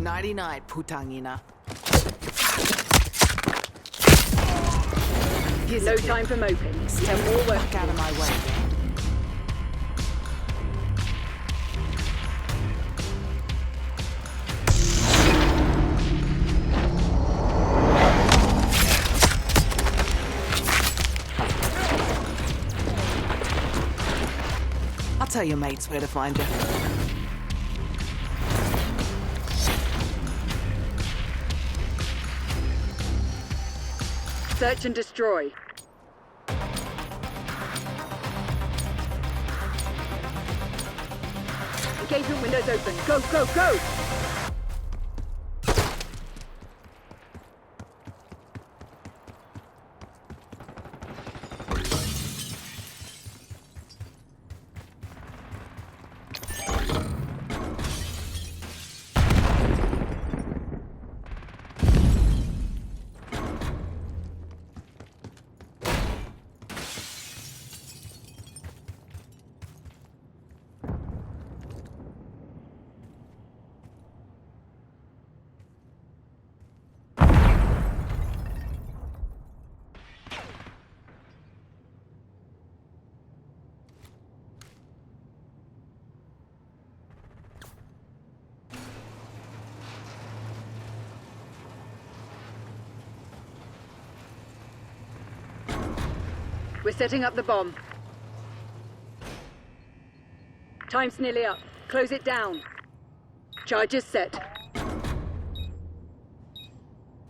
Nighty-night, putangina. Here's No time for moping. Step More work. back out of my way. I'll tell your mates where to find you. Search and destroy. Engagement windows open. Go, go, go! We're setting up the bomb. Time's nearly up. Close it down. Charges set.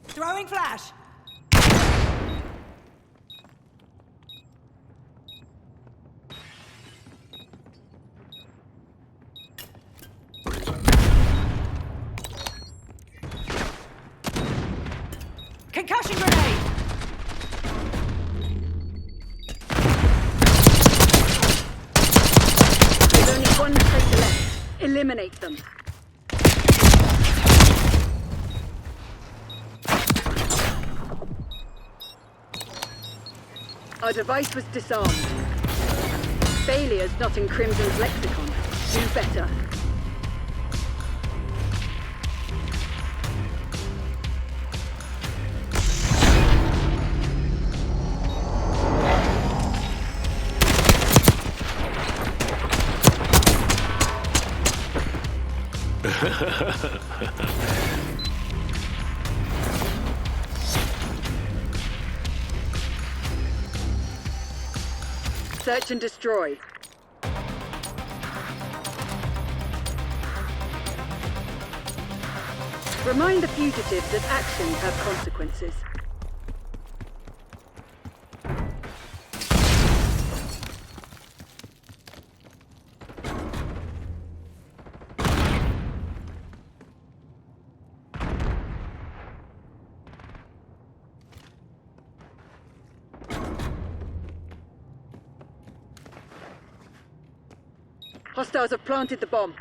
Throwing flash! Concussion grenade! There's only one traitor left. Eliminate them. Our device was disarmed. Failure's not in Crimson's lexicon. Do better. Search and destroy. Remind the fugitives that actions have consequences. Hostiles have planted the bomb.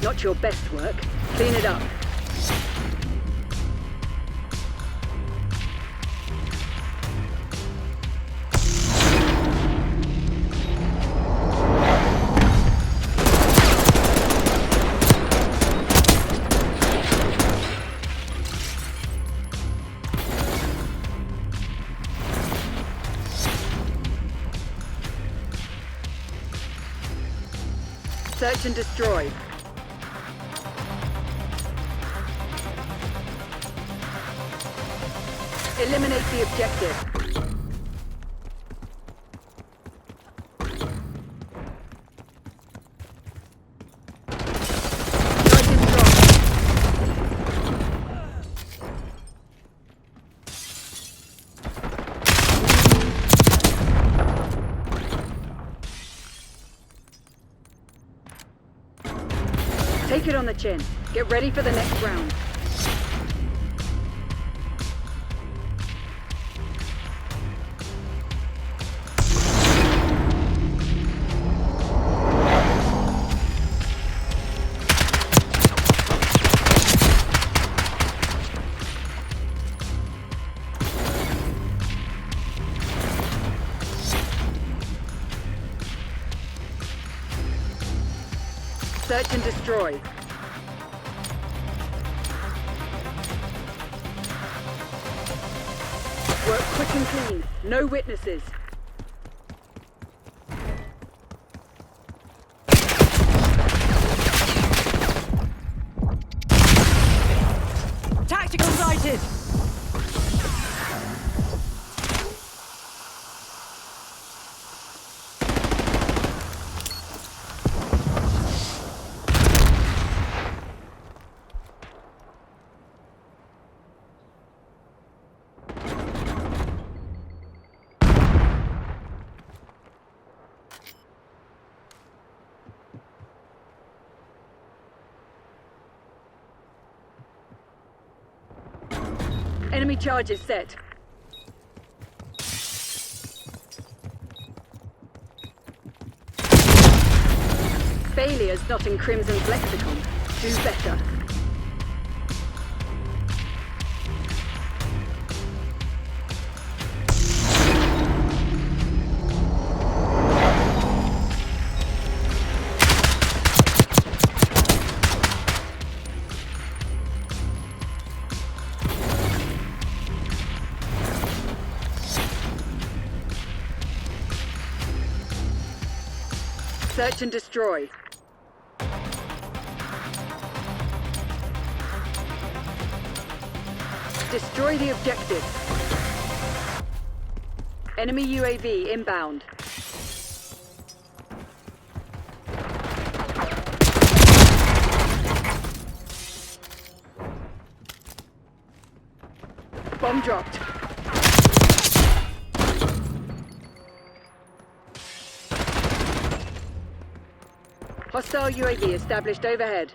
Not your best work. Clean it up. Search and destroy. Eliminate the objective. Target dropped. Take it on the chin. Get ready for the next round. Search and destroy. Work quick and clean. No witnesses. Tactical sighted! Enemy charges set. Failures not in Crimson's lexicon. Do better. Search and destroy. Destroy the objective. Enemy UAV inbound. Bomb dropped. Hostile UAV established overhead.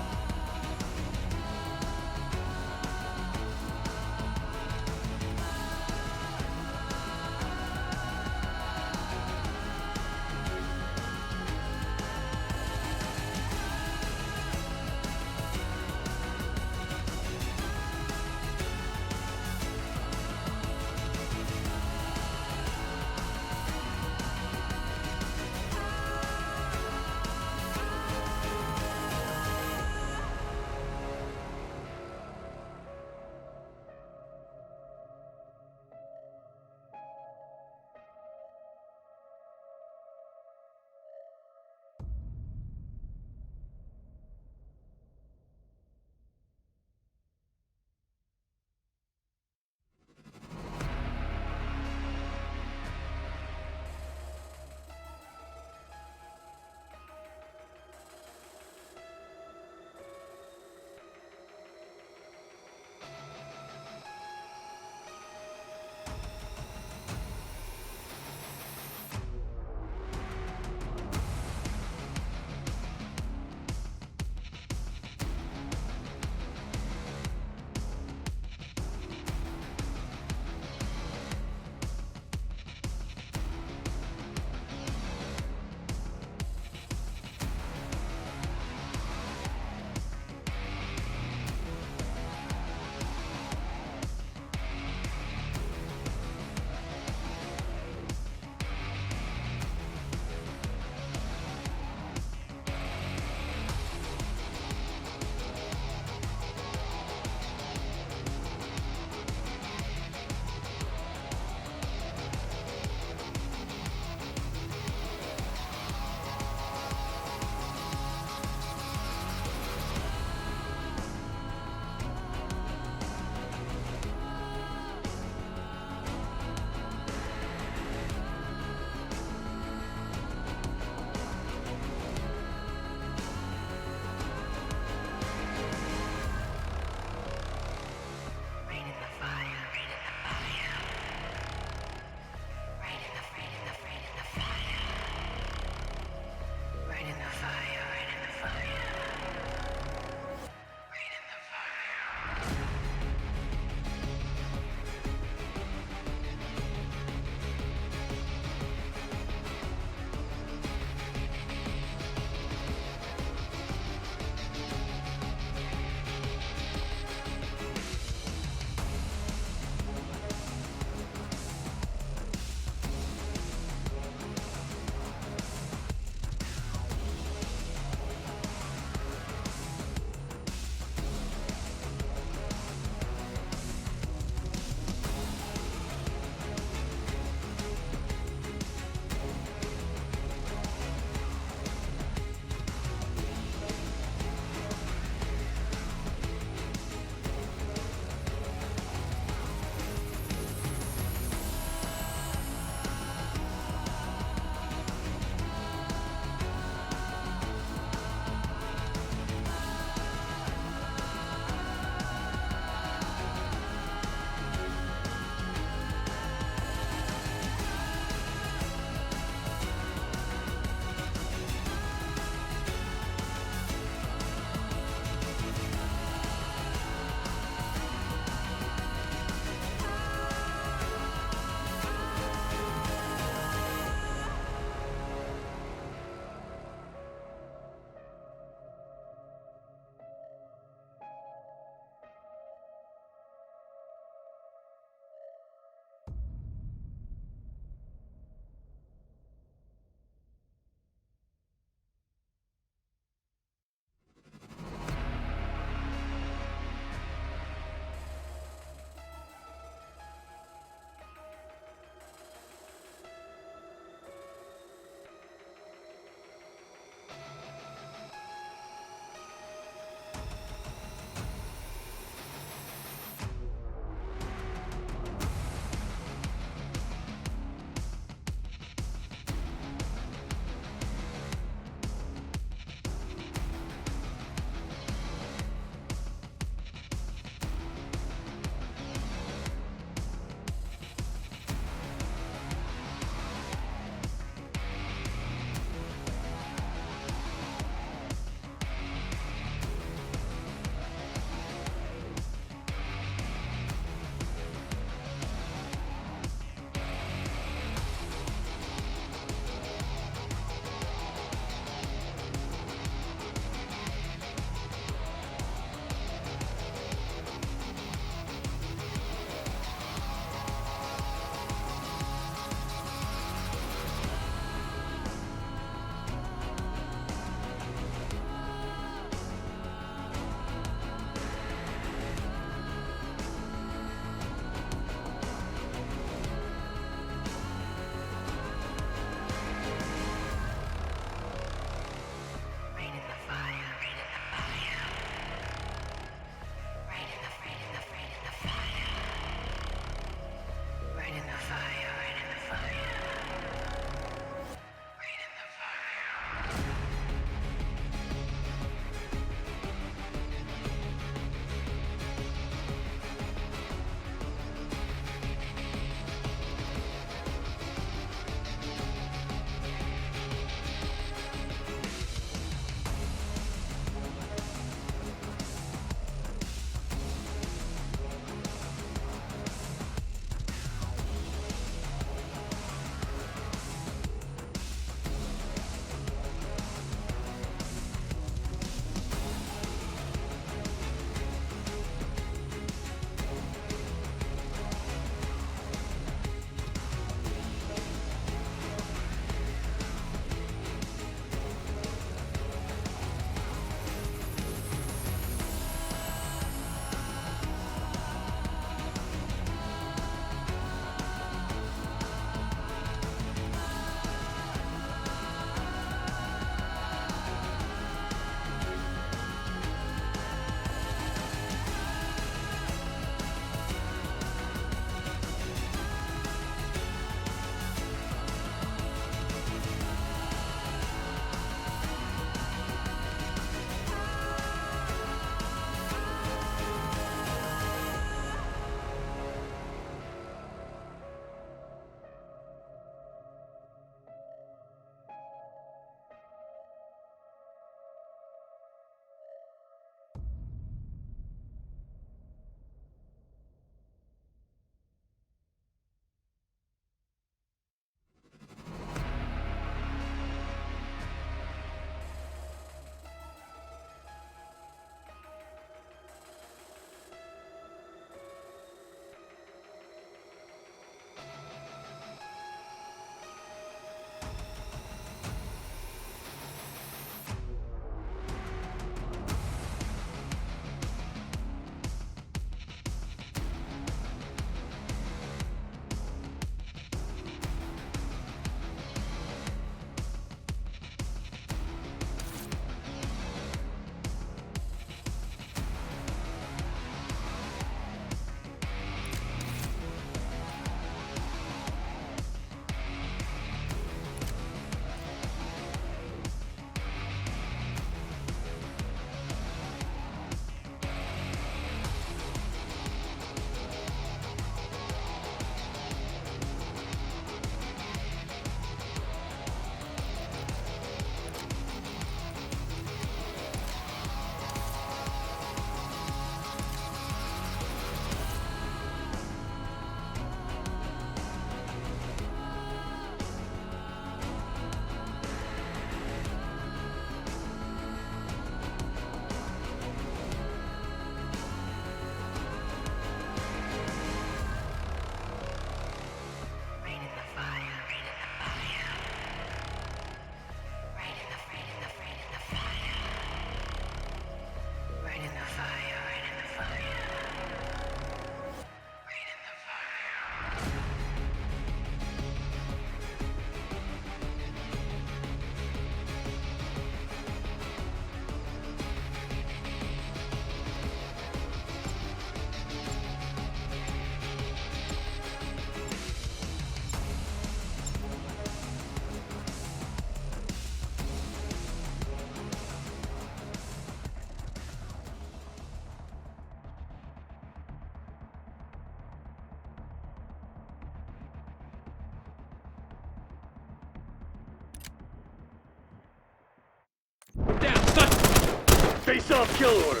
Face-off kill order.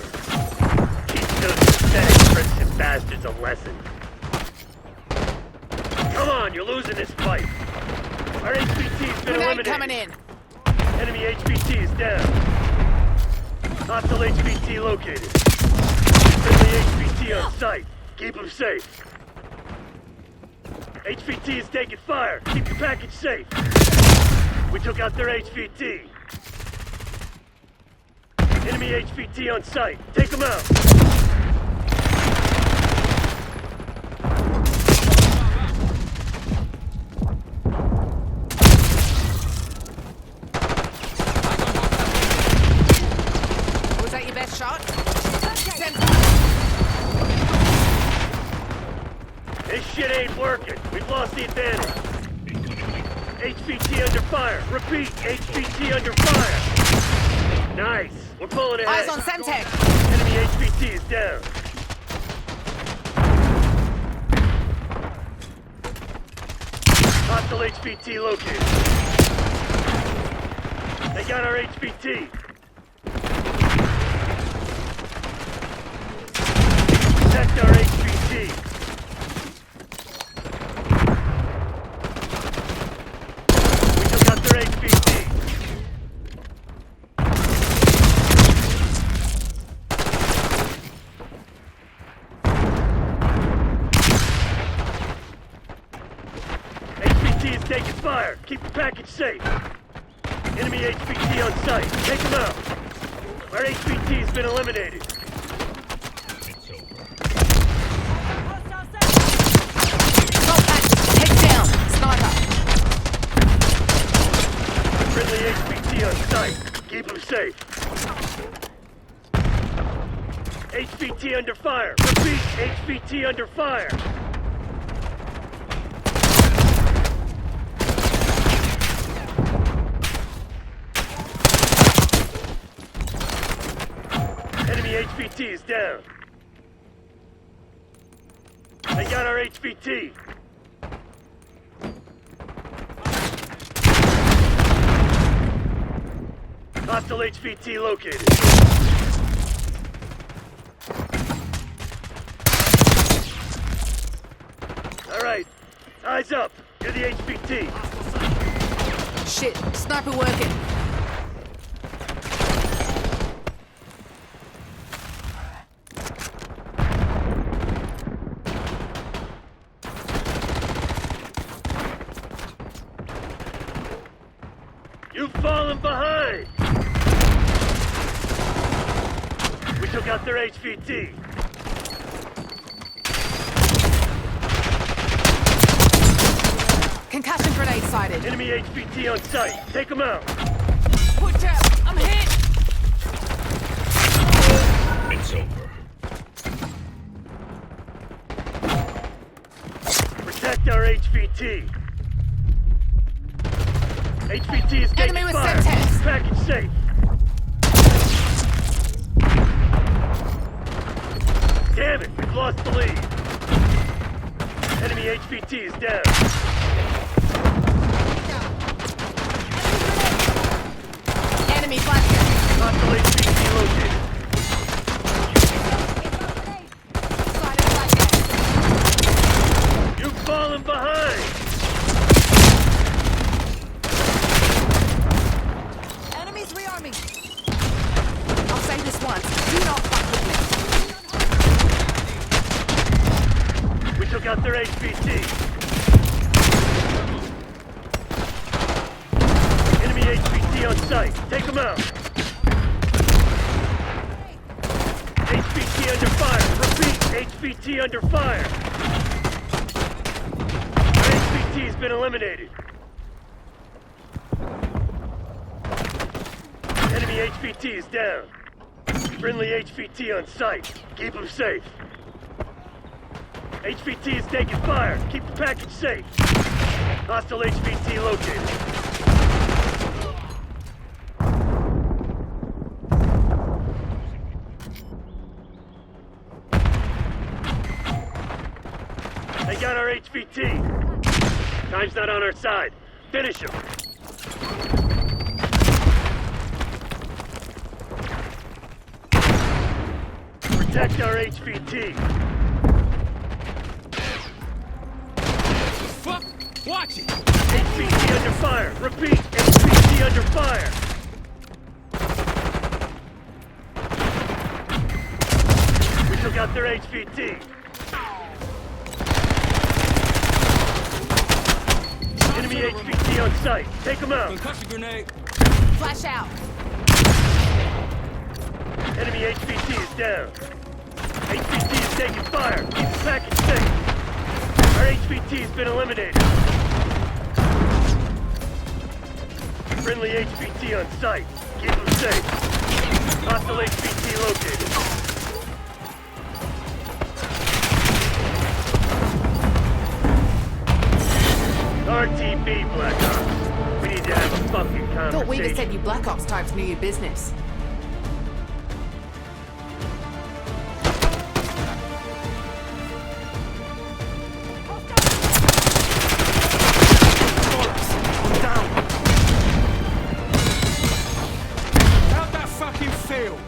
Teach those pathetic Princeton bastards a lesson. Come on, you're losing this fight. Our HVT's been Grenade eliminated. coming in. Enemy HVT is down. Hostile HVT located. Friendly HVT on site. Keep them safe. HVT is taking fire. Keep your package safe. We took out their HVT. Enemy HVT on site. Take them out. Was that your best shot? This shit ain't working. We've lost the advantage. HVT under fire. Repeat, HVT under fire. Nice. We're pulling ahead. Eyes on Semtech. Enemy HVT is down. Hostile HVT located. They got our HVT. Protect our HVT. We took out their HVT. HVT is taking fire. Keep the package safe. Enemy HVT on site. Take them out. Our HVT has been eliminated. Contact. Head down. Sniper. Friendly HVT on site. Keep them safe. HVT under fire. Repeat, HVT under fire. Enemy HVT is down. They got our HVT. Hostile HVT located. All right, eyes up. You're the HVT. Shit. Sniper working. You've fallen behind. We took out their HVT. Concussion grenade sighted. Enemy HVT on site. Take them out. Watch out. I'm hit. It's over. Protect our HVT. HVT is taking Enemy with fire. Semtex. Package safe. Damn it, we've lost the lead. Enemy HVT is down. Enemy flashing. Hostile HVT located. Sighted flashing. You've fallen behind. Enemies rearming. I'll say this once. Do not fuck with me. We took out their HVT. Enemy HVT on site. Take them out. HVT under fire. Repeat, HVT under fire. Our HVT has been eliminated. Enemy HVT is down. Friendly HVT on site. Keep them safe. HVT is taking fire. Keep the package safe. Hostile HVT located. They got our HVT. Time's not on our side. Finish him. Protect our HVT. Fuck! Watch it! HVT under fire. Repeat, HVT under fire. We took out their HVT. Enemy HVT on site. Take them out. Concussion grenade. Flash out. Enemy HVT is down. HVT is taking fire. Keep the package safe. Our HVT has been eliminated. Friendly HVT on site. Keep them safe. Hostile HVT located. RTB, Black Ops. We need to have a fucking conversation. Thought Weaver said you Black Ops types knew your business. How'd that fucking feel?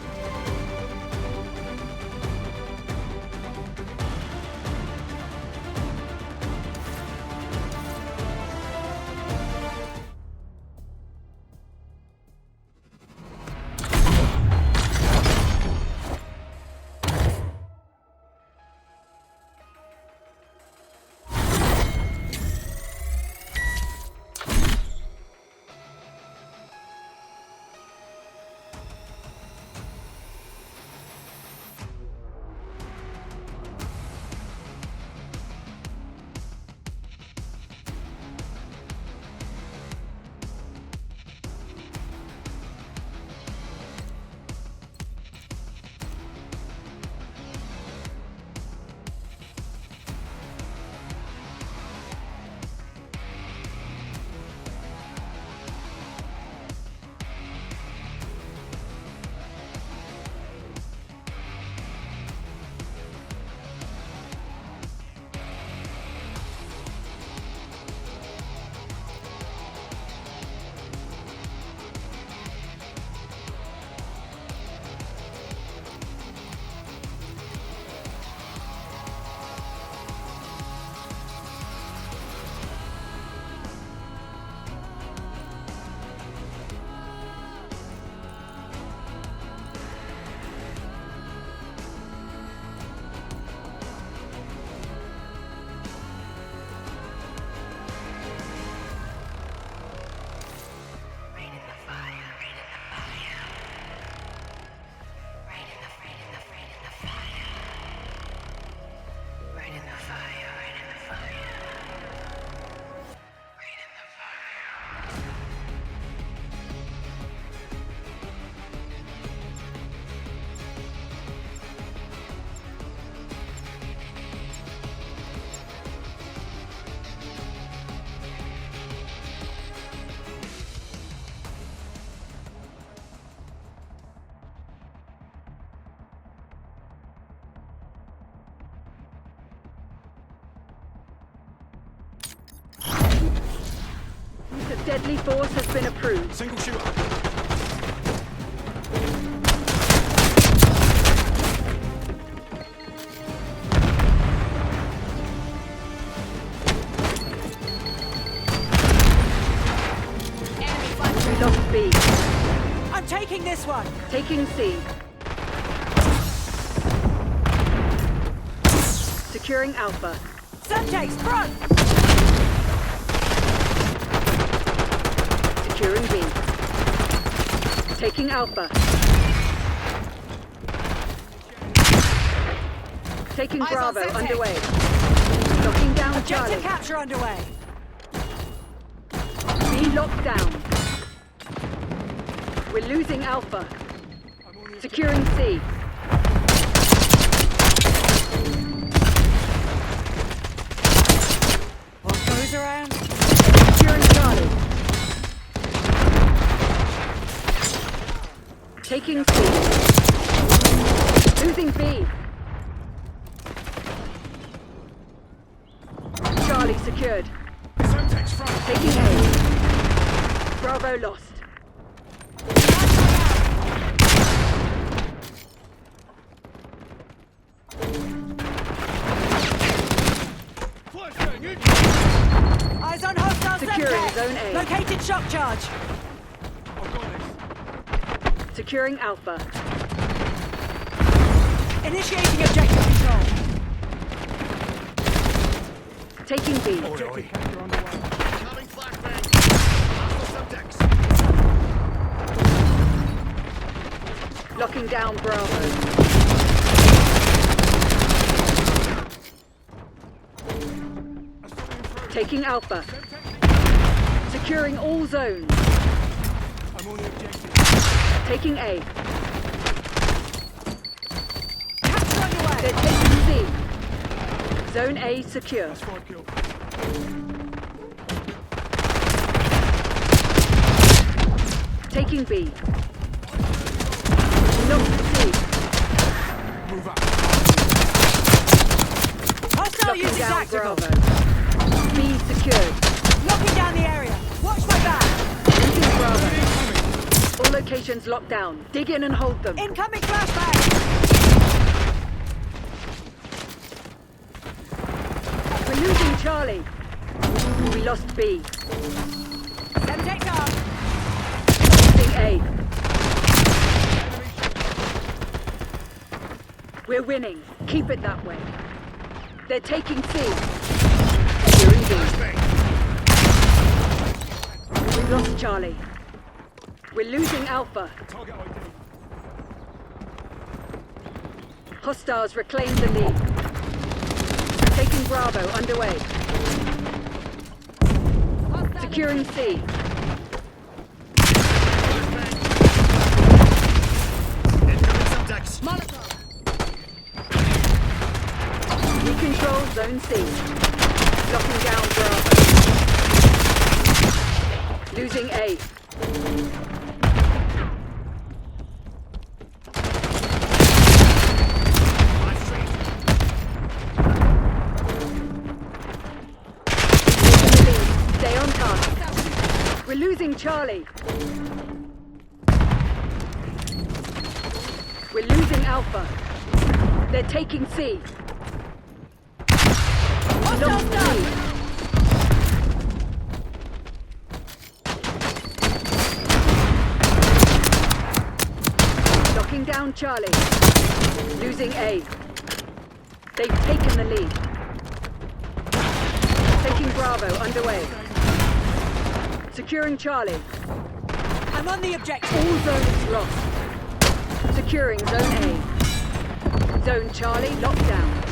Use of deadly force has been approved. Single shooter. Enemy We flank. lost B. I'm taking this one. Taking C. Securing Alpha. Sunchase, front. Securing B. Taking Alpha. Taking Eyes on Bravo Semtex. underway. Locking down Objective Charlie. capture underway. B locked down. We're losing Alpha. Securing C. What goes around? Securing Charlie. Taking C. Losing B. Charlie secured. Semtex front. Taking A. Bravo lost. Securing Zone A. Located shock charge. I've got this. Securing Alpha. Initiating objective control. Taking B. Objective capture underway. Incoming flashbang. Hostile subjects. Locking down Bravo. Taking Alpha. Securing all zones. I'm on the objective. Taking A. Capture underway. They're taking C. Zone A secure. That's 5 kills. Taking B. Locked C. Move up. Hostile Locking using down tactical. Bravo. B secured. Locking down the area. Watch my back. Losing Bravo. Incoming. All locations locked down. Dig in and hold them. Incoming flashbang. We're losing Charlie. We lost B. Semtex up. Losing A. We're winning. Keep it that way. They're taking C. Securing B. We've lost Charlie. We're losing Alpha. Target ID. Hostiles reclaim the lead. Taking Bravo underway. Securing C. Incoming subjects. We control Zone C. Locking down Bravo. Losing A. Taking the lead. Stay on task. We're losing Charlie. We're losing Alpha. They're taking C. Lost C. Locking down Charlie. Losing A. They've taken the lead. Taking Bravo underway. Securing Charlie. I'm on the objective. All zones lost. Securing Zone A. Zone Charlie locked down.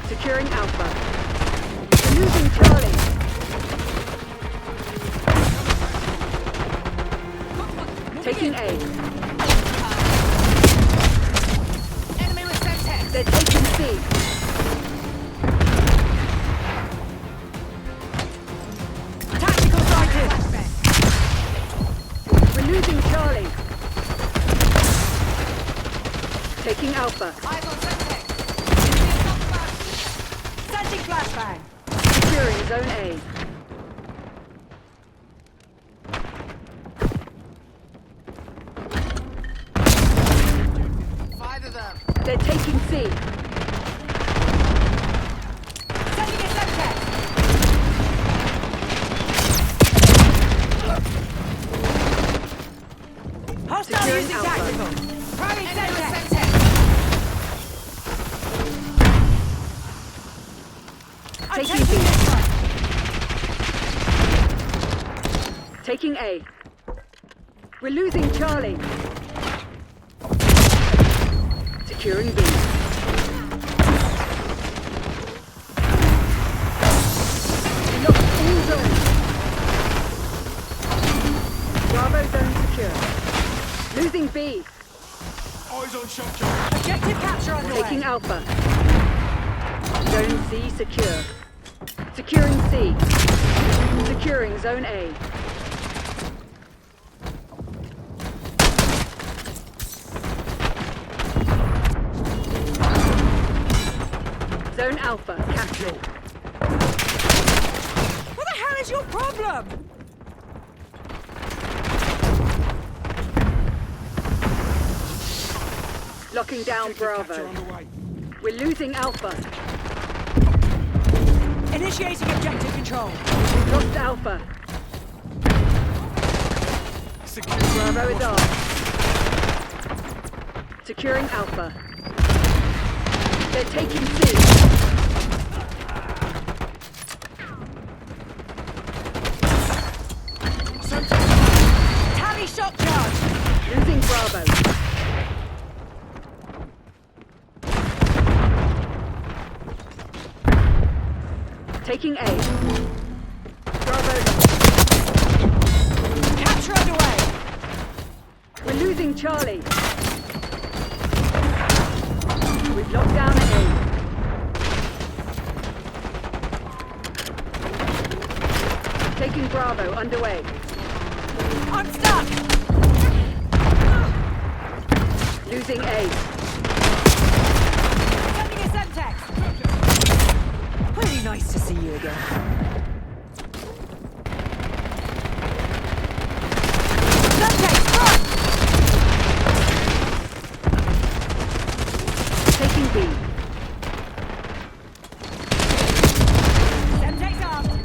Securing Alpha. We're losing Charlie. Taking A. Enemy with Semtex. They're taking C. Tactical sighted. We're losing Charlie. Taking Alpha. Eyes on Semtex. Sending flashbang. Securing Zone A. Five of them. They're taking C. Sending a Semtex. Hostile Securing using Alpha. tactical. Priming Semtex. I'm Taking taking B. this one. Taking A. We're losing Charlie. Securing B. We lost all zones. Bravo zone secure. Losing B. Eyes on shot charge. Objective capture underway. Taking Alpha. Zone C secure. Securing C. Securing Zone A. Zone Alpha captured. What the hell is your problem? Locking down Objective capture Bravo. underway. We're losing Alpha. Initiating objective control. We've lost Alpha. Secure. Bravo is ours. Securing Alpha. They're taking C. Tally shock charge. Losing Bravo. Taking A. Bravo lost. Capture underway. We're losing Charlie. We've locked down A. Taking Bravo underway. I'm stuck. Losing A. Sending a Semtex. Pretty nice to see you again. Semtex, run! Taking B. Semtex armed.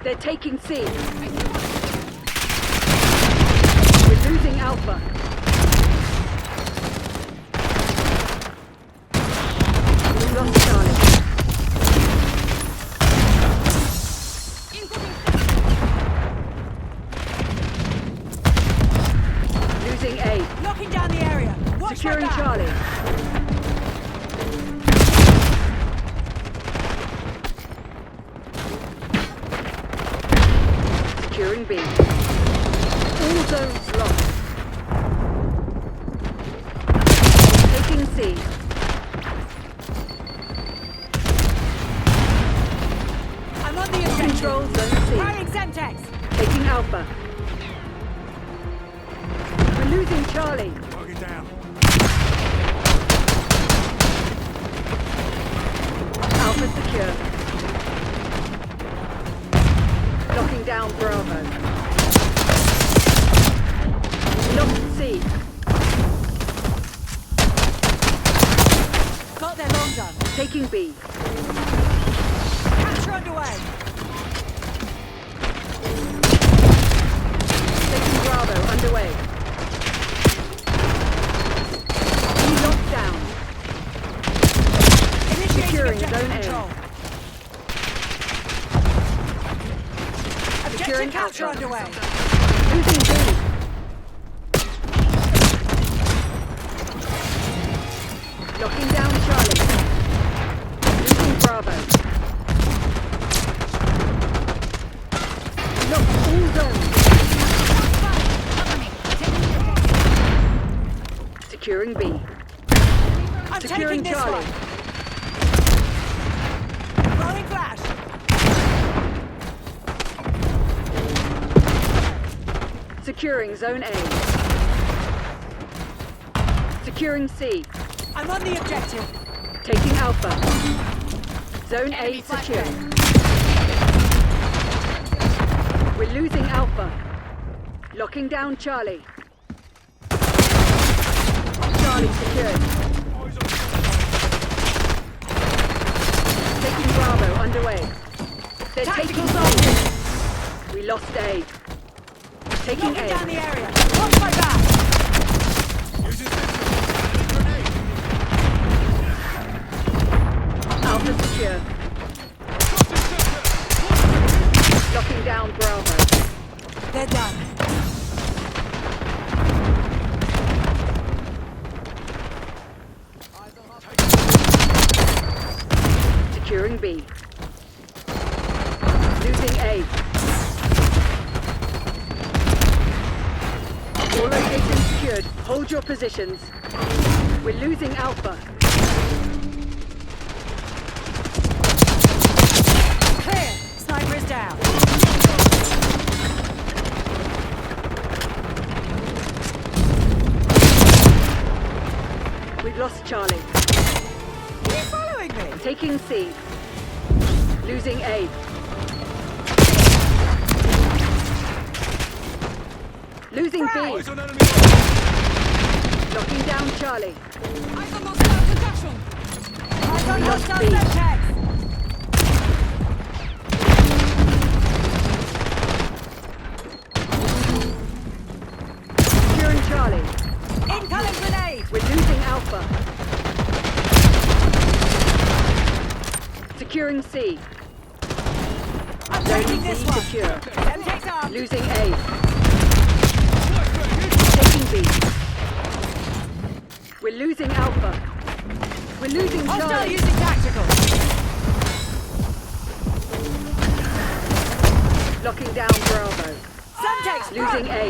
They're taking C. We're losing Alpha. We've lost Charlie. Losing A. Locking down the area. Watch Securing my back. Charlie. Securing B. All zones lost. Taking C. I'm on the objective. Control zone C. Firing Semtex. Taking Alpha. We're losing Charlie. Log it down. Alpha secure. Locking down Bravo. Lost C. Got their long gun. Taking B. Capture underway. Taking Bravo underway. We locked down. Initiating Securing objective zone A. control. Objective Securing capture Alpha. underway. Losing B. Locking down Charlie. Losing Bravo. Lock all zones. Securing B. I'm Securing taking this Charlie. one. Throwing flash. Securing Zone A. Securing C. I'm on the objective. Taking Alpha. Zone A secure. We're losing Alpha. Locking down Charlie. Charlie secured. Taking Bravo underway. They're Tactical taking soldiers. C. We lost A. Taking Locking down A. the area. Watch my back. Using grenade. Alpha secure. Locking down Bravo. They're done. Securing B. Losing A. All locations secured. Hold your positions. We're losing Alpha. Clear. Sniper is down. We've lost Charlie. Are you following me? Taking C. Losing A. Losing B. Eyes on enemy. Locking down Charlie. Eyes on Moscow conduction. Eyes on lost Hostile B. Semtex! Securing Charlie. Incoming grenade! We're losing Alpha. Securing C. I'm Zone taking C this one! secure. Semtex up! Losing A. Taking B. We're losing Alpha. We're losing Hostile Charlie. using tactical! Locking down Bravo. Semtex Losing front! A.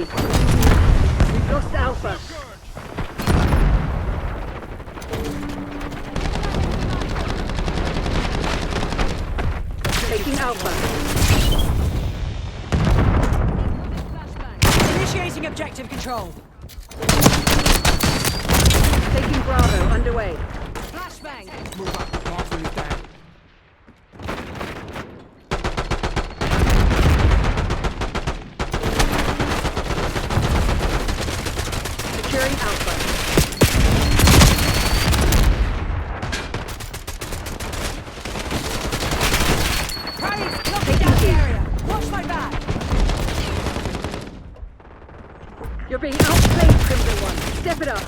We've lost Alpha. Taking Alpha. Initiating objective control. Taking Bravo underway. Flashbang! Move up. Marshal is down. Securing Alpha. Praise! Knocking down the area! Watch my back! You're being outplayed, Crimson One. Step it up.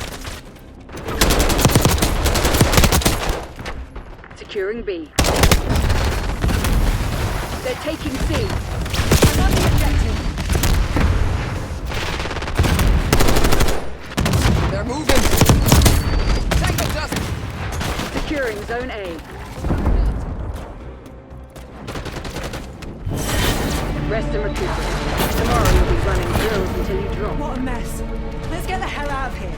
Securing B. They're taking C. I'm on the objective! They're moving. Tango dust! Securing Zone A. Rest and recuperate. Tomorrow you'll be running drills until you drop. What a mess. Let's get the hell out of here.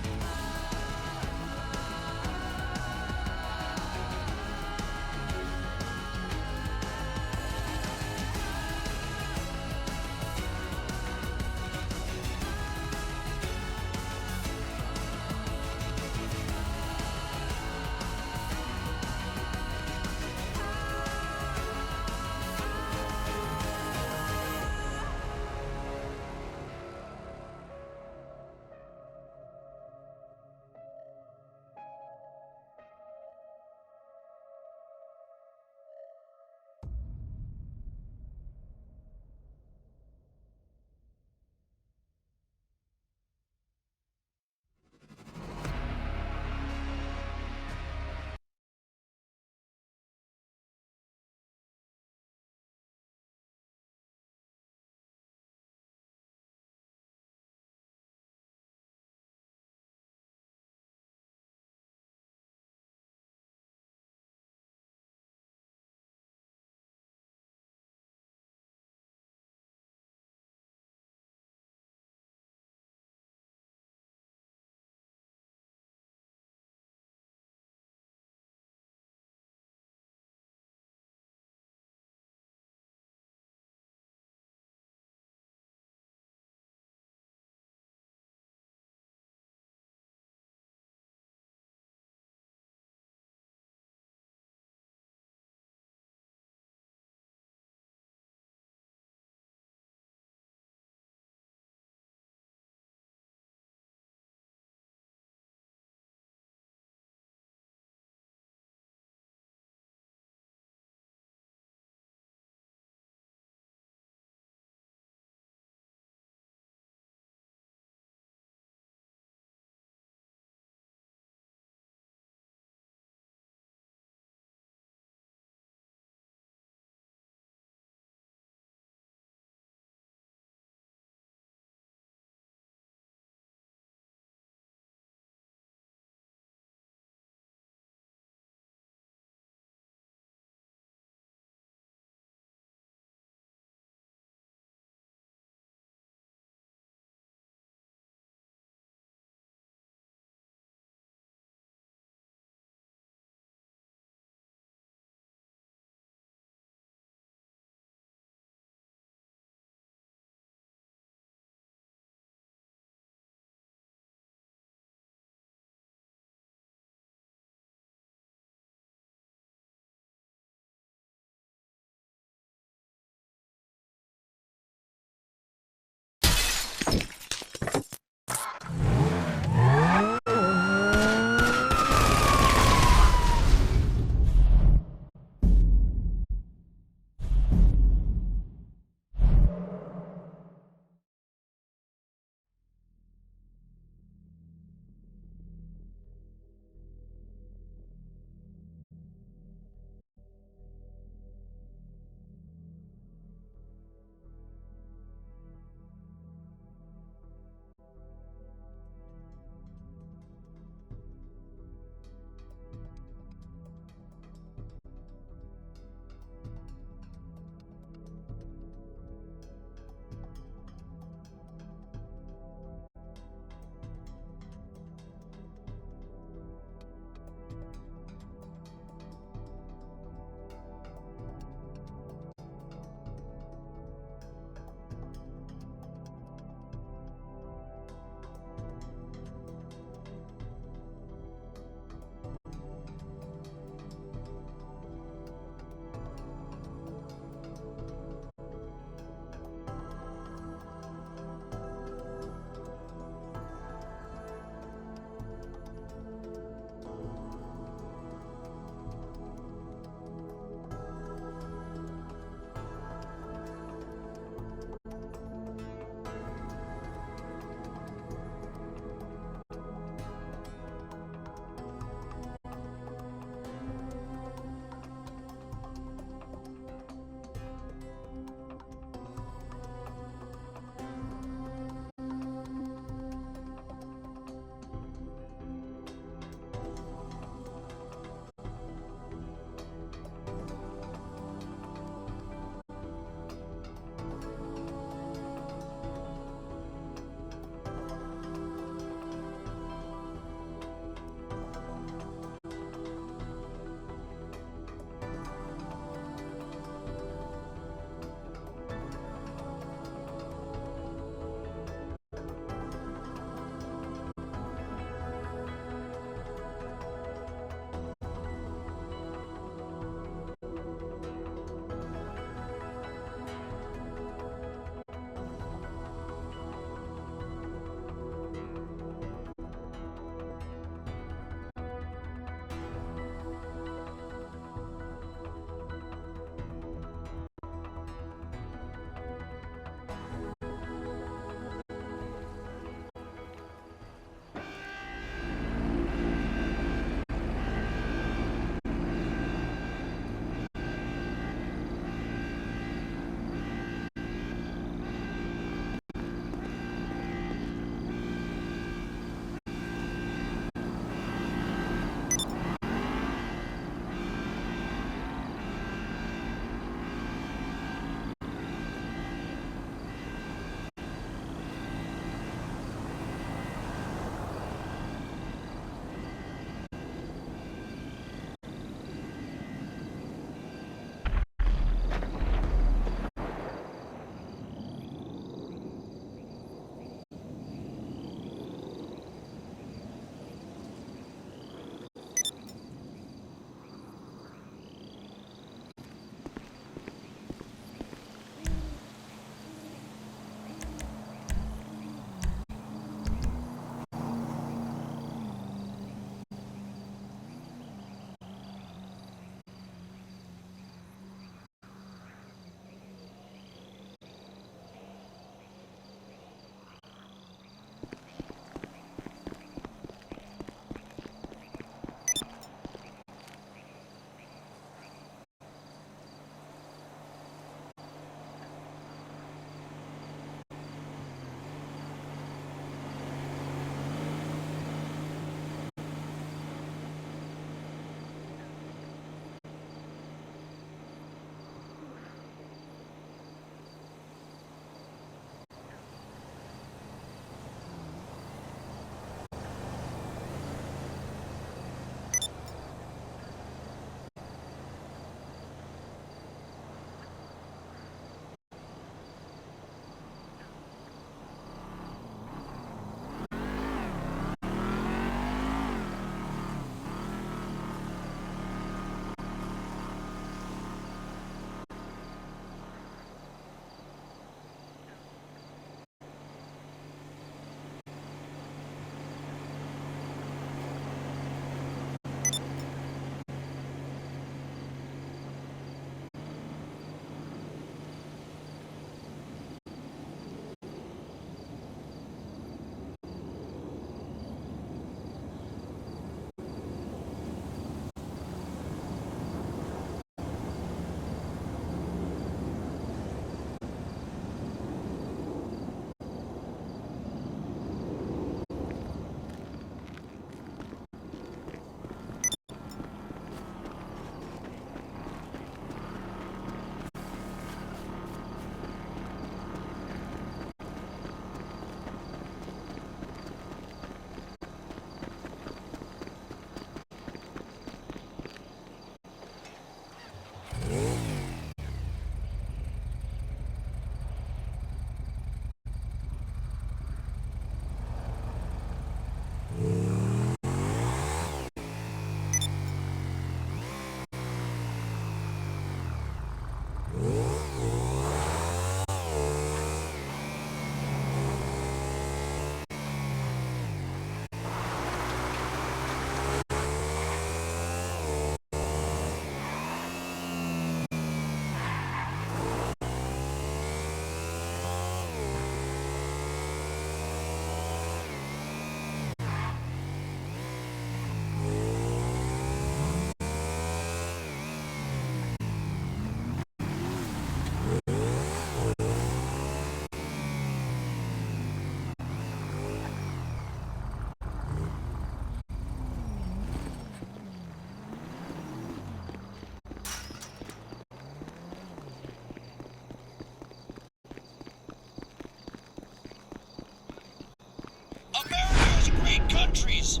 trees.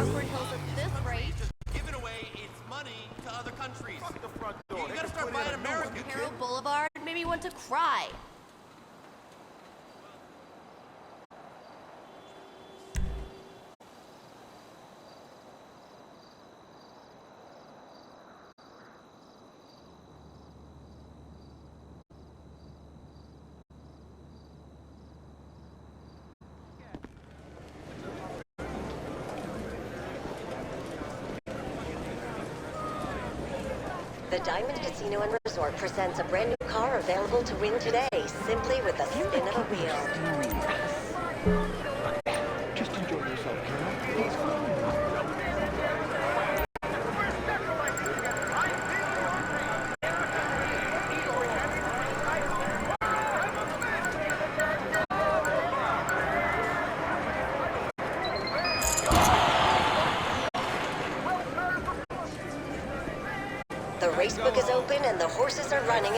Westward Hills at this rate. Giving away its money to other countries. You gotta start buying American. Carroll Boulevard made me want to cry. The Diamond Casino and Resort presents a brand new car available to win today, simply with the spin of a wheel. Just enjoy yourself, Carol. The racebook is open and the horses are running.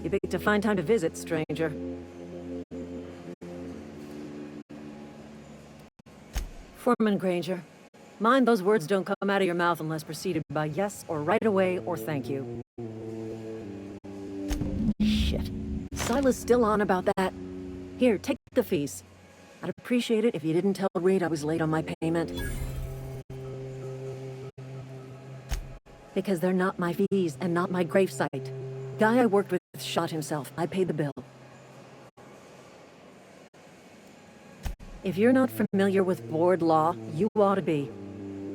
You picked a fine time to visit, stranger. Foreman Granger, mind those words don't come out of your mouth unless preceded by yes or right away or thank you. Shit. Silas still on about that. Here, take the fees. I'd appreciate it if you didn't tell Reed I was late on my payment. Because they're not my fees and not my gravesite. Guy I worked with shot himself. I paid the bill. If you're not familiar with board law, you ought to be.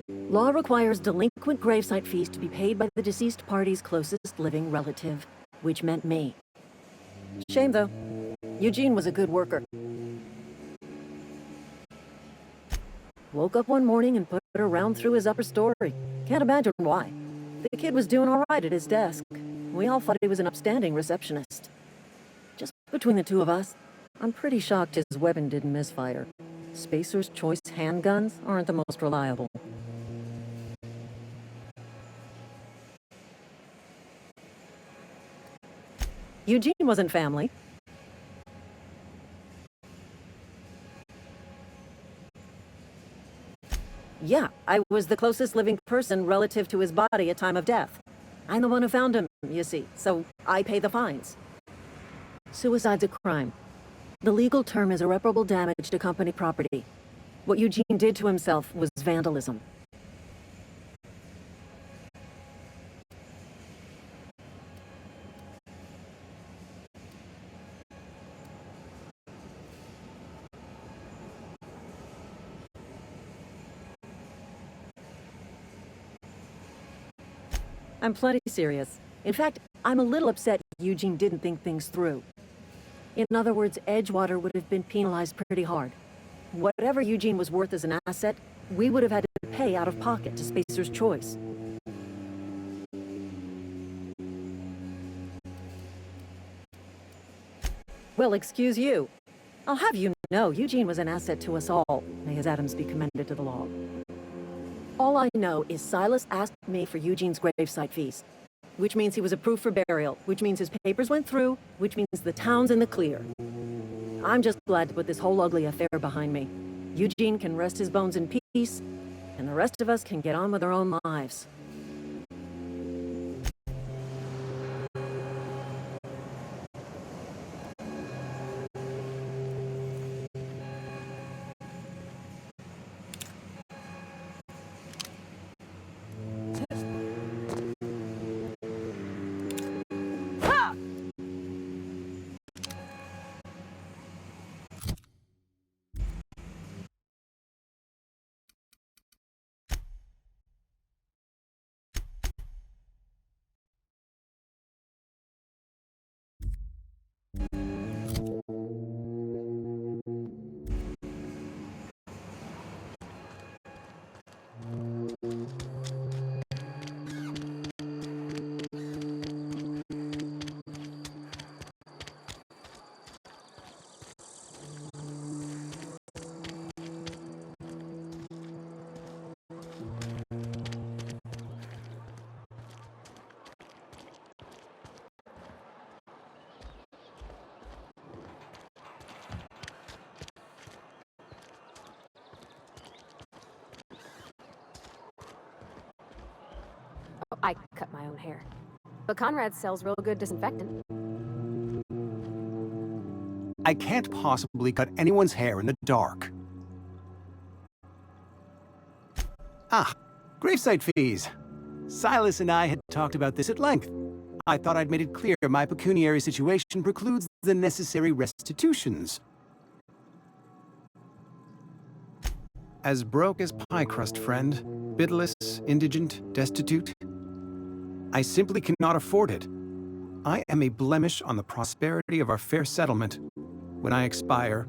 Law requires delinquent gravesite fees to be paid by the deceased party's closest living relative, which meant me. Shame, though. Eugene was a good worker. Woke up one morning and put a round through his upper story. Can't imagine why. The kid was doing all right at his desk. We all thought he was an upstanding receptionist. Just between the two of us, I'm pretty shocked his weapon didn't misfire. Spacer's Choice handguns aren't the most reliable. Eugene wasn't family. Yeah, I was the closest living person relative to his body at time of death. I'm the one who found him, you see, so I pay the fines. Suicide's a crime. The legal term is irreparable damage to company property. What Eugene did to himself was vandalism. I'm plenty serious. In fact, I'm a little upset Eugene didn't think things through. In other words, Edgewater would have been penalized pretty hard. Whatever Eugene was worth as an asset, we would have had to pay out of pocket to Spacer's Choice. Well, excuse you. I'll have you know, Eugene was an asset to us all. May his atoms be commended to the law. All I know is Silas asked me for Eugene's gravesite fees, which means he was approved for burial, which means his papers went through, which means the town's in the clear. I'm just glad to put this whole ugly affair behind me. Eugene can rest his bones in peace, and the rest of us can get on with our own lives. I cut my own hair. But Conrad sells real good disinfectant. I can't possibly cut anyone's hair in the dark. Ah, gravesite fees. Silas and I had talked about this at length. I thought I'd made it clear my pecuniary situation precludes the necessary restitutions. As broke as pie crust, friend. Bidless, indigent, destitute. I simply cannot afford it. I am a blemish on the prosperity of our fair settlement. When I expire,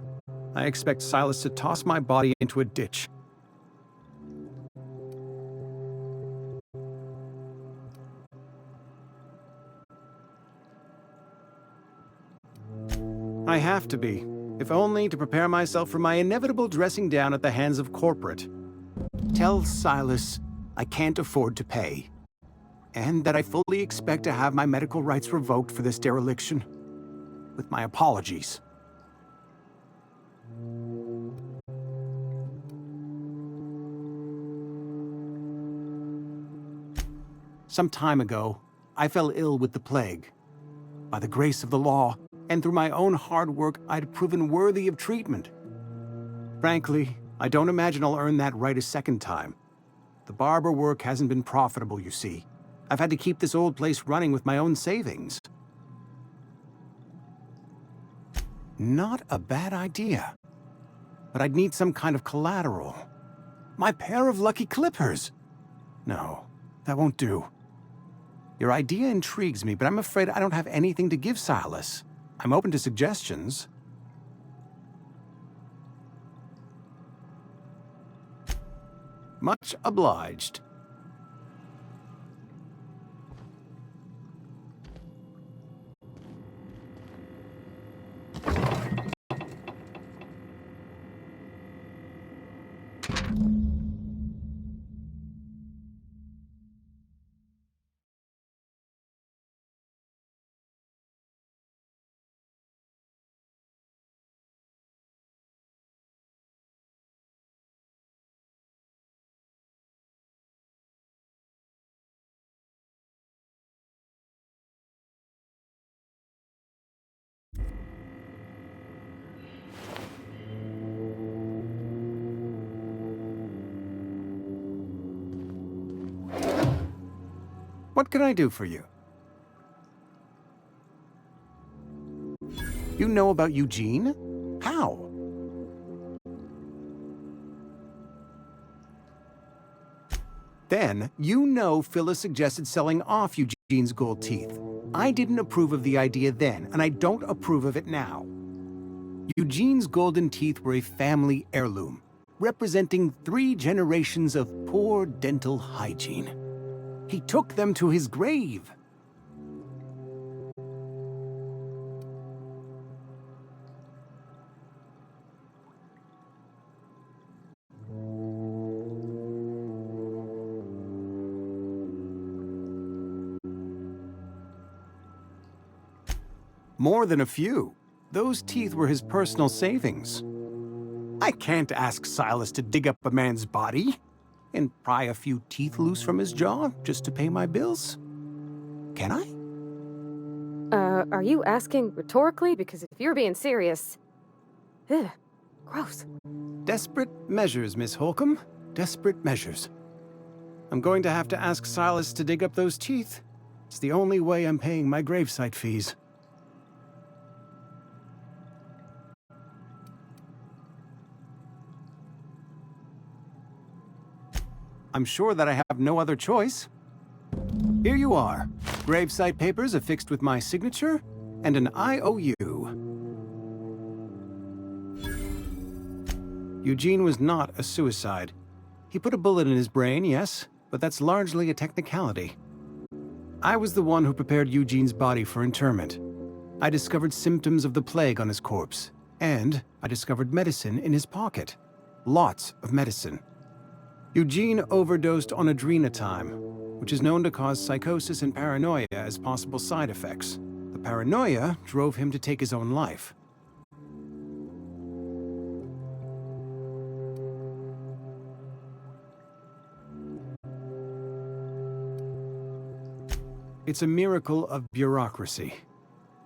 I expect Silas to toss my body into a ditch. I have to be, if only to prepare myself for my inevitable dressing down at the hands of corporate. Tell Silas I can't afford to pay, and that I fully expect to have my medical rights revoked for this dereliction. With my apologies. Some time ago, I fell ill with the plague. By the grace of the law, and through my own hard work, I'd proven worthy of treatment. Frankly, I don't imagine I'll earn that right a second time. The barber work hasn't been profitable, you see. I've had to keep this old place running with my own savings. Not a bad idea. But I'd need some kind of collateral. My pair of lucky clippers! No, that won't do. Your idea intrigues me, but I'm afraid I don't have anything to give Silas. I'm open to suggestions. Much obliged. What can I do for you? You know about Eugene? How? Then, you know Phyllis suggested selling off Eugene's gold teeth. I didn't approve of the idea then, and I don't approve of it now. Eugene's golden teeth were a family heirloom, representing 3 generations of poor dental hygiene. He took them to his grave. More than a few. Those teeth were his personal savings. I can't ask Silas to dig up a man's body and pry a few teeth loose from his jaw just to pay my bills. Can I? Are you asking rhetorically? Because if you're being serious... Ugh, gross. Desperate measures, Miss Holcomb. Desperate measures. I'm going to have to ask Silas to dig up those teeth. It's the only way I'm paying my gravesite fees. I'm sure that I have no other choice. Here you are. Gravesite papers affixed with my signature and an IOU. Eugene was not a suicide. He put a bullet in his brain, yes, but that's largely a technicality. I was the one who prepared Eugene's body for interment. I discovered symptoms of the plague on his corpse, and I discovered medicine in his pocket. Lots of medicine. Eugene overdosed on adrenatime, which is known to cause psychosis and paranoia as possible side effects. The paranoia drove him to take his own life. It's a miracle of bureaucracy.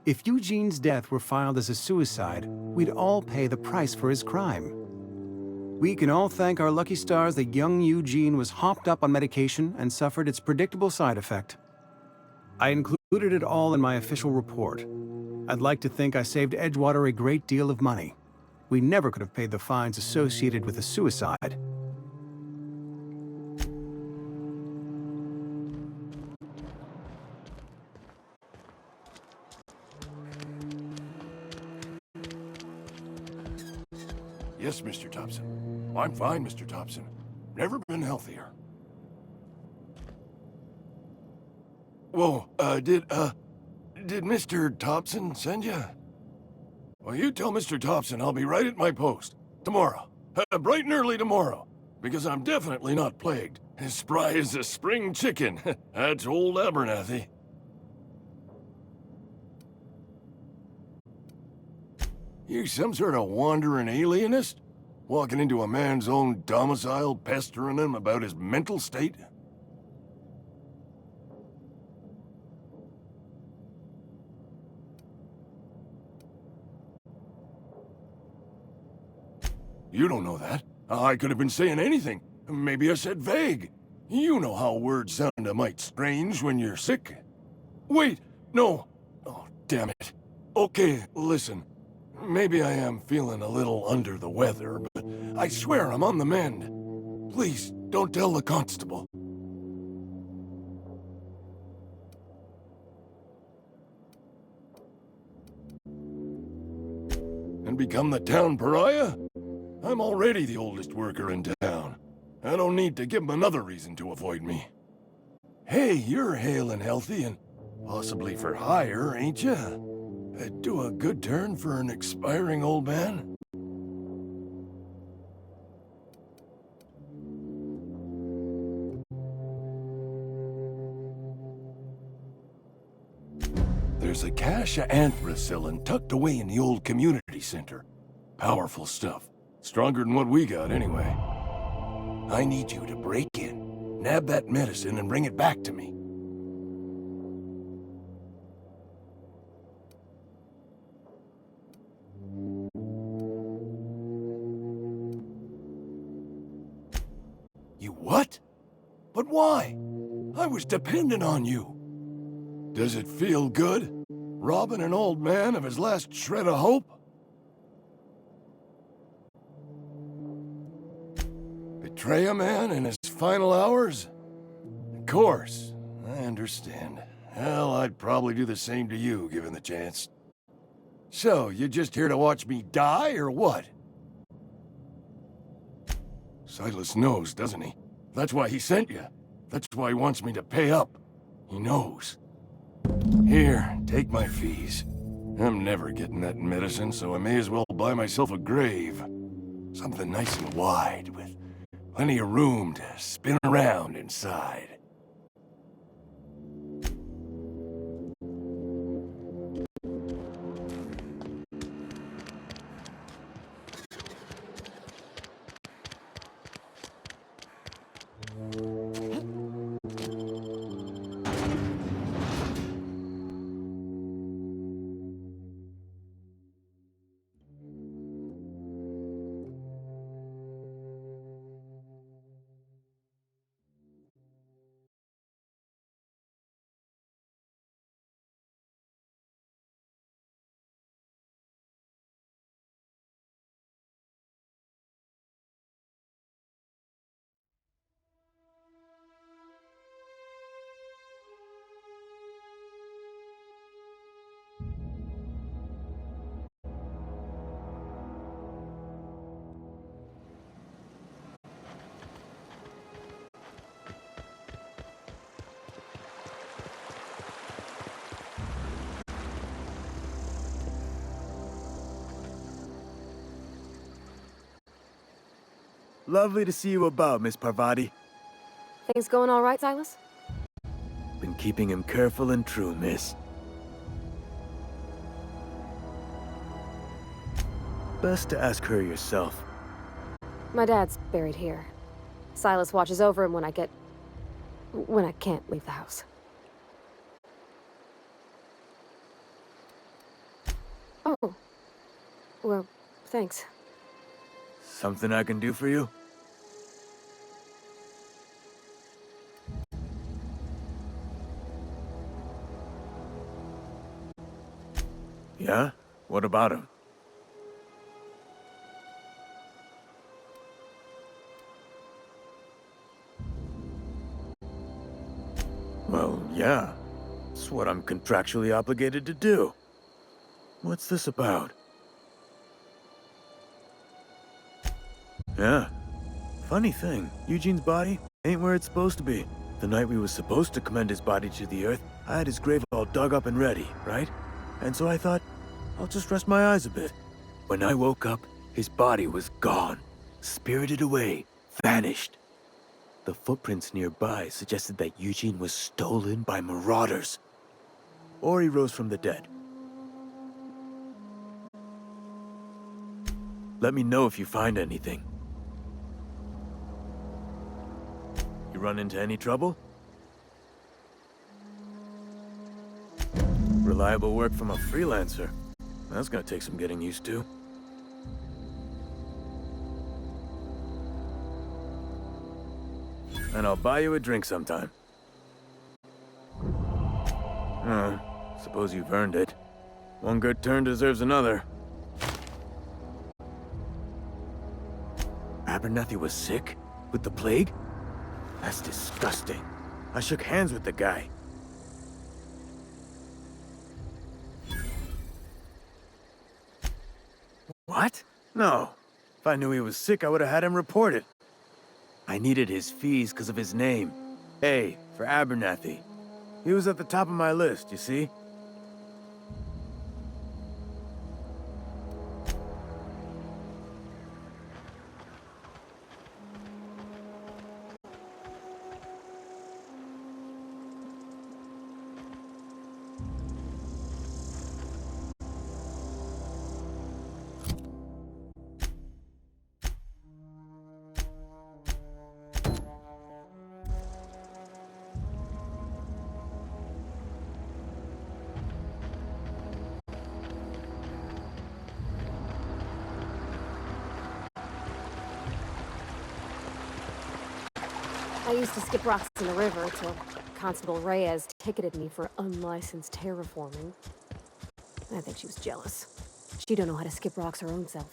If Eugene's death were filed as a suicide, we'd all pay the price for his crime. We can all thank our lucky stars that young Eugene was hopped up on medication and suffered its predictable side effect. I included it all in my official report. I'd like to think I saved Edgewater a great deal of money. We never could have paid the fines associated with a suicide. Yes, Mr. Thompson. I'm fine, Mr. Thompson. Never been healthier. Whoa, did Mr. Thompson send you? Well, you tell Mr. Thompson I'll be right at my post. Tomorrow. Bright and early tomorrow. Because I'm definitely not plagued. As spry as a spring chicken. That's old Abernathy. You some sort of wandering alienist? Walking into a man's own domicile, pestering him about his mental state? You don't know that. I could have been saying anything. Maybe I said vague. You know how words sound a mite strange when you're sick. Wait, no. Oh, damn it. Okay, listen. Maybe I am feeling a little under the weather, but I swear I'm on the mend. Please, don't tell the constable. And become the town pariah? I'm already the oldest worker in town. I don't need to give him another reason to avoid me. Hey, you're hale and healthy and possibly for hire, ain't ya? Do a good turn for an expiring old man? There's a cache of anthracillin tucked away in the old community center. Powerful stuff. Stronger than what we got, anyway. I need you to break in, nab that medicine, and bring it back to me. You what? But why? I was dependent on you. Does it feel good? Robbing an old man of his last shred of hope? Betray a man in his final hours? Of course, I understand. Hell, I'd probably do the same to you, given the chance. So, you just here to watch me die, or what? Silas knows, doesn't he? That's why he sent you. That's why he wants me to pay up. He knows. Here, take my fees. I'm never getting that medicine, so I may as well buy myself a grave. Something nice and wide, with plenty of room to spin around inside. Lovely to see you about, Miss Parvati. Things going all right, Silas? Been keeping him careful and true, miss. Best to ask her yourself. My dad's buried here. Silas watches over him when I can't leave the house. Oh. Well, thanks. Something I can do for you? Yeah? What about him? Well, yeah. It's what I'm contractually obligated to do. What's this about? Yeah. Funny thing, Eugene's body ain't where it's supposed to be. The night we was supposed to commend his body to the earth, I had his grave all dug up and ready, right? And so I thought, I'll just rest my eyes a bit. When I woke up, his body was gone. Spirited away. Vanished. The footprints nearby suggested that Eugene was stolen by marauders. Or he rose from the dead. Let me know if you find anything. You run into any trouble? Reliable work from a freelancer. That's gonna take some getting used to. And I'll buy you a drink sometime. Suppose you've earned it. One good turn deserves another. Abernathy was sick? With the plague? That's disgusting. I shook hands with the guy. What? No. If I knew he was sick, I would have had him reported. I needed his fees because of his name. A, for Abernathy. He was at the top of my list, you see? I used to skip rocks in the river till Constable Reyes ticketed me for unlicensed terraforming. I think she was jealous. She don't know how to skip rocks her own self.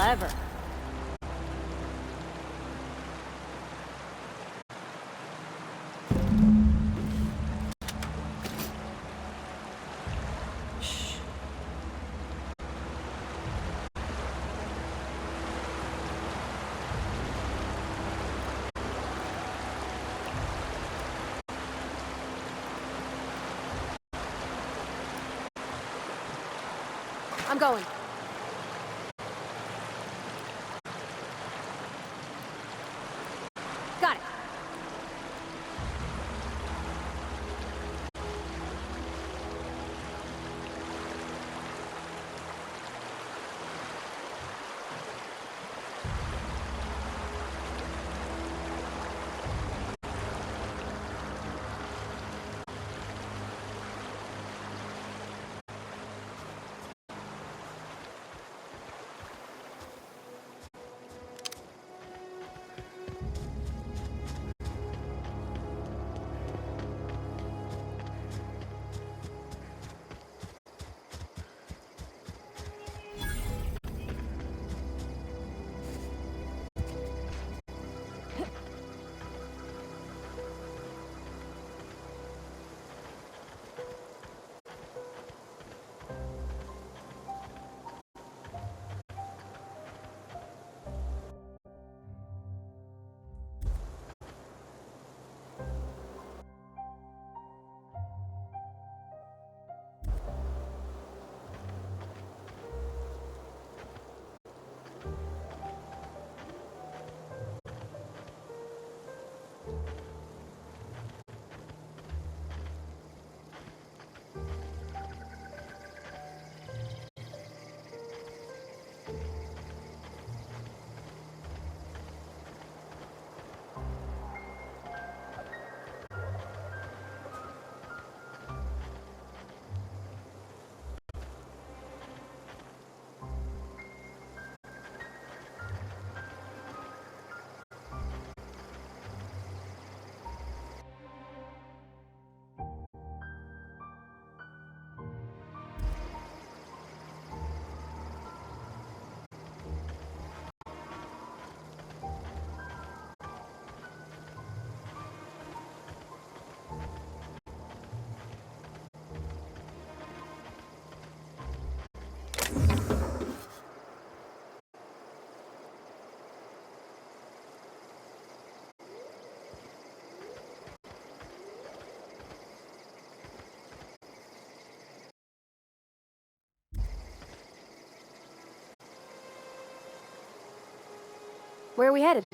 Clever. Shh. I'm going. Got it. Where are we headed?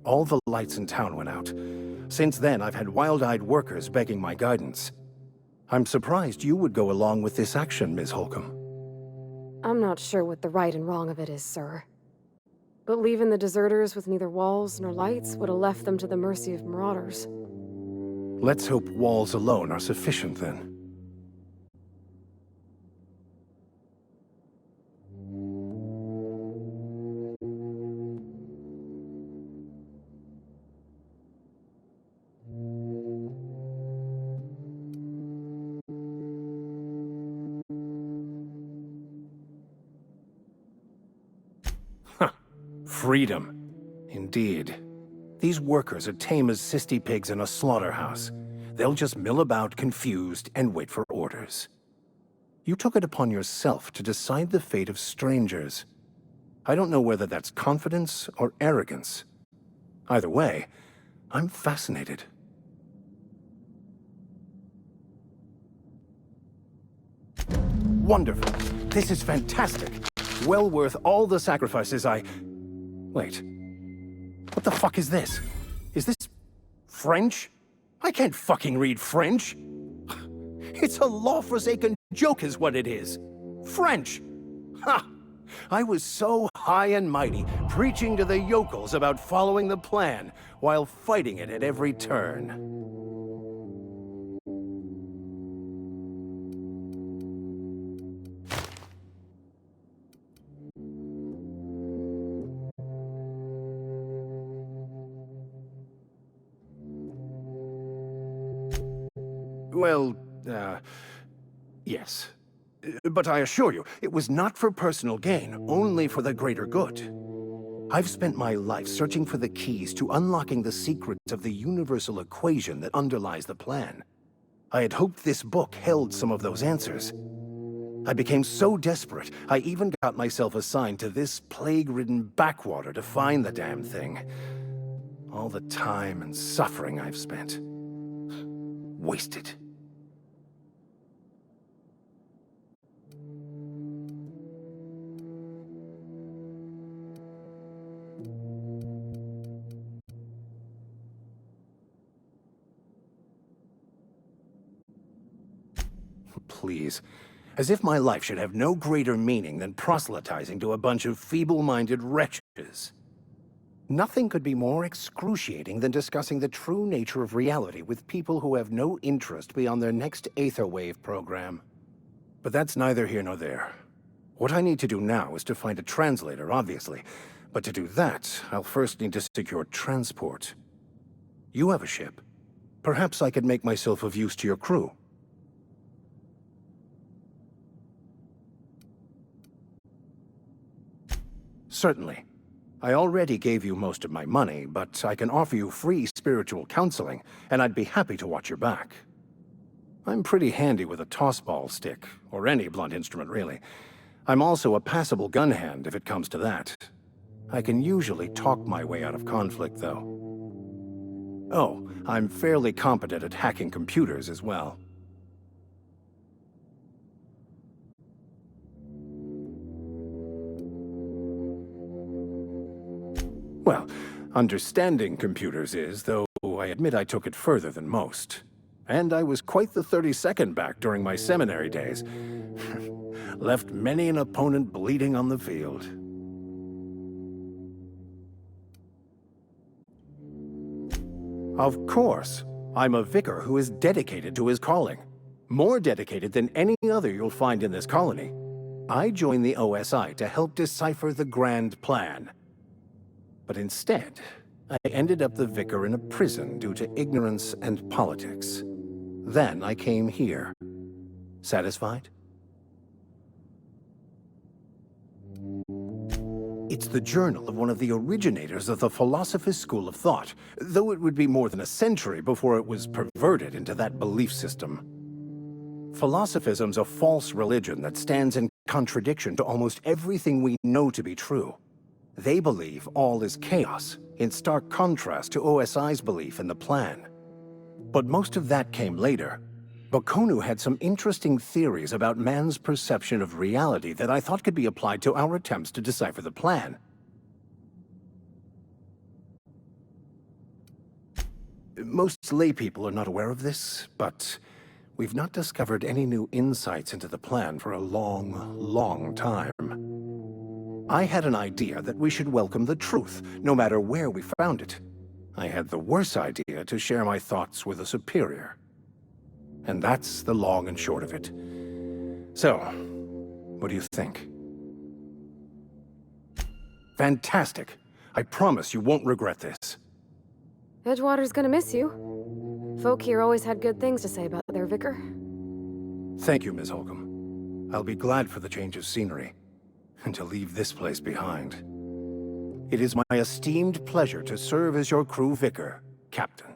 all the lights in town went out. Since then, I've had wild-eyed workers begging my guidance. I'm surprised you would go along with this action, Ms. Holcomb. I'm not sure what the right and wrong of it is, sir. But leaving the deserters with neither walls nor lights would have left them to the mercy of marauders. Let's hope walls alone are sufficient, then. Freedom. Indeed. These workers are tame as cysty pigs in a slaughterhouse. They'll just mill about confused and wait for orders. You took it upon yourself to decide the fate of strangers. I don't know whether that's confidence or arrogance. Either way, I'm fascinated. Wonderful. This is fantastic. Well worth all the sacrifices Wait. What the fuck is this? Is this French? I can't fucking read French. It's a law-forsaken joke is what it is. French. Ha! I was so high and mighty, preaching to the yokels about following the plan, while fighting it at every turn. Well, yes. But I assure you, it was not for personal gain, only for the greater good. I've spent my life searching for the keys to unlocking the secrets of the universal equation that underlies the plan. I had hoped this book held some of those answers. I became so desperate, I even got myself assigned to this plague-ridden backwater to find the damn thing. All the time and suffering I've spent. Wasted. Please. As if my life should have no greater meaning than proselytizing to a bunch of feeble-minded wretches. Nothing could be more excruciating than discussing the true nature of reality with people who have no interest beyond their next Aetherwave program. But that's neither here nor there. What I need to do now is to find a translator, obviously. But to do that, I'll first need to secure transport. You have a ship. Perhaps I could make myself of use to your crew. Certainly. I already gave you most of my money, but I can offer you free spiritual counseling, and I'd be happy to watch your back. I'm pretty handy with a tossball stick, or any blunt instrument, really. I'm also a passable gun hand, if it comes to that. I can usually talk my way out of conflict, though. Oh, I'm fairly competent at hacking computers as well. Well, understanding computers is, though I admit I took it further than most. And I was quite the 32nd back during my seminary days. Left many an opponent bleeding on the field. Of course, I'm a vicar who is dedicated to his calling. More dedicated than any other you'll find in this colony. I joined the OSI to help decipher the grand plan. But instead, I ended up the vicar in a prison due to ignorance and politics. Then I came here. Satisfied? It's the journal of one of the originators of the Philosopher's School of Thought, though it would be more than a century before it was perverted into that belief system. Philosophism's a false religion that stands in contradiction to almost everything we know to be true. They believe all is chaos, in stark contrast to OSI's belief in the plan. But most of that came later. Bokonu had some interesting theories about man's perception of reality that I thought could be applied to our attempts to decipher the plan. Most laypeople are not aware of this, but we've not discovered any new insights into the plan for a long, long time. I had an idea that we should welcome the truth, no matter where we found it. I had the worse idea to share my thoughts with a superior. And that's the long and short of it. So, what do you think? Fantastic. I promise you won't regret this. Edgewater's gonna miss you. Folk here always had good things to say about their vicar. Thank you, Ms. Holcomb. I'll be glad for the change of scenery, and to leave this place behind. It is my esteemed pleasure to serve as your crew vicar, Captain.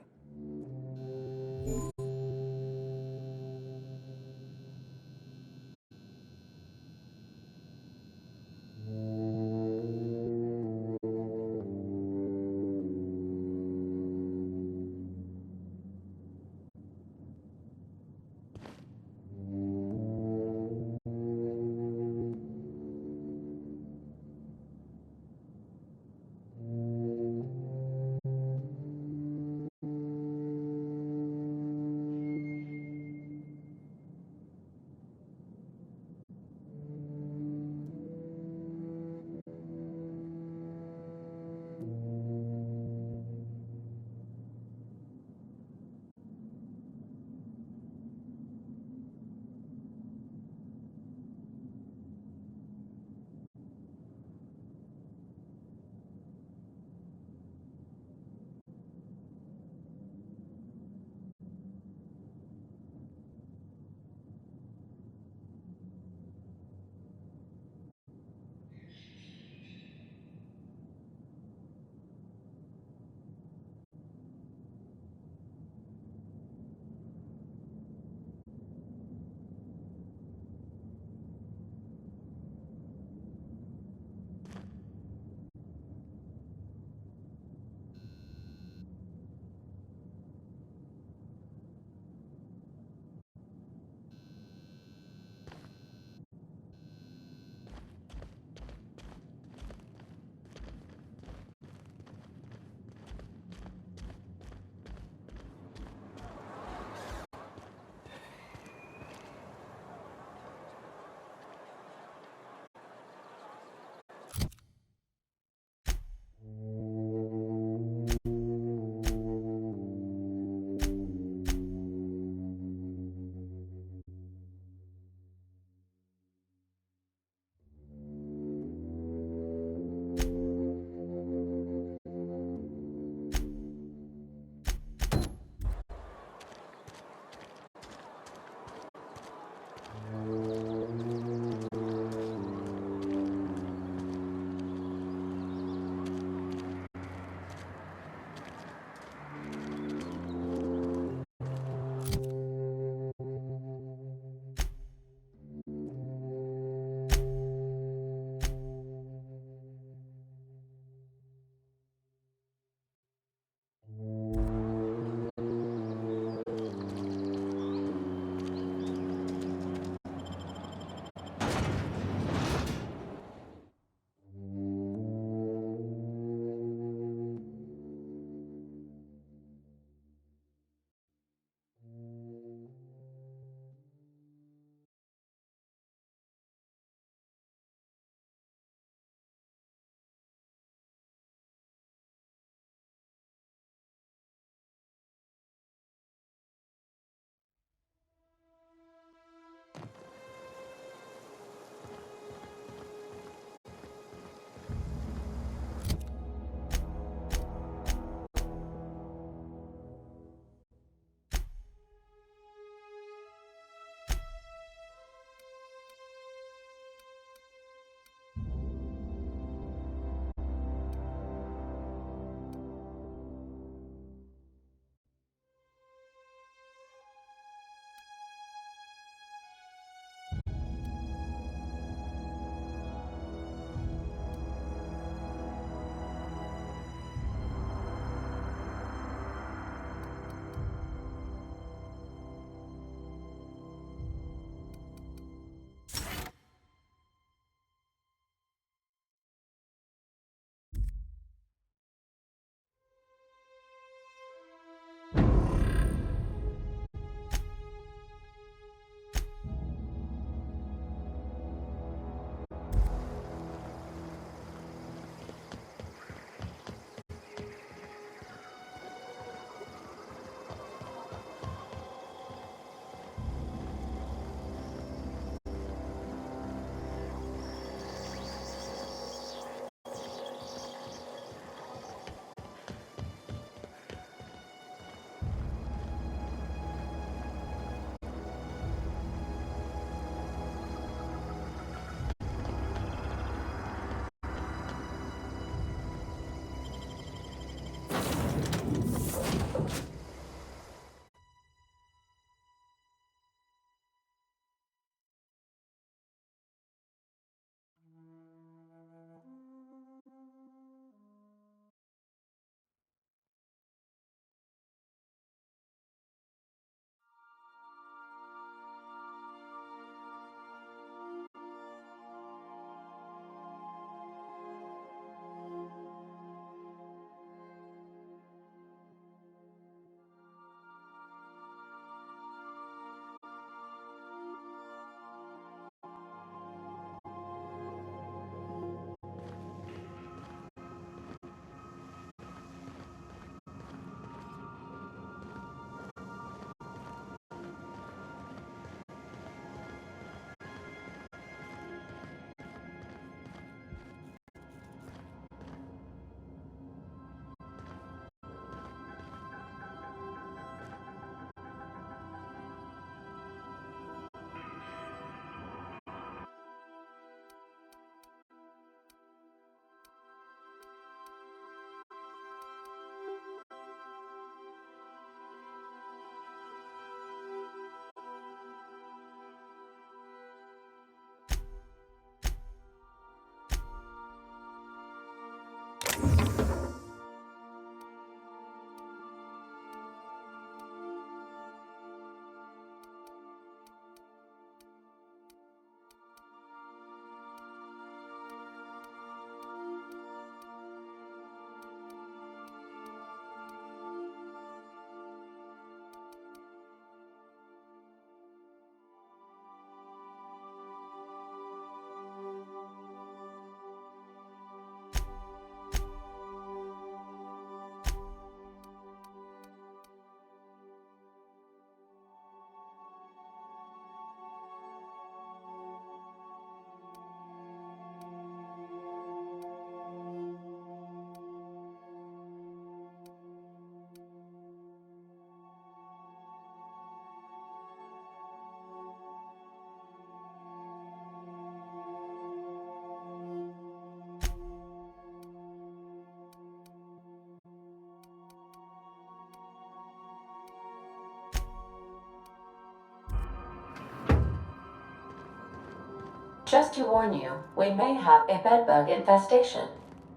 Just to warn you, we may have a bedbug infestation.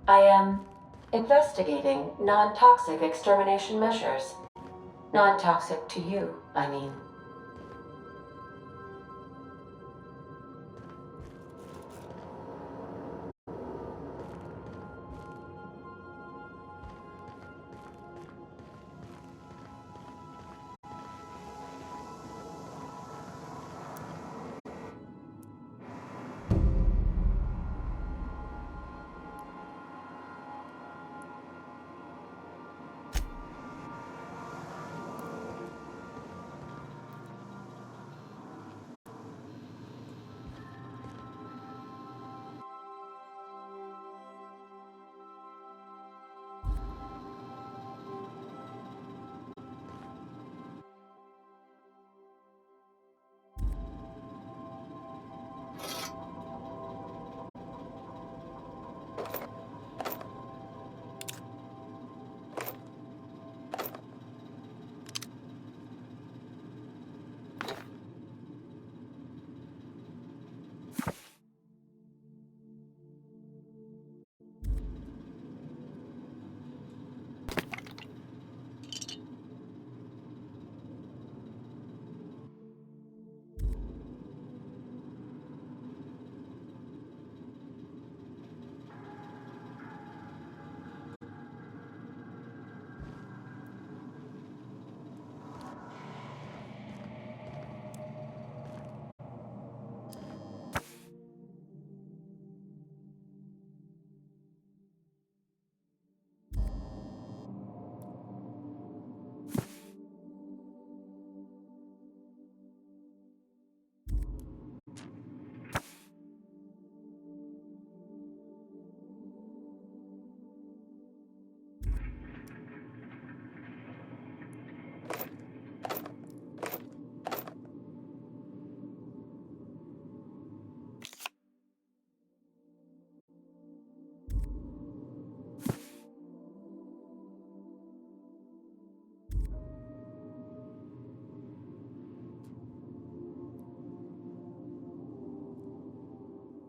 I am investigating non-toxic extermination measures. Non-toxic to you, I mean.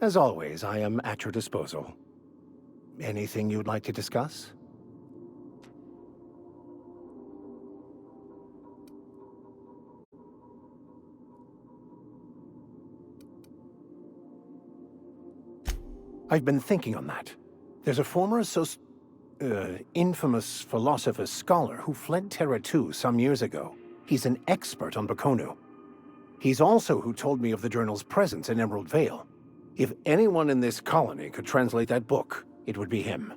As always, I am at your disposal. Anything you'd like to discuss? I've been thinking on that. There's a former infamous philosopher scholar who fled Terra 2 some years ago. He's an expert on Bakonu. He's also who told me of the journal's presence in Emerald Vale. If anyone in this colony could translate that book, it would be him.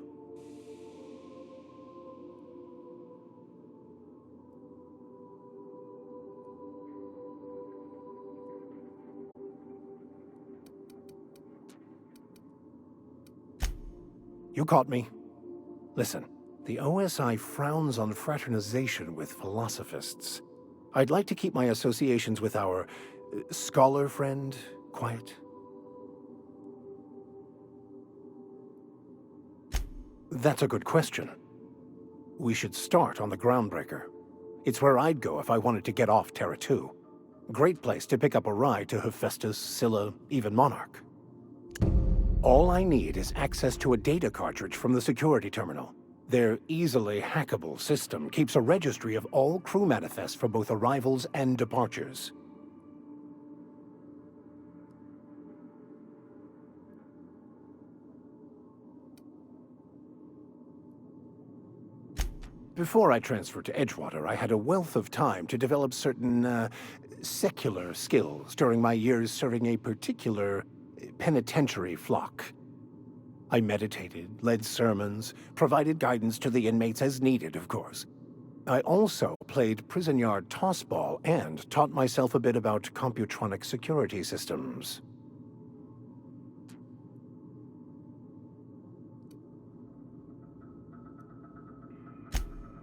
You caught me. Listen, the OSI frowns on fraternization with philosophists. I'd like to keep my associations with our scholar friend quiet. That's a good question. We should start on the Groundbreaker. It's where I'd go if I wanted to get off Terra 2. Great place to pick up a ride to Hephaestus, Scylla, even Monarch. All I need is access to a data cartridge from the security terminal. Their easily hackable system keeps a registry of all crew manifests for both arrivals and departures. Before I transferred to Edgewater, I had a wealth of time to develop certain, secular skills during my years serving a particular penitentiary flock. I meditated, led sermons, provided guidance to the inmates as needed, of course. I also played prison yard tossball and taught myself a bit about computronic security systems.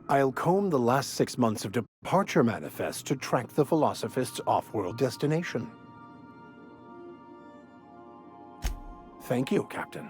I'll comb the last 6 months of departure manifests to track the Philosophist's off-world destination. Thank you, Captain.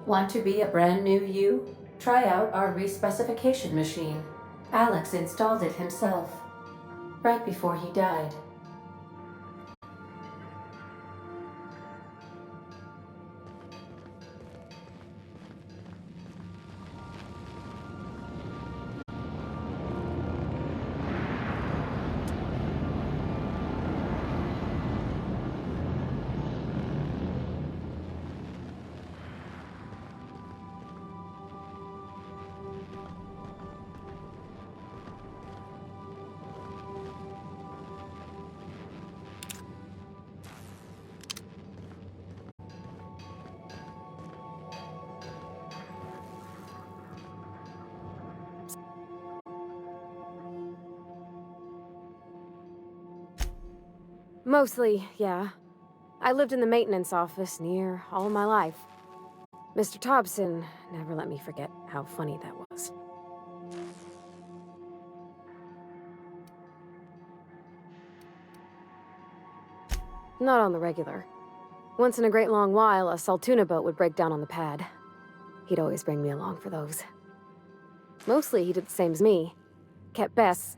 Want to be a brand new you? Try out our respecification machine. Alex installed it himself, right before he died. Mostly, yeah. I lived in the maintenance office near all my life. Mr. Thompson never let me forget how funny that was. Not on the regular. Once in a great long while, a Saltuna boat would break down on the pad. He'd always bring me along for those. Mostly, he did the same as me. Kept Bess,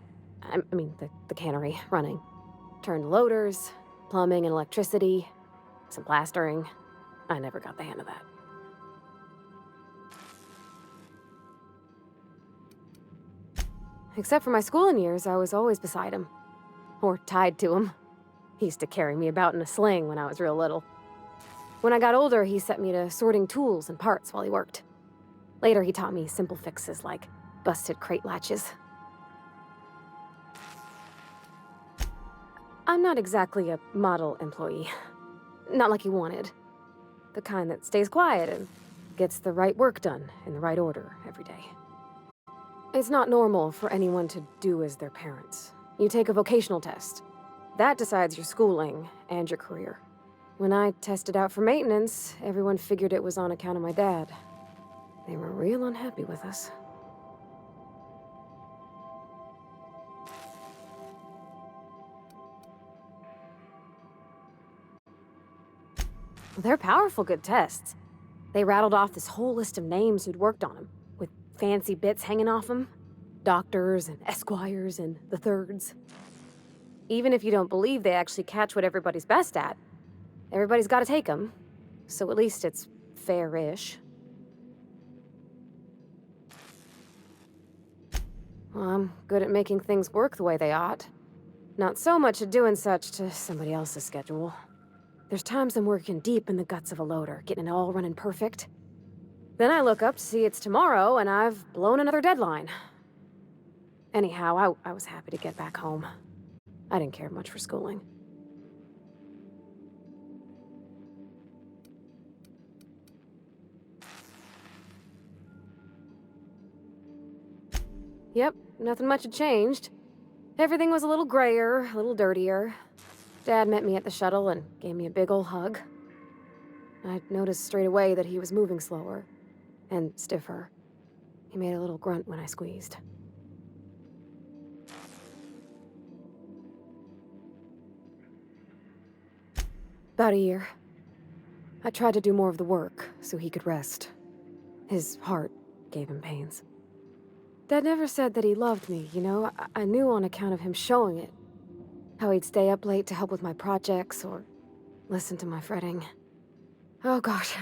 the cannery, running. Turned loaders, plumbing and electricity, some plastering. I never got the hang of that. Except for my schooling years, I was always beside him. Or tied to him. He used to carry me about in a sling when I was real little. When I got older, he set me to sorting tools and parts while he worked. Later, he taught me simple fixes like busted crate latches. I'm not exactly a model employee. Not like he wanted. The kind that stays quiet and gets the right work done in the right order every day. It's not normal for anyone to do as their parents. You take a vocational test. That decides your schooling and your career. When I tested out for maintenance, everyone figured it was on account of my dad. They were real unhappy with us. They're powerful good tests. They rattled off this whole list of names who'd worked on them, with fancy bits hanging off them. Doctors and esquires and the thirds. Even if you don't believe they actually catch what everybody's best at, everybody's got to take them. So at least it's fair-ish. Well, I'm good at making things work the way they ought. Not so much at doing such to somebody else's schedule. There's times I'm working deep in the guts of a loader, getting it all running perfect. Then I look up to see it's tomorrow, and I've blown another deadline. Anyhow, I was happy to get back home. I didn't care much for schooling. Yep, nothing much had changed. Everything was a little grayer, a little dirtier. Dad met me at the shuttle and gave me a big ol' hug. I noticed straight away that he was moving slower and stiffer. He made a little grunt when I squeezed. About a year. I tried to do more of the work so he could rest. His heart gave him pains. Dad never said that he loved me, you know? I knew on account of him showing it. How he'd stay up late to help with my projects or listen to my fretting. Oh gosh,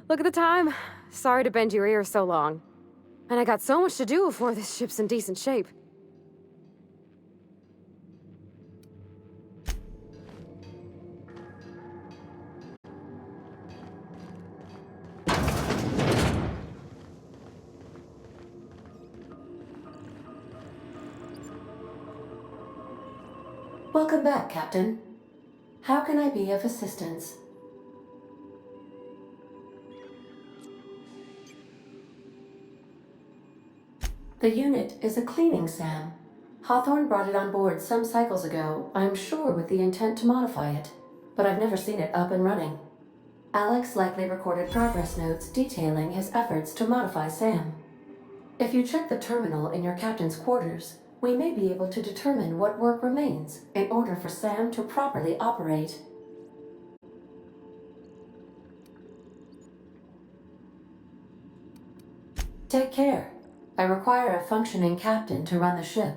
look at the time. Sorry to bend your ear so long. And I got so much to do before this ship's in decent shape. Welcome back, Captain. How can I be of assistance? The unit is a cleaning SAM. Hawthorne brought it on board some cycles ago, I'm sure with the intent to modify it, but I've never seen it up and running. Alex likely recorded progress notes detailing his efforts to modify SAM. If you check the terminal in your captain's quarters, we may be able to determine what work remains in order for SAM to properly operate. Take care. I require a functioning captain to run the ship.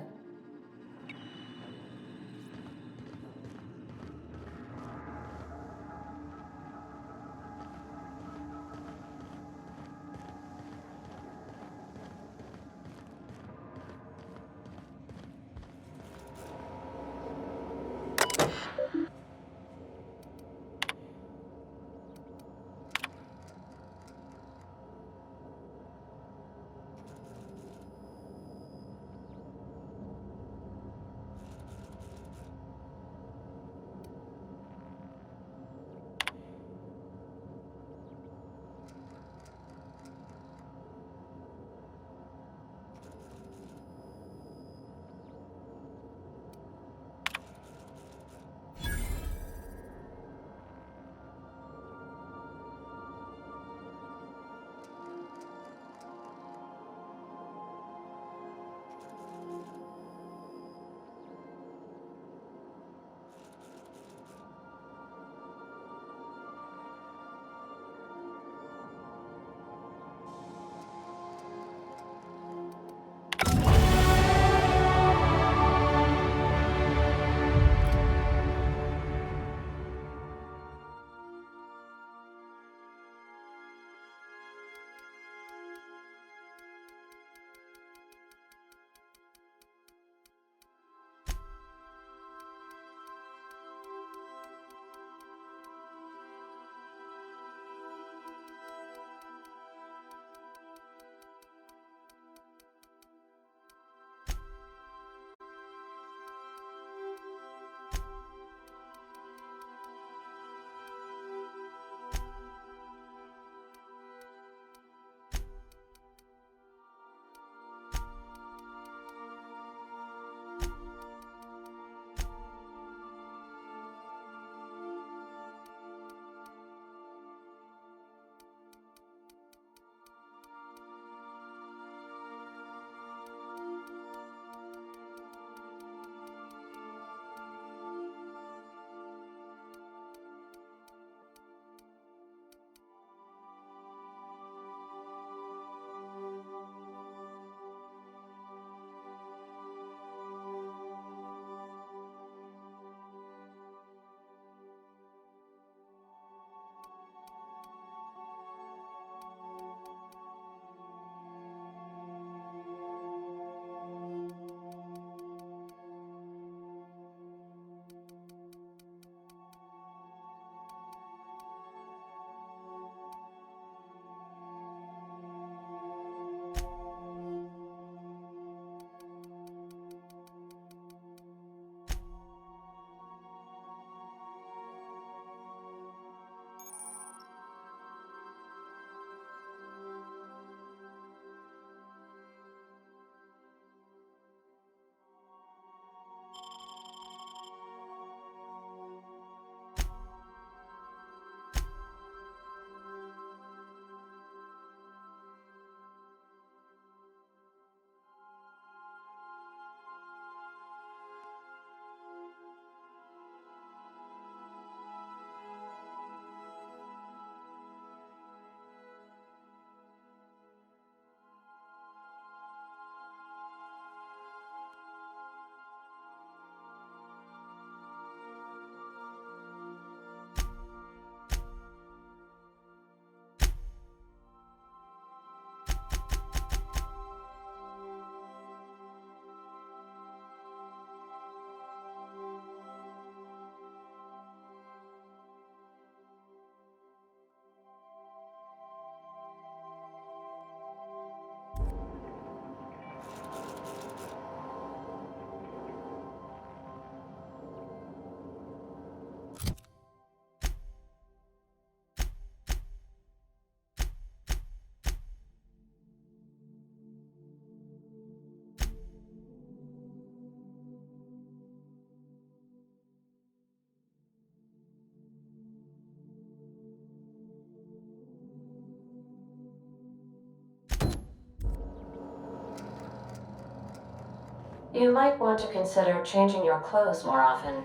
You might want to consider changing your clothes more often.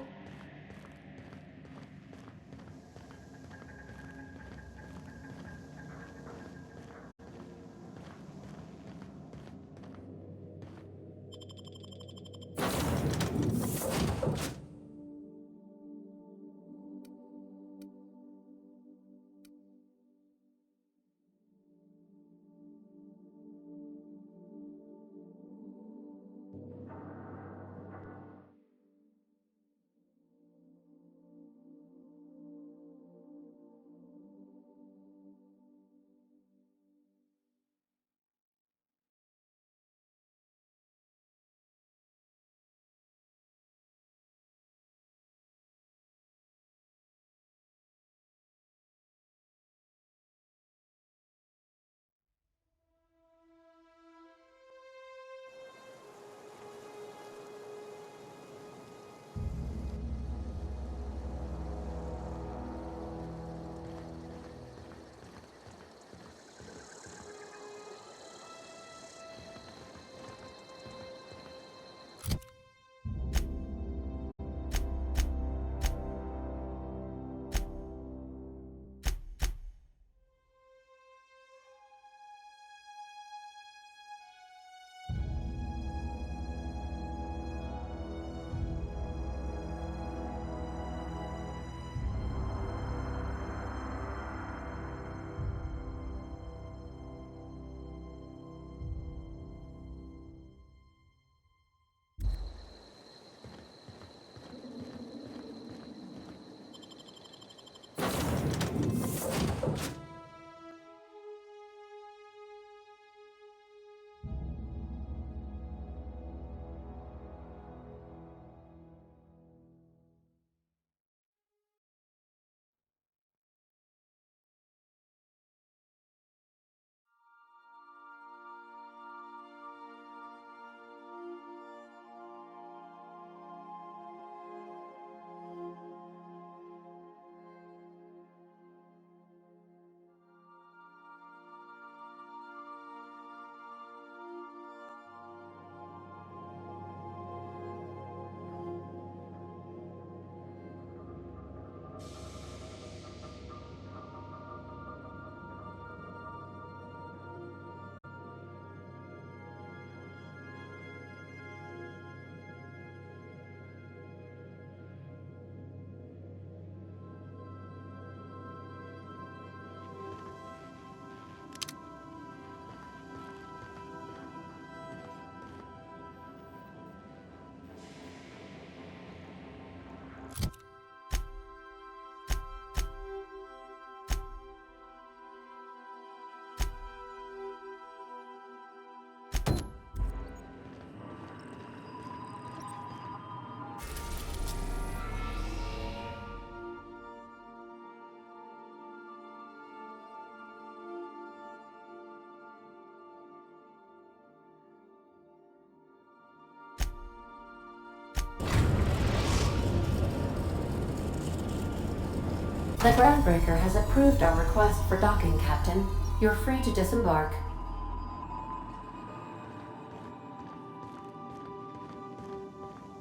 The Groundbreaker has approved our request for docking, Captain. You're free to disembark.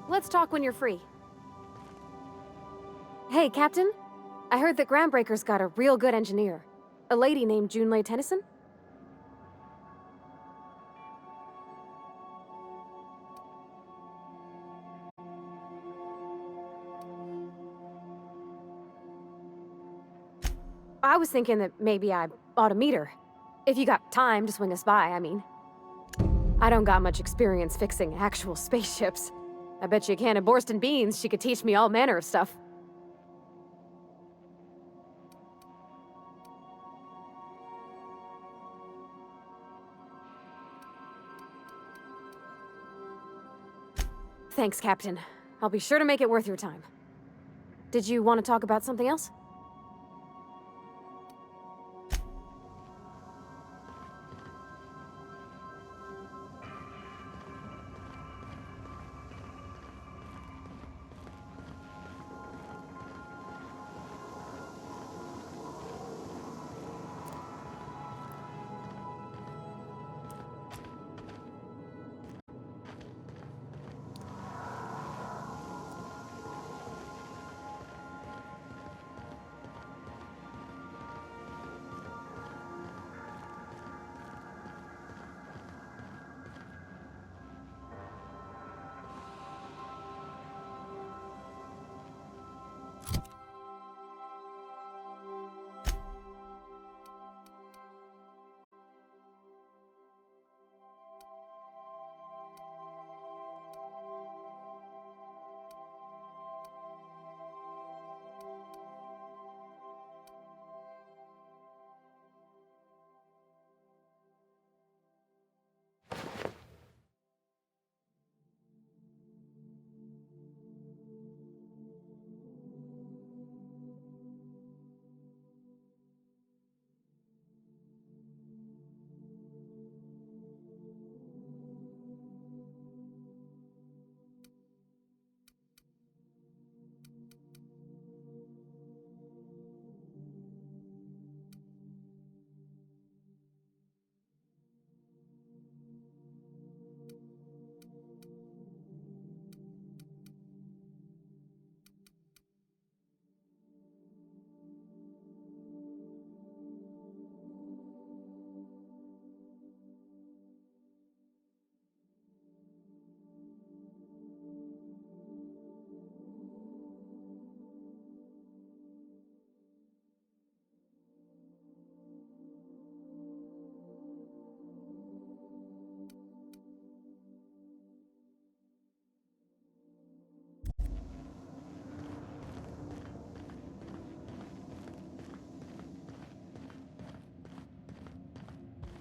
Let's talk when you're free. Hey, Captain. I heard that Groundbreaker's got a real good engineer. A lady named Junlei Tennyson? I was thinking that maybe I ought to meet her. If you got time to swing us by, I mean. I don't got much experience fixing actual spaceships. I bet you a can of Borston beans she could teach me all manner of stuff. Thanks, Captain. I'll be sure to make it worth your time. Did you want to talk about something else?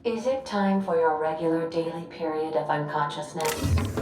Is it time for your regular daily period of unconsciousness?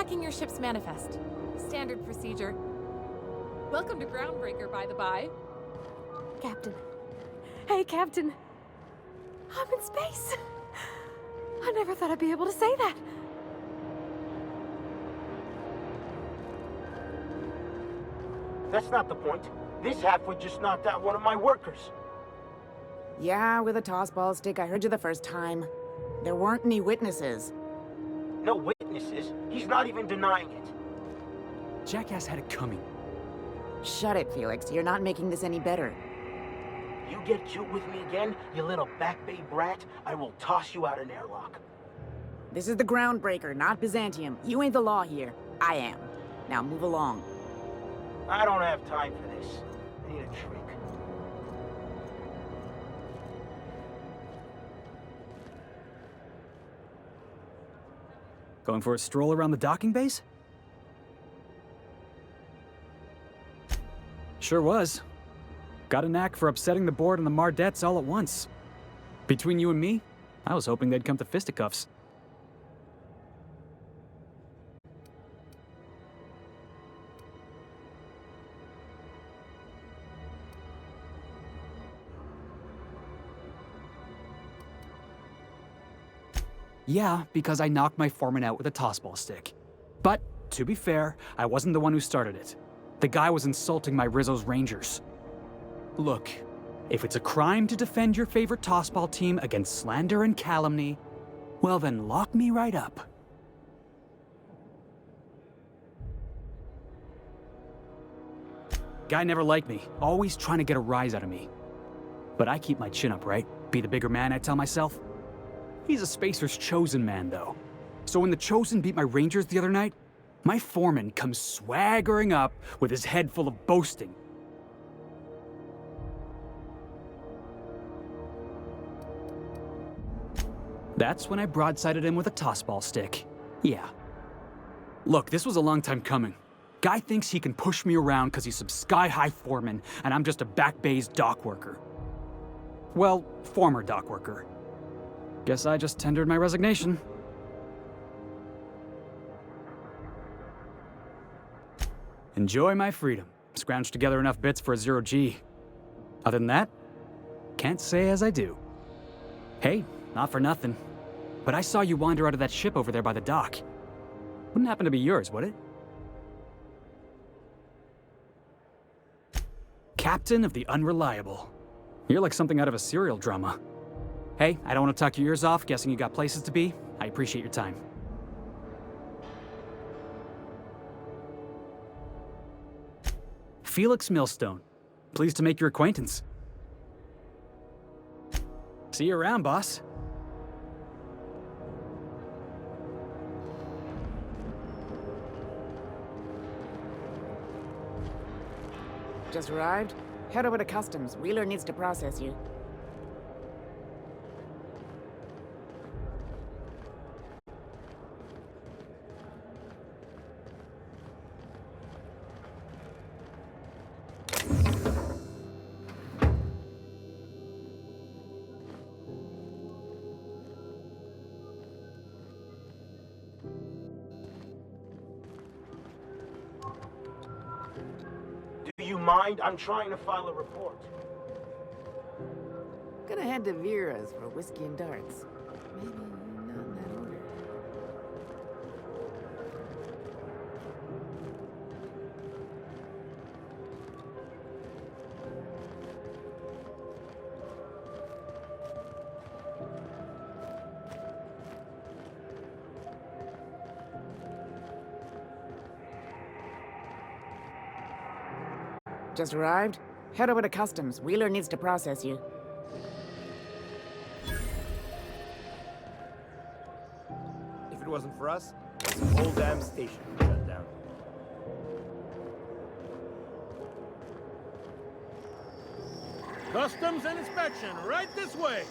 checking your ship's manifest. Standard procedure. Welcome to Groundbreaker, by the by. Captain. Hey, Captain. I'm in space. I never thought I'd be able to say that. That's not the point. This halfwit just knocked out one of my workers. Yeah, with a tossball stick. I heard you the first time. There weren't any witnesses. No witnesses? He's not even denying it. Jackass had it coming. Shut it, Felix. You're not making this any better. You get cute with me again, you little back bay brat, I will toss you out an airlock. This is the Groundbreaker, not Byzantium. You ain't the law here. I am. Now move along. I don't have time for this. I need a trick. Going for a stroll around the docking base? Sure was. Got a knack for upsetting the board and the Mardettes all at once. Between you and me, I was hoping they'd come to fisticuffs. Yeah, because I knocked my foreman out with a tossball stick. But, to be fair, I wasn't the one who started it. The guy was insulting my Rizzo's Rangers. Look, if it's a crime to defend your favorite tossball team against slander and calumny, well then lock me right up. Guy never liked me, always trying to get a rise out of me. But I keep my chin up, right? Be the bigger man, I tell myself. He's a Spacer's chosen man, though. So when the Chosen beat my Rangers the other night, my foreman comes swaggering up with his head full of boasting. That's when I broadsided him with a tossball stick. Yeah. Look, this was a long time coming. Guy thinks he can push me around because he's some sky-high foreman, and I'm just a back bay's dock worker. Well, former dock worker. Guess I just tendered my resignation. Enjoy my freedom. Scrounged together enough bits for a 0G. Other than that, can't say as I do. Hey, not for nothing, but I saw you wander out of that ship over there by the dock. Wouldn't happen to be yours, would it? Captain of the Unreliable. You're like something out of a serial drama. Hey, I don't want to talk your ears off, guessing you got places to be. I appreciate your time. Felix Millstone. Pleased to make your acquaintance. See you around, boss. Just arrived? Head over to Customs. Wheeler needs to process you. Do you mind? I'm trying to file a report. Gonna head to Vera's for whiskey and darts. Maybe not in that order. Just arrived? Head over to Customs. Wheeler needs to process you. If it wasn't for us, this whole damn station would shut down. Customs and inspection, right this way.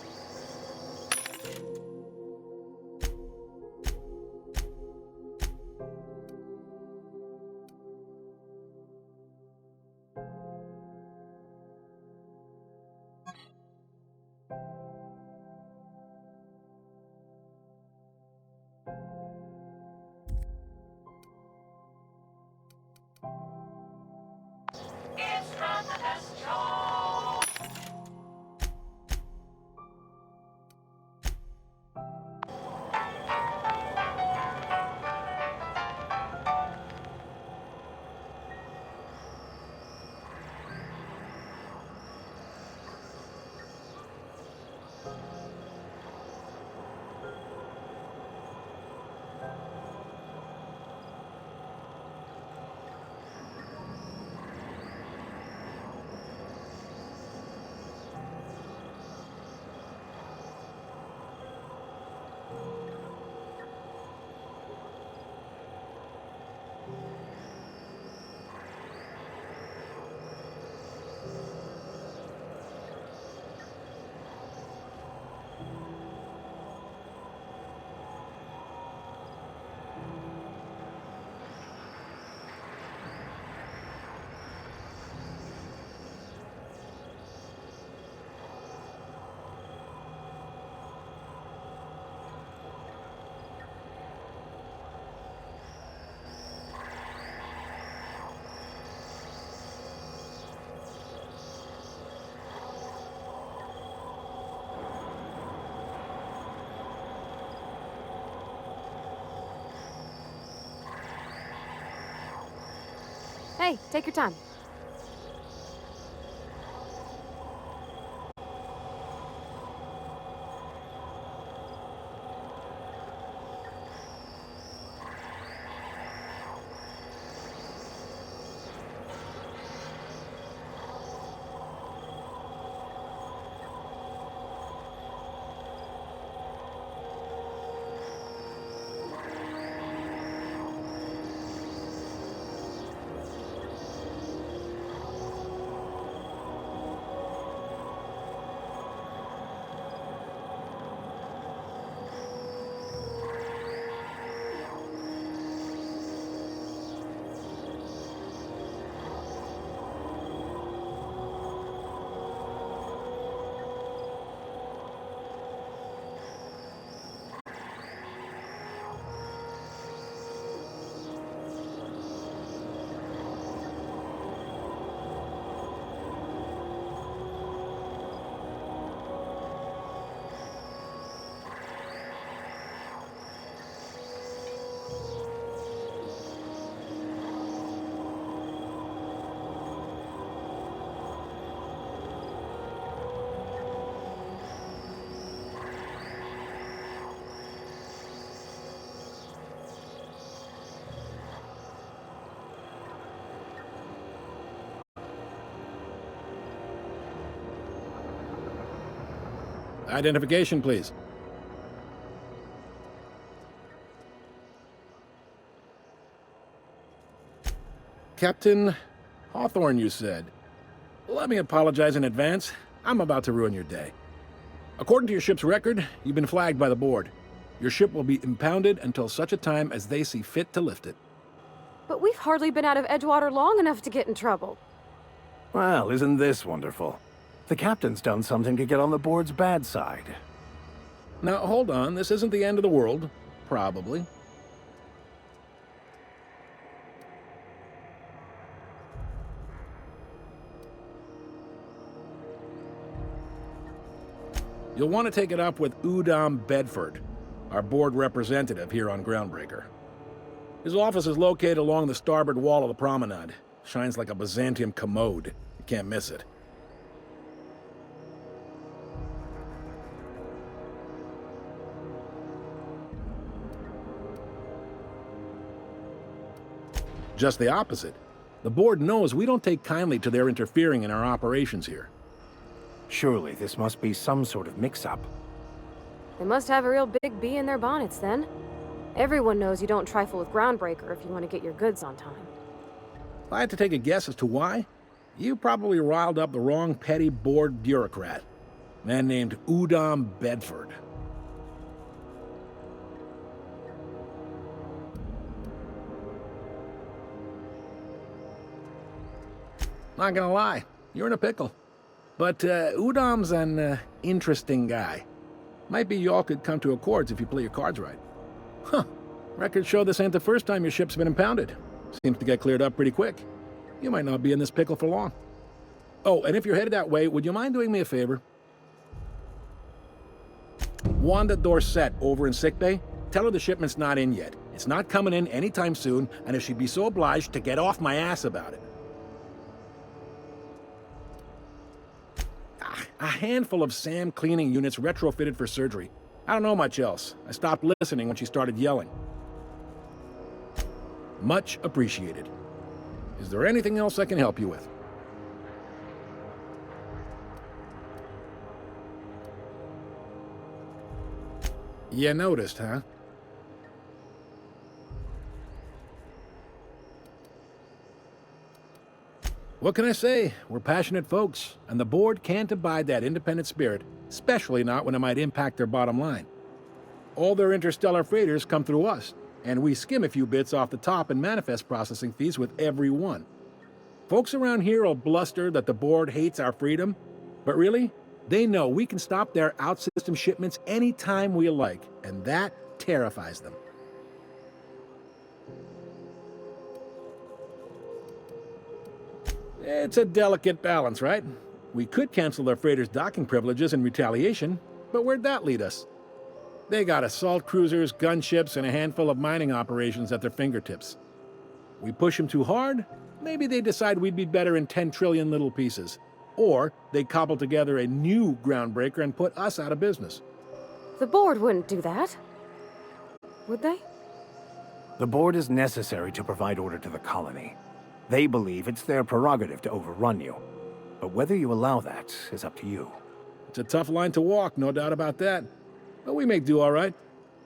Hey, take your time. Identification, please. Captain Hawthorne, you said. Let me apologize in advance. I'm about to ruin your day. According to your ship's record, you've been flagged by the board. Your ship will be impounded until such a time as they see fit to lift it. But we've hardly been out of Edgewater long enough to get in trouble. Well, isn't this wonderful? The captain's done something to get on the board's bad side. Now, hold on. This isn't the end of the world. Probably. You'll want to take it up with Udom Bedford, our board representative here on Groundbreaker. His office is located along the starboard wall of the promenade. Shines like a Byzantium commode. You can't miss it. Just the opposite. The board knows we don't take kindly to their interfering in our operations here. Surely this must be some sort of mix-up. They must have a real big bee in their bonnets, then. Everyone knows you don't trifle with Groundbreaker if you want to get your goods on time. If I had to take a guess as to why, you probably riled up the wrong petty board bureaucrat. A man named Udom Bedford. Not gonna lie, you're in a pickle. But Udom's an interesting guy. Might be y'all could come to accords if you play your cards right. Huh. Records show this ain't the first time your ship's been impounded. Seems to get cleared up pretty quick. You might not be in this pickle for long. Oh, and if you're headed that way, would you mind doing me a favor? Wanda Dorset over in sickbay, tell her the shipment's not in yet. It's not coming in anytime soon, and if she'd be so obliged to get off my ass about it. A handful of SAM cleaning units retrofitted for surgery. I don't know much else. I stopped listening when she started yelling. Much appreciated. Is there anything else I can help you with? You noticed, huh? What can I say? We're passionate folks, and the board can't abide that independent spirit, especially not when it might impact their bottom line. All their interstellar freighters come through us, and we skim a few bits off the top in manifest processing fees with every one. Folks around here will bluster that the board hates our freedom, but really, they know we can stop their out-system shipments anytime we like, and that terrifies them. It's a delicate balance, right? We could cancel their freighters' docking privileges in retaliation, but where'd that lead us? They got assault cruisers, gunships, and a handful of mining operations at their fingertips. We push them too hard, Maybe they decide we'd be better in 10 trillion little pieces. Or they cobble together a new groundbreaker and put us out of business. The board wouldn't do that. Would they? The board is necessary to provide order to the colony. They believe it's their prerogative to overrun you. But whether you allow that is up to you. It's a tough line to walk, no doubt about that. But we make do all right.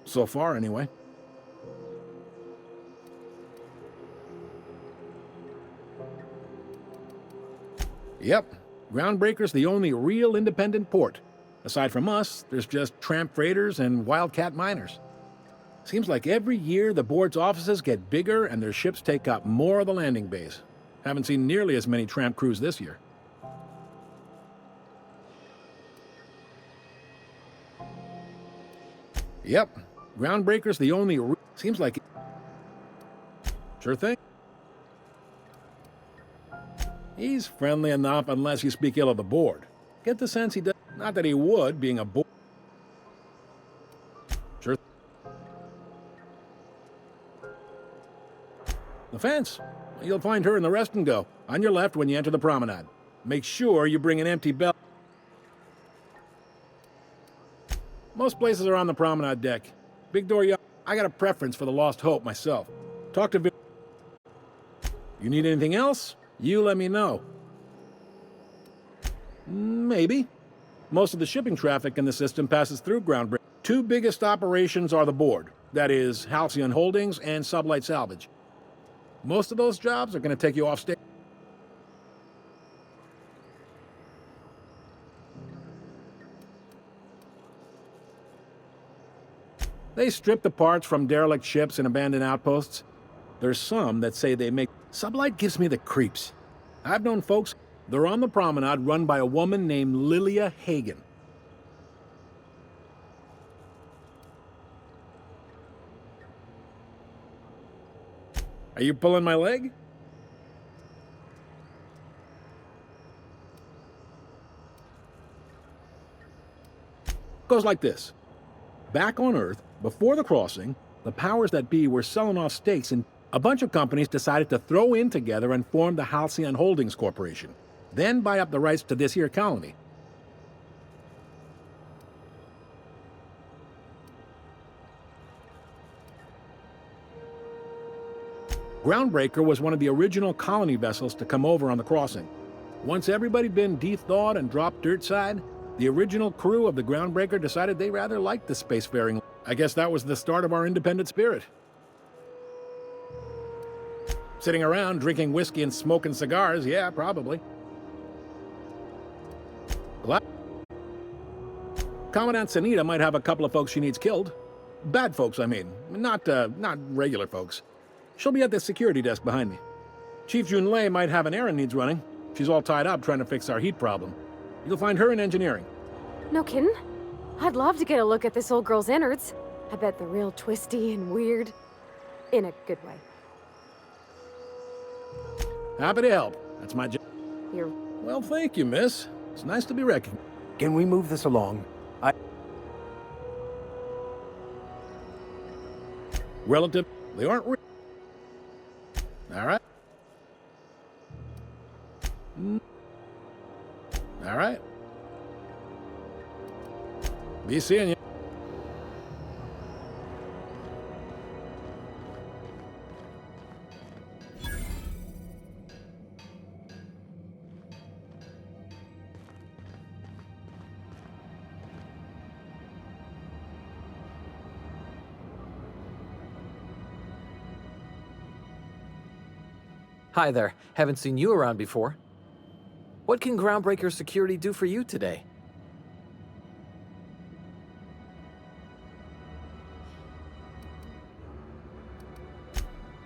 So far, anyway. Yep, Groundbreaker's the only real independent port. Aside from us, there's just tramp freighters and wildcat miners. Seems like every year the board's offices get bigger and their ships take up more of the landing base. Haven't seen nearly as many tramp crews this year. Yep, Groundbreaker's the only seems like Sure thing. He's friendly enough unless you speak ill of the board. Get the sense he does. Not that he would, being a board. Sure. The fence. You'll find her in the rest and go. On your left when you enter the promenade. Make sure you bring an empty belt. Most places are on the promenade deck. Big door, I got a preference for the Lost Hope myself. Talk to You need anything else? You let me know. Maybe. Most of the shipping traffic in the system passes through Groundbreaker. Two biggest operations are the board. That is, Halcyon Holdings and Sublight Salvage. Most of those jobs are going to take you off stage. They strip the parts from derelict ships and abandoned outposts. There's some that say they make... Sublight gives me the creeps. I've known folks, they're on the promenade run by a woman named Lilia Hagen. Are you pulling my leg? Goes like this. Back on Earth, before the crossing, the powers that be were selling off stakes and a bunch of companies decided to throw in together and form the Halcyon Holdings Corporation, then buy up the rights to this here colony. Groundbreaker was one of the original colony vessels to come over on the crossing. Once everybody'd been de-thawed and dropped dirt side, the original crew of the Groundbreaker decided they rather liked the spacefaring. I guess that was the start of our independent spirit. Sitting around drinking whiskey and smoking cigars, yeah, probably. Commandant Sanita might have a couple of folks she needs killed. Bad folks, I mean. Not regular folks. She'll be at the security desk behind me. Chief Junlei might have an errand needs running. She's all tied up trying to fix our heat problem. You'll find her in engineering. No kidding? I'd love to get a look at this old girl's innards. I bet they're real twisty and weird. In a good way. Happy to help. That's my job. You're... Well, thank you, miss. It's nice to be recognized. Can we move this along? Relative... They aren't real. All right. All right. Be seeing you. Hi there. Haven't seen you around before. What can Groundbreaker Security do for you today?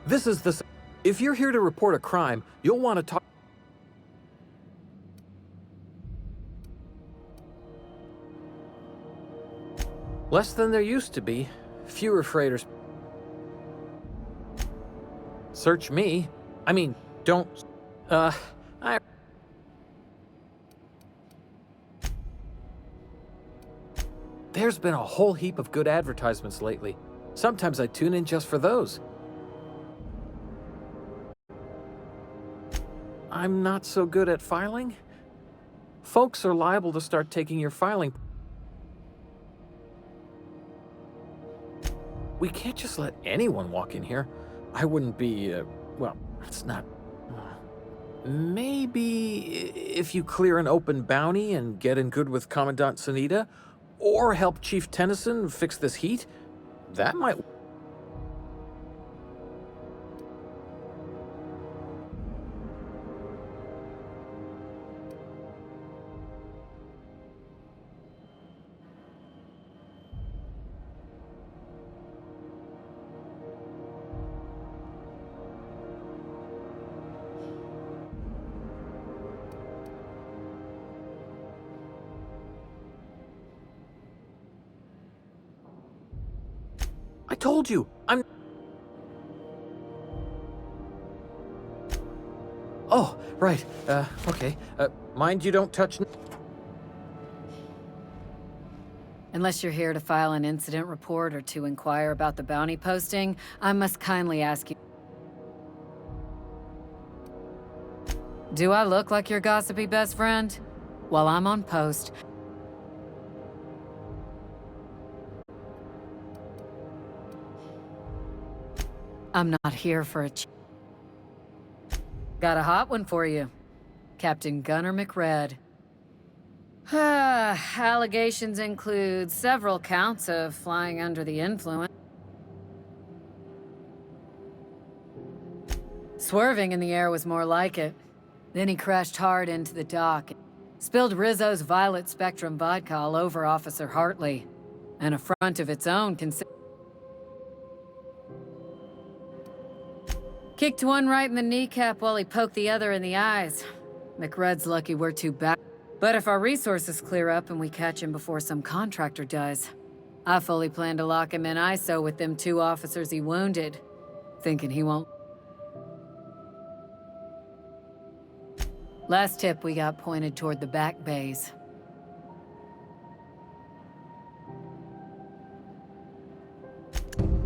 This is the... If you're here to report a crime, you'll want to talk... Less than there used to be. Fewer freighters. Search me. I mean, don't... There's been a whole heap of good advertisements lately. Sometimes I tune in just for those. I'm not so good at filing? Folks are liable to start taking your filing. We can't just let anyone walk in here. I wouldn't be, well, it's not... Maybe if you clear an open bounty and get in good with Commandant Sunita, or help Chief Tennyson fix this heat, that might... I told you, I'm... Oh, right, okay. Mind you don't touch... Unless you're here to file an incident report or to inquire about the bounty posting, I must kindly ask you... Do I look like your gossipy best friend? While I'm on post... I'm not here for a Got a hot one for you. Captain Gunnar McRed. Allegations include several counts of flying under the influence. Swerving in the air was more like it. Then he crashed hard into the dock. Spilled Rizzo's Violet Spectrum vodka all over Officer Hartley. An affront of its own Kicked one right in the kneecap while he poked the other in the eyes. McRed's lucky we're too bad. But if our resources clear up and we catch him before some contractor does, I fully plan to lock him in ISO with them 2 officers he wounded, thinking he won't. Last tip we got pointed toward the back bays.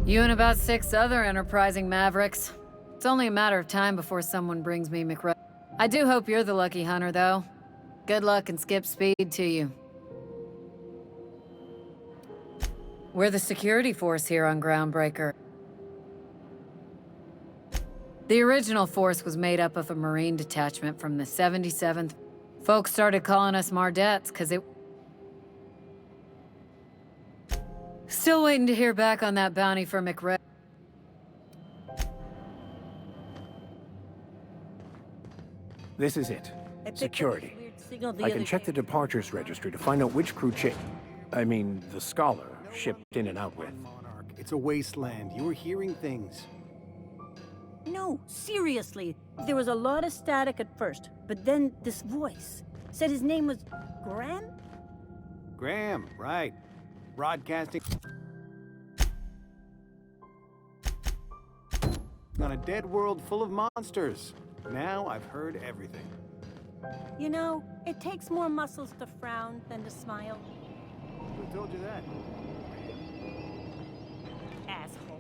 You and about 6 other enterprising mavericks. It's only a matter of time before someone brings me McRed. I do hope you're the lucky hunter, though. Good luck and skip speed to you. We're the security force here on Groundbreaker. The original force was made up of a Marine detachment from the 77th. Folks started calling us Mardettes because it... Still waiting to hear back on that bounty for McRed. This is it. Security. I can check the departures registry to find out which crew the Scholar shipped in and out with. It's a wasteland. You were hearing things. No, seriously. There was a lot of static at first, but then this voice said his name was Graham? Graham, right. Broadcasting on a dead world full of monsters. Now I've heard everything. You know, it takes more muscles to frown than to smile. Who told you that? Asshole.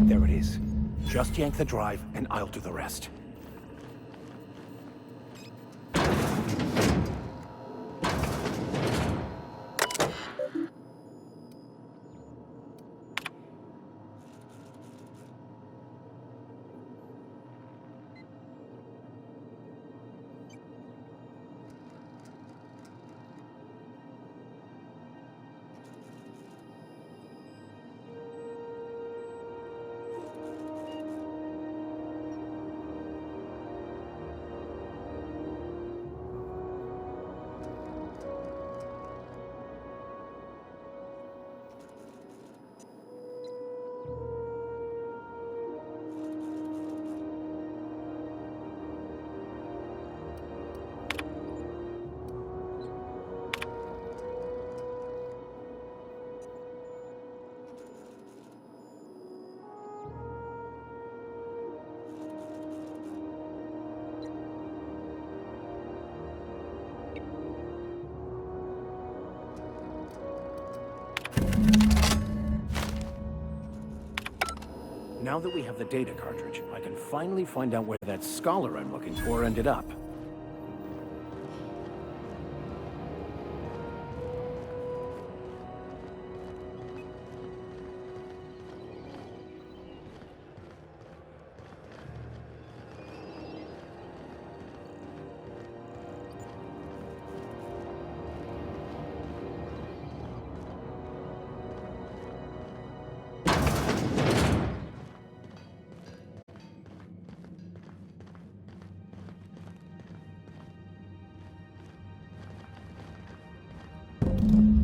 There it is. Just yank the drive, and I'll do the rest. Now that we have the data cartridge, I can finally find out where that scholar I'm looking for ended up.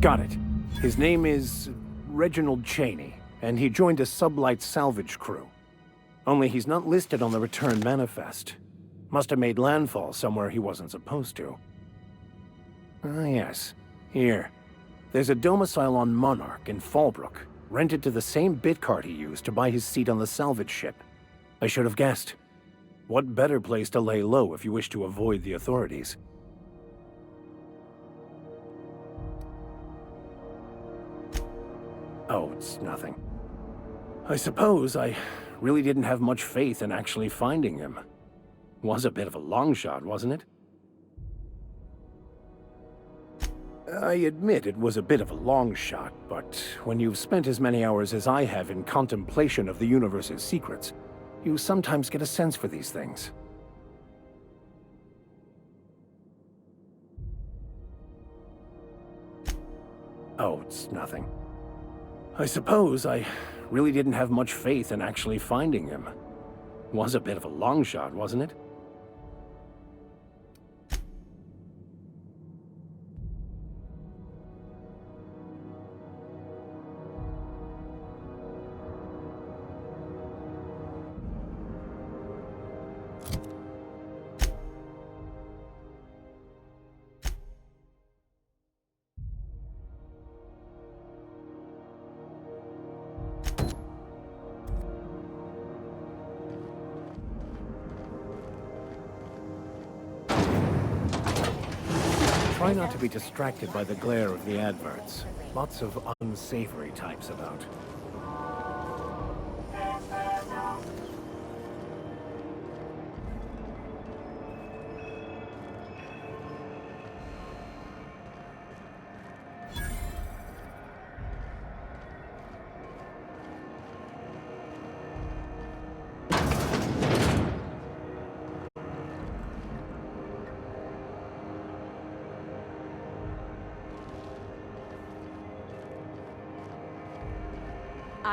Got it. His name is Reginald Cheney, and he joined a sublight salvage crew. Only he's not listed on the return manifest. Must have made landfall somewhere he wasn't supposed to. Ah, yes. Here. There's a domicile on Monarch in Fallbrook, rented to the same bit card he used to buy his seat on the salvage ship. I should have guessed. What better place to lay low if you wish to avoid the authorities? Oh, it's nothing. I suppose I really didn't have much faith in actually finding him. Was a bit of a long shot, wasn't it? I admit it was a bit of a long shot, but when you've spent as many hours as I have in contemplation of the universe's secrets, you sometimes get a sense for these things. Oh, it's nothing. I suppose I really didn't have much faith in actually finding him. Was a bit of a long shot, wasn't it? Try not to be distracted by the glare of the adverts. Lots of unsavory types about.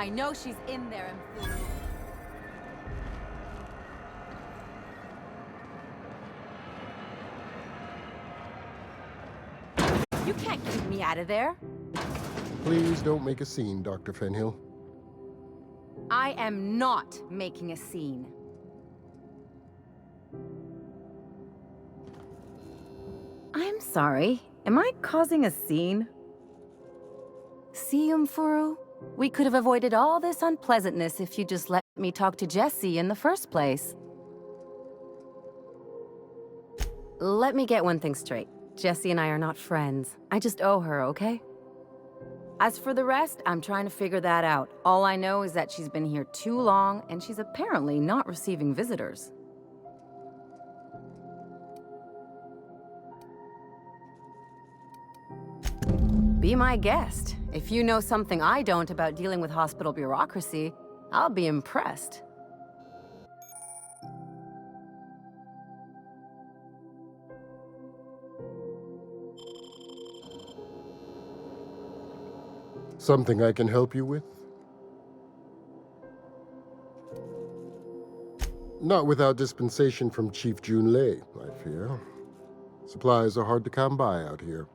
I know she's in there, Mfuru. You can't keep me out of there. Please don't make a scene, Dr. Fenhill. I am not making a scene. I'm sorry. Am I causing a scene? See, Mfuru? We could have avoided all this unpleasantness if you just let me talk to Jessie in the first place. Let me get one thing straight. Jessie and I are not friends. I just owe her, okay? As for the rest, I'm trying to figure that out. All I know is that she's been here too long, and she's apparently not receiving visitors. Be my guest. If you know something I don't about dealing with hospital bureaucracy, I'll be impressed. Something I can help you with? Not without dispensation from Chief Junlei, I fear. Supplies are hard to come by out here.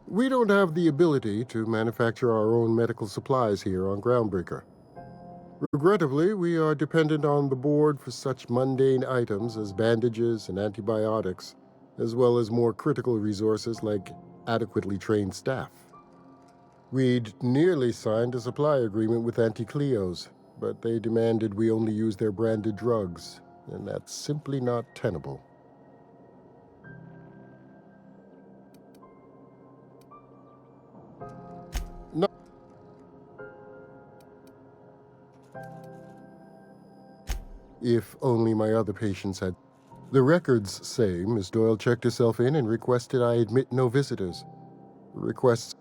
We don't have the ability to manufacture our own medical supplies here on Groundbreaker. Regrettably, we are dependent on the board for such mundane items as bandages and antibiotics, as well as more critical resources like adequately trained staff. We'd nearly signed a supply agreement with Anti-Cleos, but they demanded we only use their branded drugs, and that's simply not tenable. If only my other patients had. The records say Miss Doyle checked herself in and requested I admit no visitors. Requests.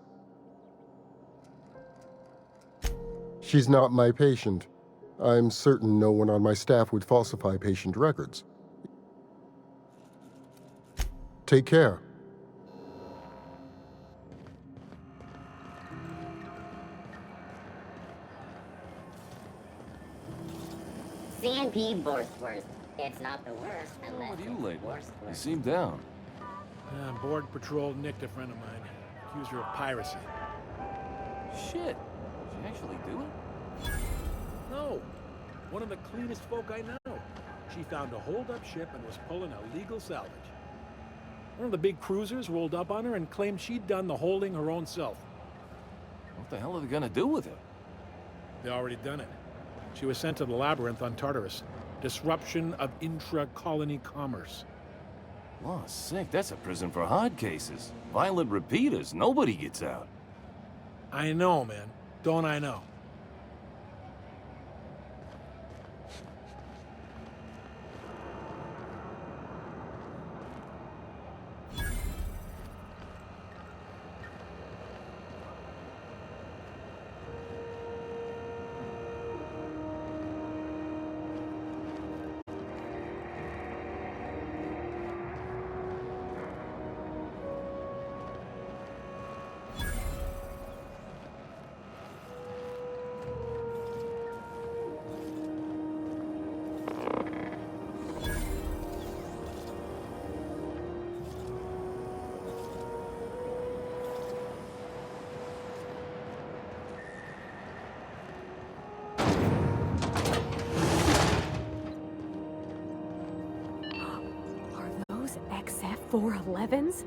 She's not my patient. I'm certain no one on my staff would falsify patient records. Take care. CNP Borstworth. It's not the worst unless What are you it's lately? worst. You seem down. Border Patrol nicked a friend of mine. Accused her of piracy. Shit. Did she actually do it? No. One of the cleanest folk I know. She found a hold-up ship and was pulling illegal salvage. One of the big cruisers rolled up on her and claimed she'd done the holding her own self. What the hell are they gonna do with her? They already done it. She was sent to the labyrinth on Tartarus. Disruption of intra-colony commerce. Oh, sick. That's a prison for hard cases. Violent repeaters. Nobody gets out. I know, man. Don't I know? XF411s?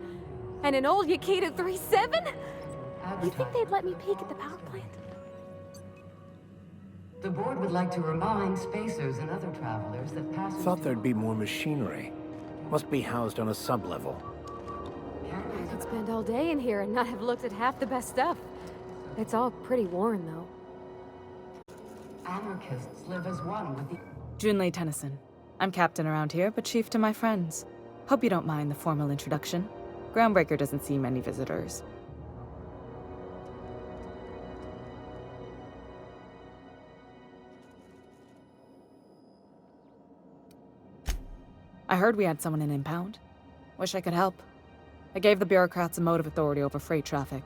And an old Yakita 37? You think they'd let me peek at the power plant? The board would like to remind spacers and other travelers that passengers... Thought there'd be more machinery. Must be housed on a sublevel. I could spend all day in here and not have looked at half the best stuff. It's all pretty worn, though. Anarchists live as one with the... Junlei Tennyson. I'm captain around here, but chief to my friends. Hope you don't mind the formal introduction. Groundbreaker doesn't see many visitors. I heard we had someone in impound. Wish I could help. I gave the bureaucrats a motive authority over freight traffic,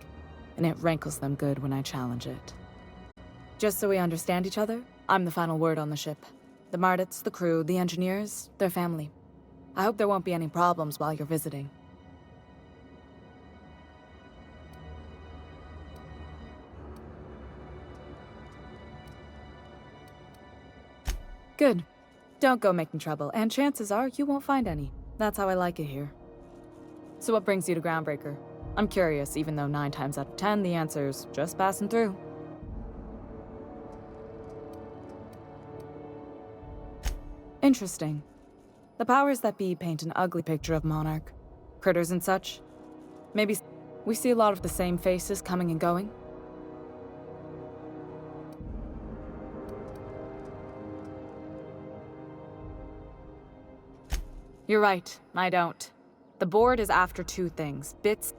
and it rankles them good when I challenge it. Just so we understand each other, I'm the final word on the ship. The Mardits, the crew, the engineers, their family. I hope there won't be any problems while you're visiting. Good. Don't go making trouble, and chances are you won't find any. That's how I like it here. So what brings you to Groundbreaker? I'm curious, even though 9 times out of 10 the answer's just passing through. Interesting. The powers that be paint an ugly picture of Monarch. Critters and such. Maybe we see a lot of the same faces coming and going. You're right, I don't. The board is after 2 things. Bits.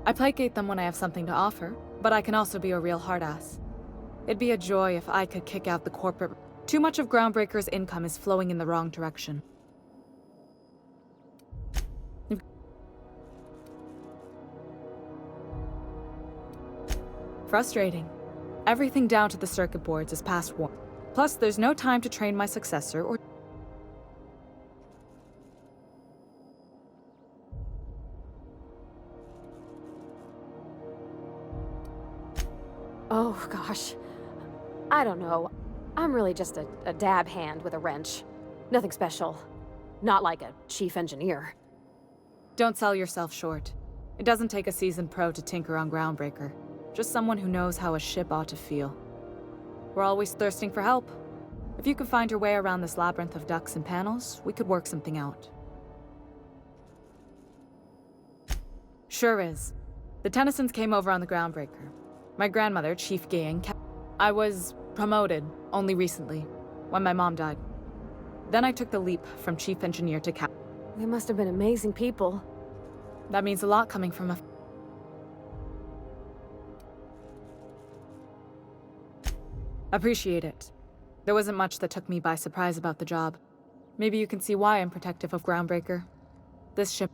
I placate them when I have something to offer, but I can also be a real hard-ass. It'd be a joy if I could kick out the corporate... Too much of Groundbreaker's income is flowing in the wrong direction. Frustrating. Everything down to the circuit boards is past warp. Plus, there's no time to train my successor or... Oh, gosh. I don't know. I'm really just a dab hand with a wrench. Nothing special. Not like a chief engineer. Don't sell yourself short. It doesn't take a seasoned pro to tinker on Groundbreaker. Just someone who knows how a ship ought to feel. We're always thirsting for help. If you could find your way around this labyrinth of ducts and panels, we could work something out. Sure is. The Tennysons came over on the Groundbreaker. My grandmother, Chief Gang, Promoted, only recently, when my mom died. Then I took the leap from chief engineer to cap. They must have been amazing people. That means a lot coming from a... Appreciate it. There wasn't much that took me by surprise about the job. Maybe you can see why I'm protective of Groundbreaker. This ship...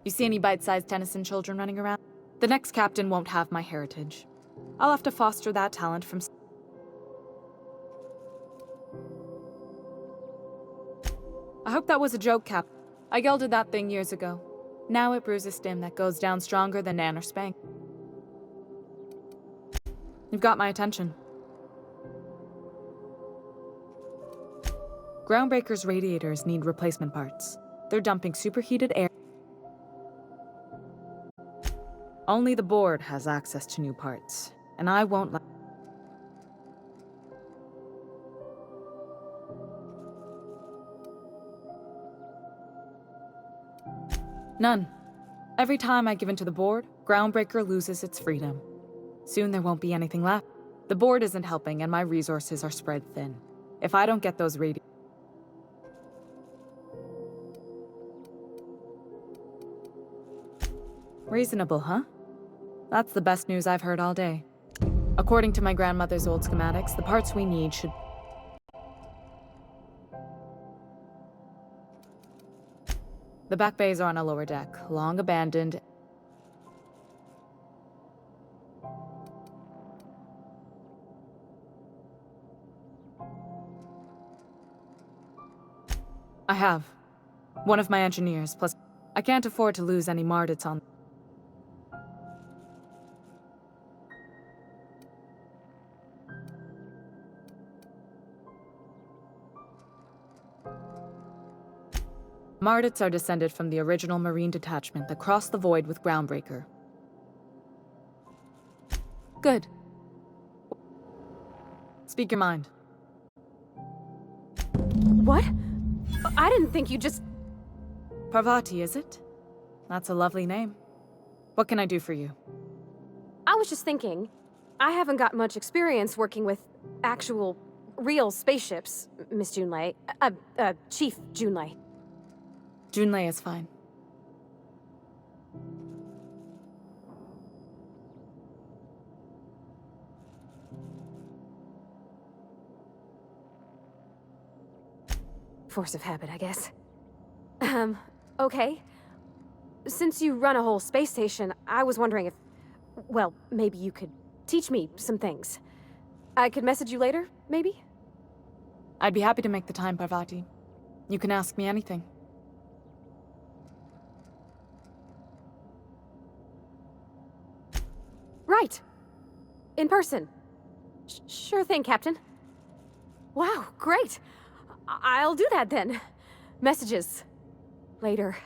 You see any bite-sized Tennyson children running around? The next captain won't have my heritage. I'll have to foster that talent from... I hope that was a joke, Cap. I gelded that thing years ago. Now it brews a stem that goes down stronger than Nan or Spank. You've got my attention. Groundbreaker's radiators need replacement parts. They're dumping superheated air. Only the board has access to new parts, and I won't let... None. Every time I give in to the board, Groundbreaker loses its freedom. Soon there won't be anything left. The board isn't helping, and my resources are spread thin. If I don't get those Reasonable, huh? That's the best news I've heard all day. According to my grandmother's old schematics, the parts we need should... The back bays are on a lower deck, long abandoned. I have. One of my engineers, plus I can't afford to lose any Mardits on... Mardits are descended from the original Marine detachment that crossed the void with Groundbreaker. Good. Speak your mind. What? I didn't think you just... Parvati, is it? That's a lovely name. What can I do for you? I was just thinking, I haven't got much experience working with actual, real spaceships, Miss Junlei. Chief Junlei. Junlei is fine. Force of habit, I guess. Okay. Since you run a whole space station, I was wondering if... Well, maybe you could teach me some things. I could message you later, maybe? I'd be happy to make the time, Parvati. You can ask me anything. Right. In person. Sure thing, Captain. Wow, great. I'll do that then. Messages. Later.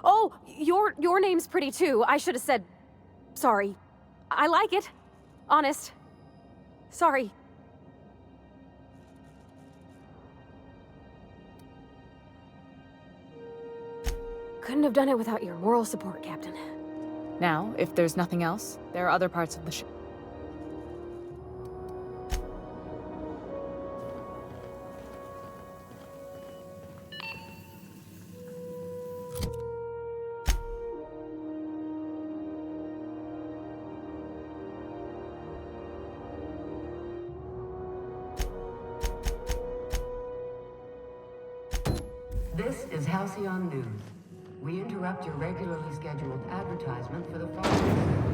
Oh, your name's pretty too. I should have said... Sorry. I like it. Honest. Sorry. Couldn't have done it without your moral support, Captain. Now, if there's nothing else, there are other parts of the ship. This is Halcyon News. We interrupt your regularly scheduled advertisement for the following.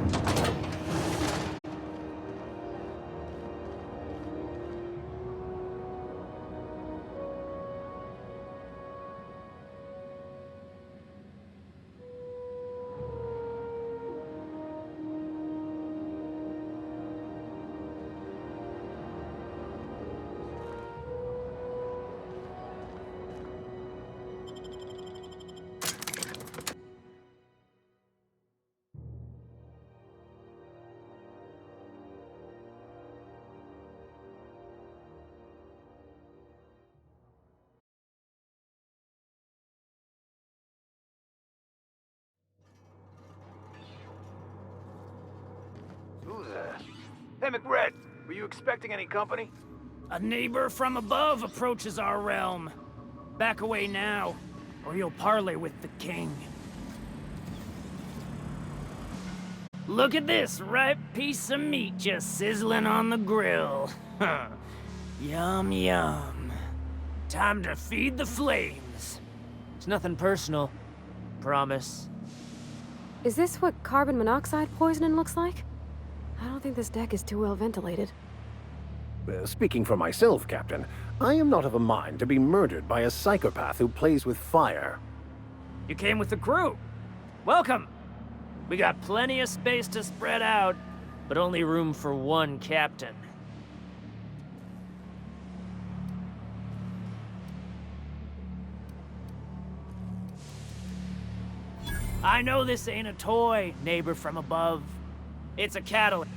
Who's that? Hey, McRed, were you expecting any company? A neighbor from above approaches our realm. Back away now, or you'll parley with the king. Look at this ripe piece of meat just sizzling on the grill. Yum, yum. Time to feed the flames. It's nothing personal. Promise. Is this what carbon monoxide poisoning looks like? I don't think this deck is too well ventilated. Speaking for myself, Captain, I am not of a mind to be murdered by a psychopath who plays with fire. You came with the crew. Welcome. We got plenty of space to spread out, but only room for one captain. I know this ain't a toy, neighbor from above. It's a catalyst.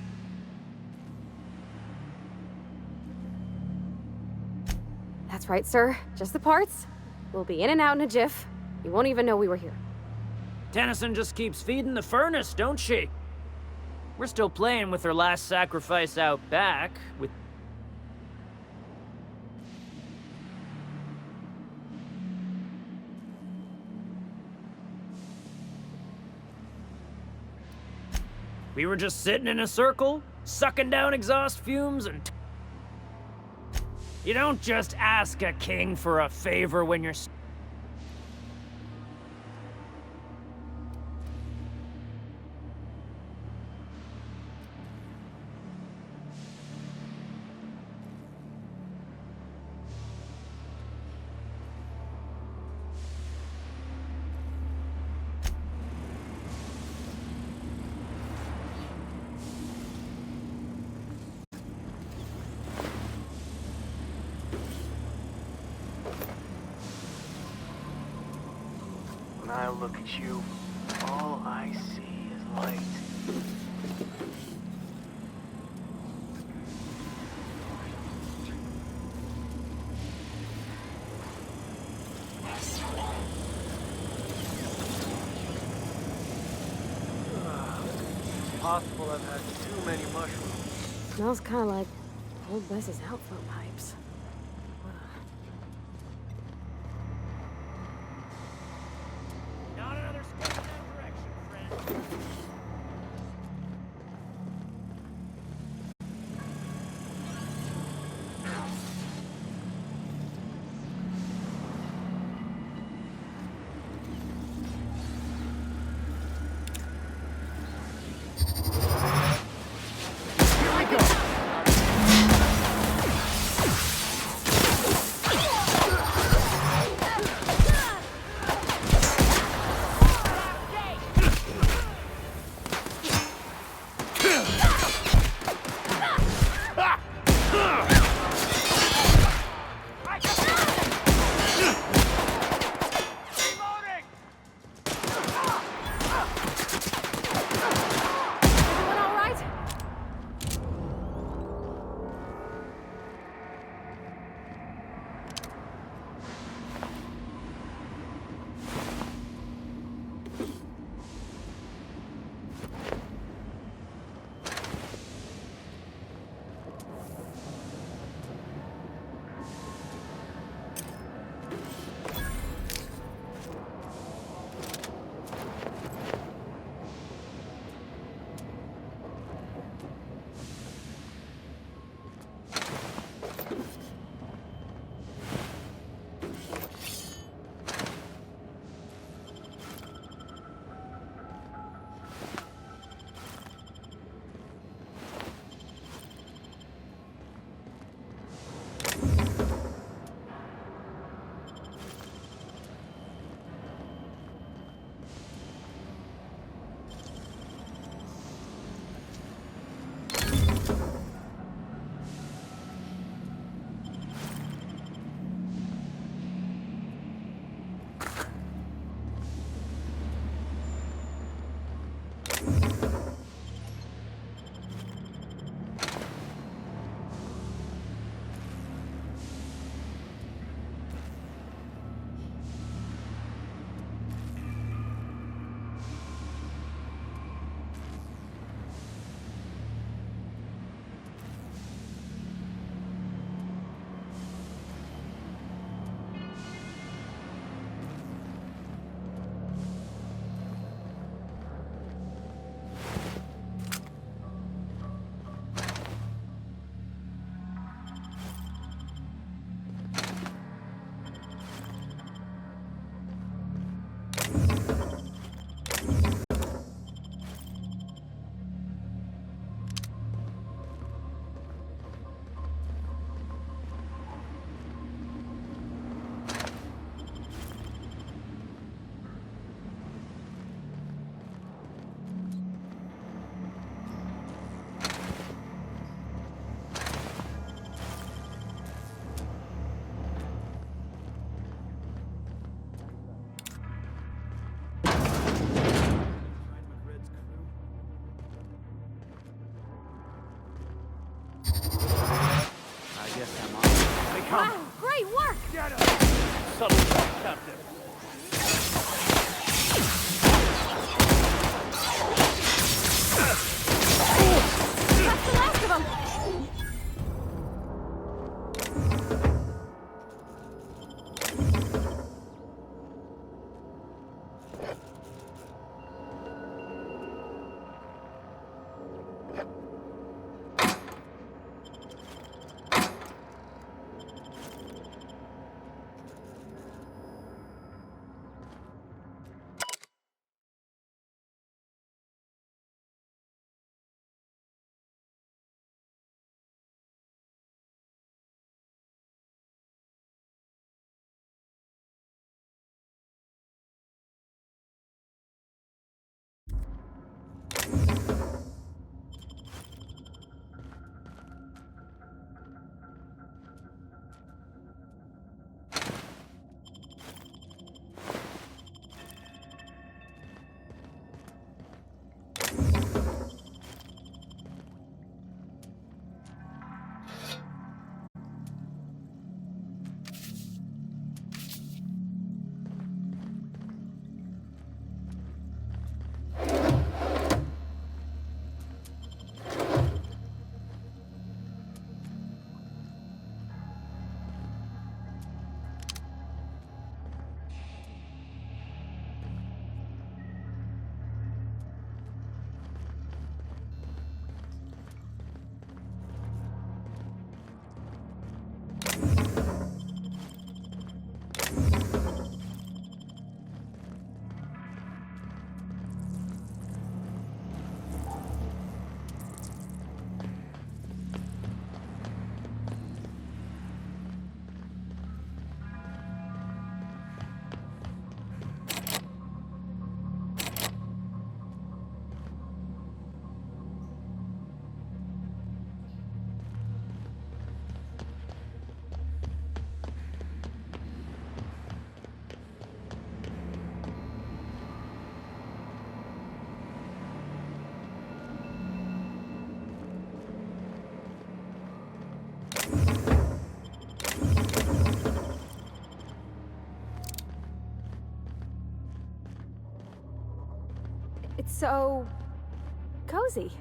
That's right, sir. Just the parts. We'll be in and out in a jiff. You won't even know we were here. Tennyson just keeps feeding the furnace, don't she? We're still playing with her last sacrifice out back, with... We were just sitting in a circle, sucking down exhaust fumes and... You don't just ask a king for a favor when you're... When I look at you, all I see is light. It's possible I've had too many mushrooms. Smells kind of like old Bess's outflow pipes. Not another step in that direction, friend. Here we go! It's so cozy.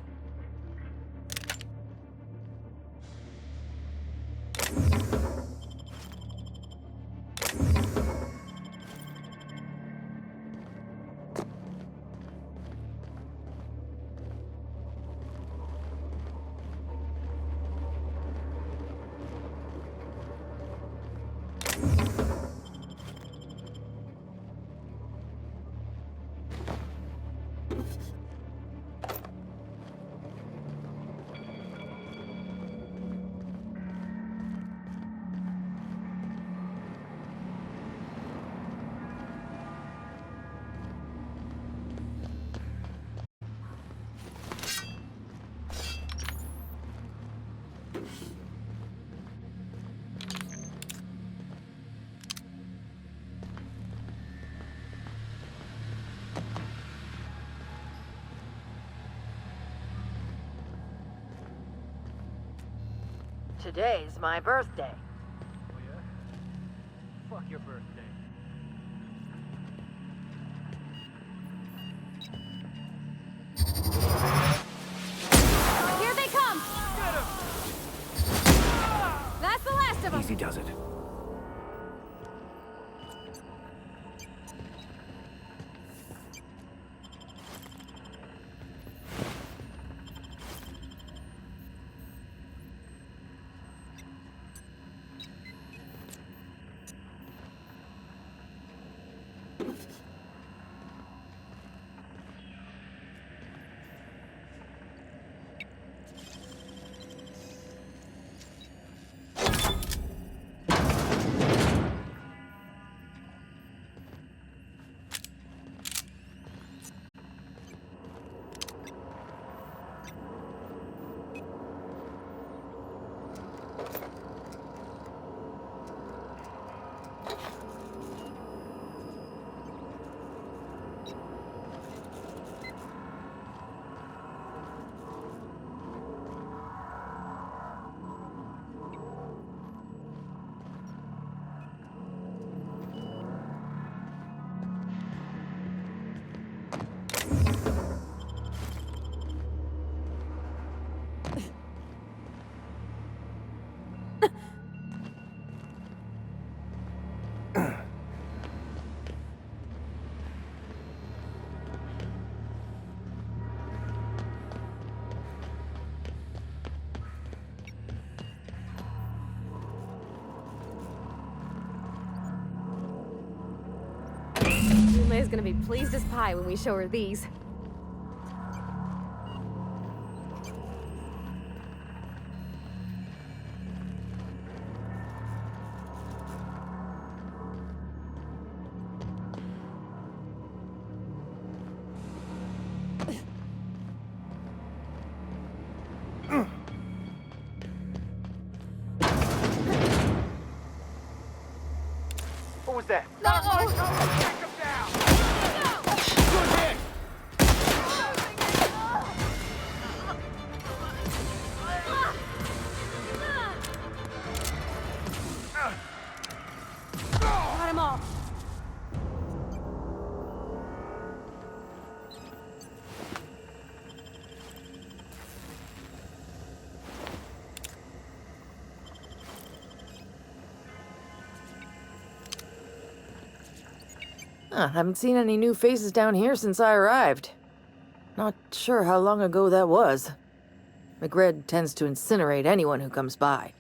Today's my birthday. Oh yeah? Fuck your birthday. Here they come! That's the last of them! Easy does it. Lay's gonna be pleased as pie when we show her these. What was that? Got him all. Haven't seen any new faces down here since I arrived. Not sure how long ago that was. McRed tends to incinerate anyone who comes by.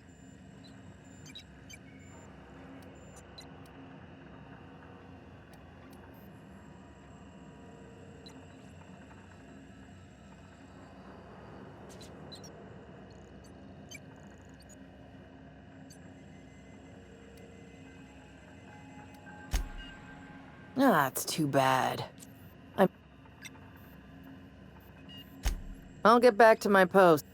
That's too bad. I'll get back to my post.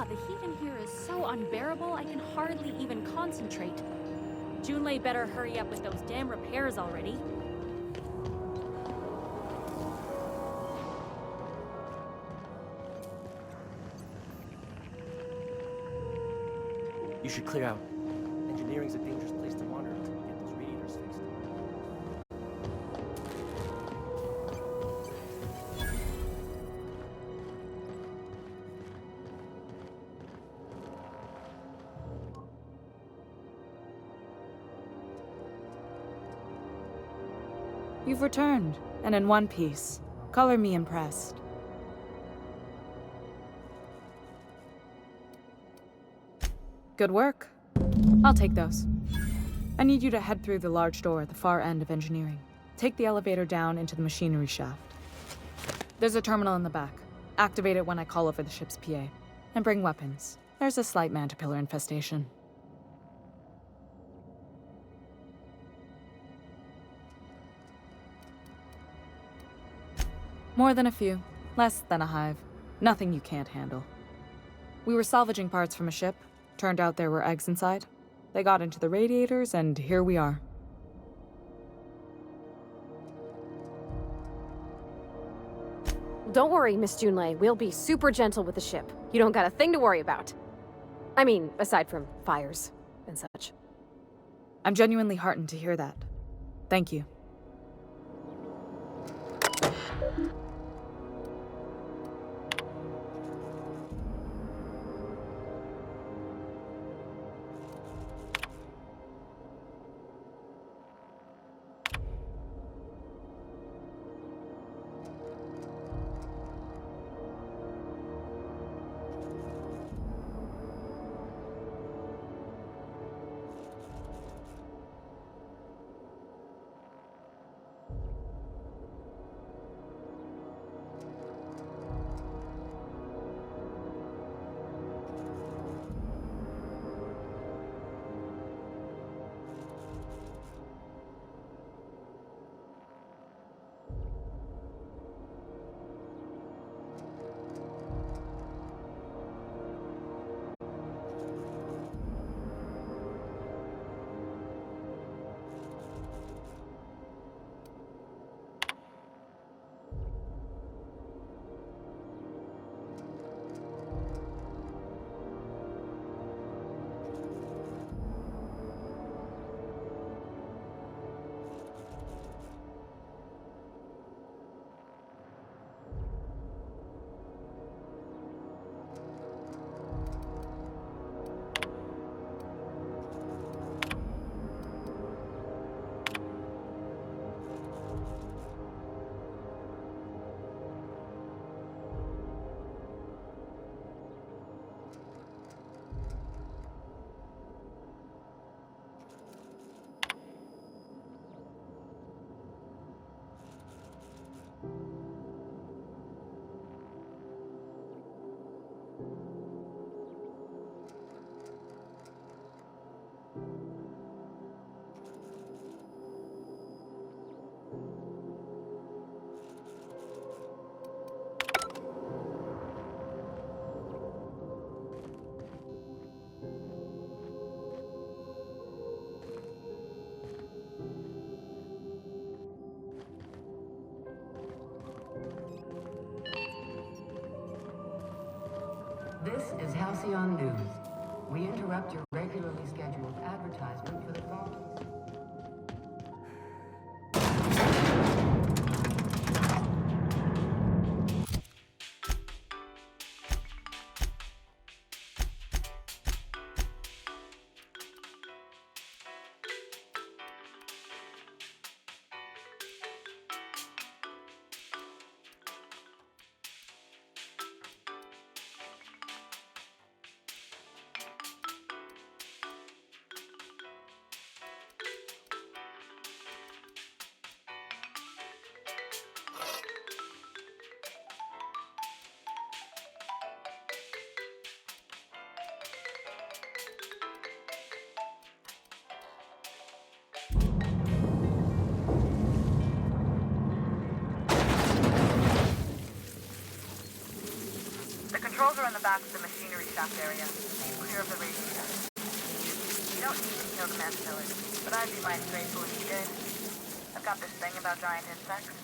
the heat in here is so unbearable I can hardly even concentrate. Junlei better hurry up with those damn repairs already. You should clear out. Engineering's a dangerous place to wander until we get those radiators fixed. You've returned, and in one piece. Color me impressed. Good work. I'll take those. I need you to head through the large door at the far end of engineering. Take the elevator down into the machinery shaft. There's a terminal in the back. Activate it when I call over the ship's PA. And bring weapons. There's a slight mantipillar infestation. More than a few. Less than a hive. Nothing you can't handle. We were salvaging parts from a ship. Turned out there were eggs inside. They got into the radiators, and here we are. Don't worry, Miss Junlei. We'll be super gentle with the ship. You don't got a thing to worry about. I mean, aside from fires and such. I'm genuinely heartened to hear that. Thank you. This is Halcyon News. We interrupt your regularly scheduled advertisement for the following. Controls are in the back of the machinery shaft area. Keep clear of the radiator. You don't need to kill the Mantillas, but I'd be mighty grateful if you did. I've got this thing about giant insects.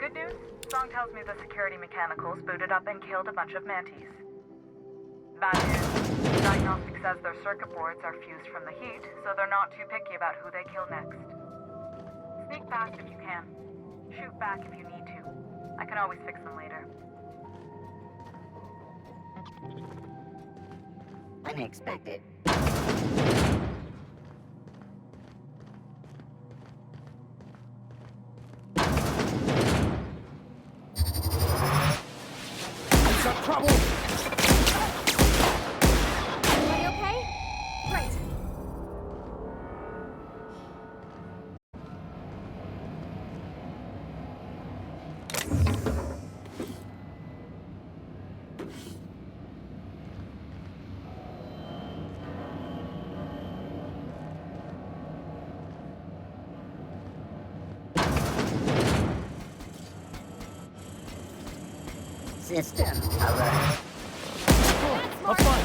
Good news? Song tells me the security mechanicals booted up and killed a bunch of mantis. Bad news. Diagnostic says their circuit boards are fused from the heat, so they're not too picky about who they kill next. Sneak past if you can. Shoot back if you need to. I can always fix them later. Unexpected. got trouble? Everybody okay? Great. System alert. Have fun.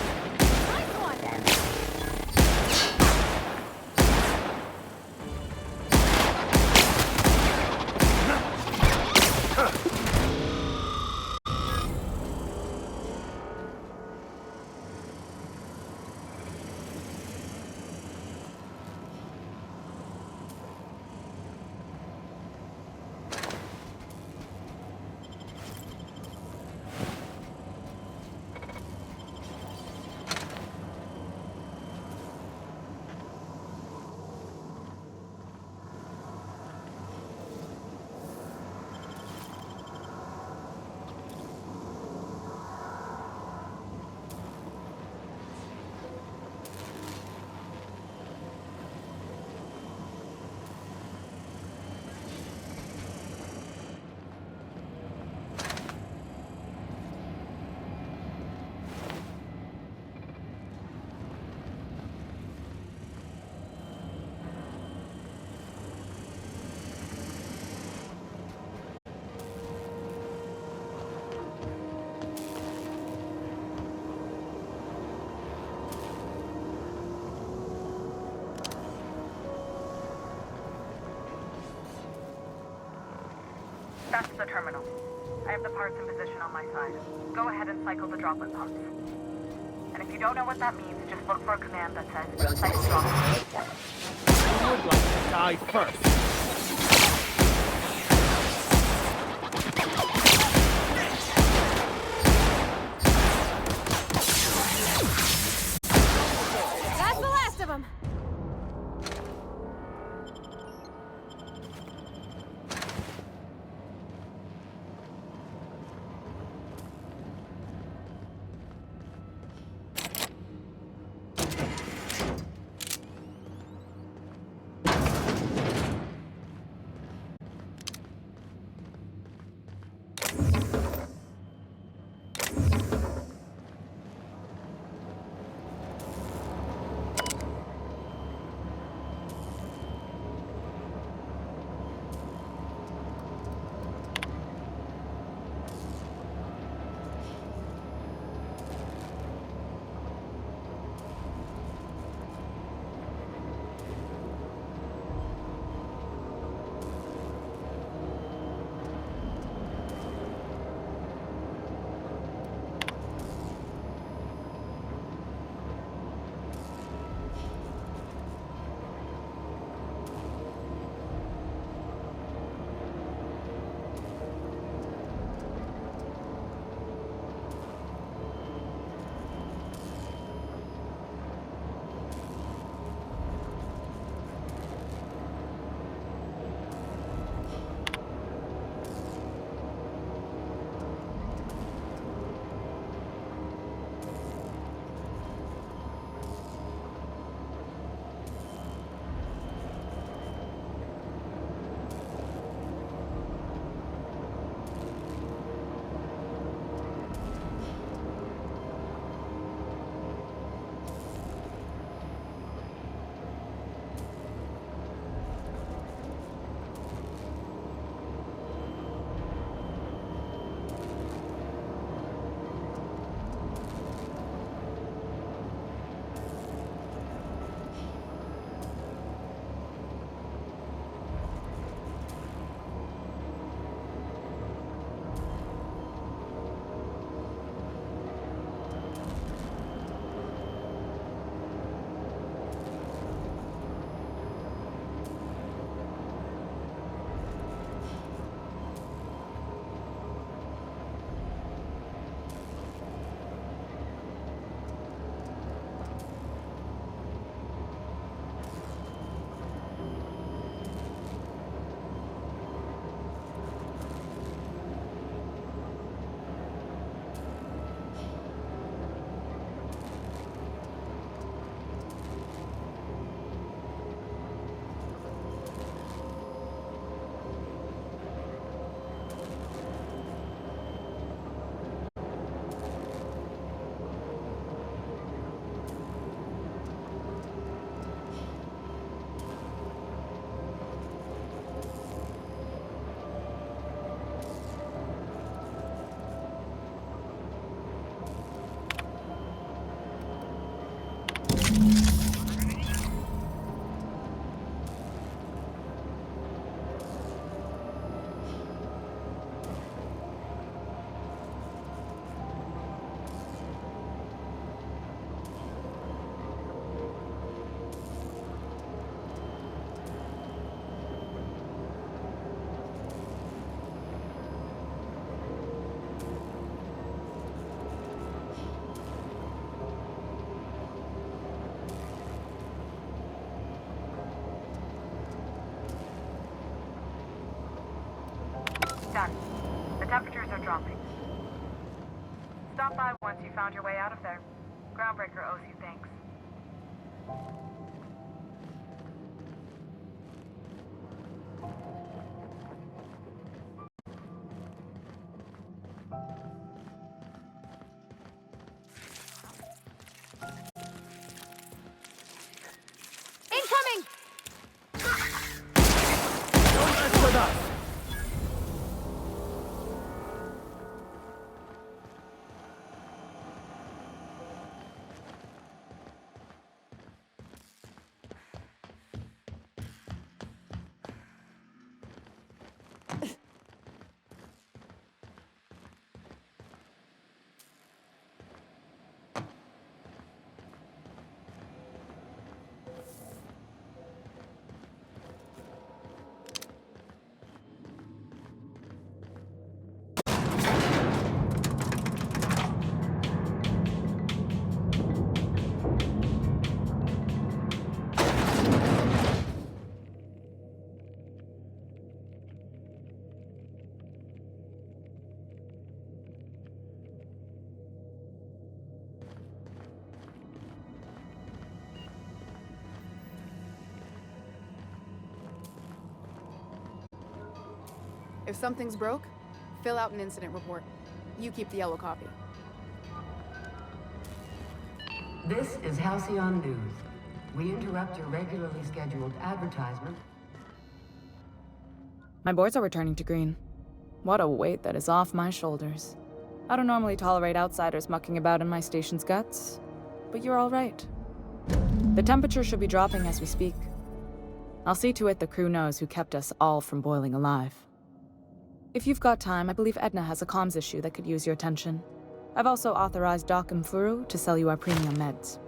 That's the terminal. I have the parts in position on my side. Go ahead and cycle the droplet pumps. And if you don't know what that means, just look for a command that says cycle droplet. I would like to die first. That's the last of them. Copy. Stop by once you found your way out of there. Groundbreaker owes you thanks. Incoming! Don't mess with us! If something's broke, fill out an incident report. You keep the yellow copy. This is Halcyon News. We interrupt your regularly scheduled advertisement. My boards are returning to green. What a weight that is off my shoulders. I don't normally tolerate outsiders mucking about in my station's guts, but you're all right. The temperature should be dropping as we speak. I'll see to it the crew knows who kept us all from boiling alive. If you've got time, I believe Edna has a comms issue that could use your attention. I've also authorized Doc and Furu to sell you our premium meds.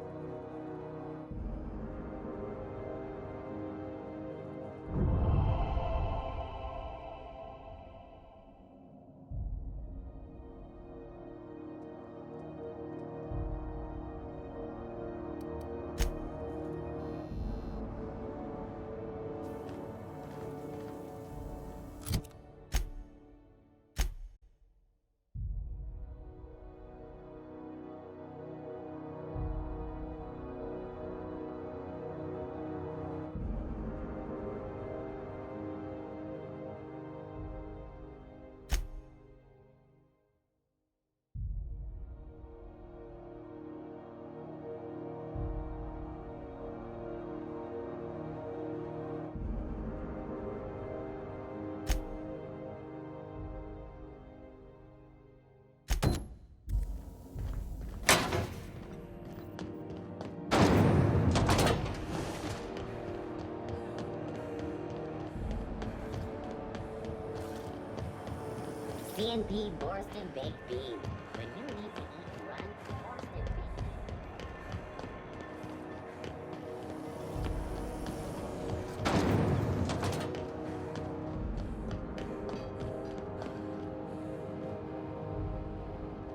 CNP Borston Baked Beans. When you need to eat, run Borston Baked.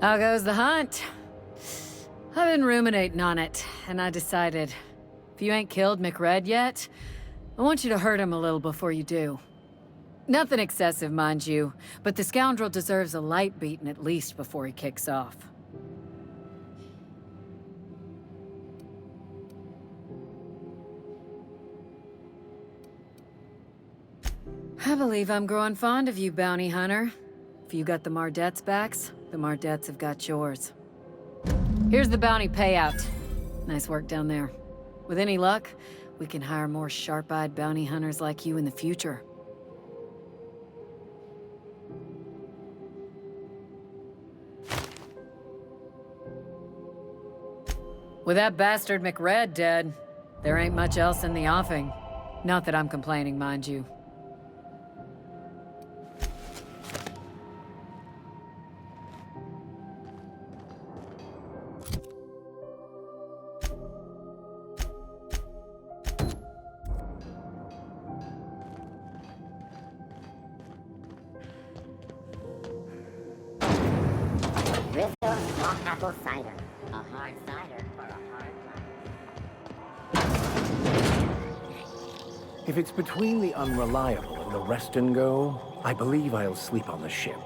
How goes the hunt? I've been ruminating on it, and I decided, if you ain't killed McRed yet, I want you to hurt him a little before you do. Nothing excessive, mind you, but the scoundrel deserves a light beating at least before he kicks off. I believe I'm growing fond of you, bounty hunter. If you got the Mardet's backs, the Mardets have got yours. Here's the bounty payout. Nice work down there. With any luck, we can hire more sharp-eyed bounty hunters like you in the future. With that bastard McRed dead, there ain't much else in the offing. Not that I'm complaining, mind you. Rizzo's Strong Apple Cider. A hard cider for a hard life. If it's between the Unreliable and the Rest and Go, I believe I'll sleep on the ship.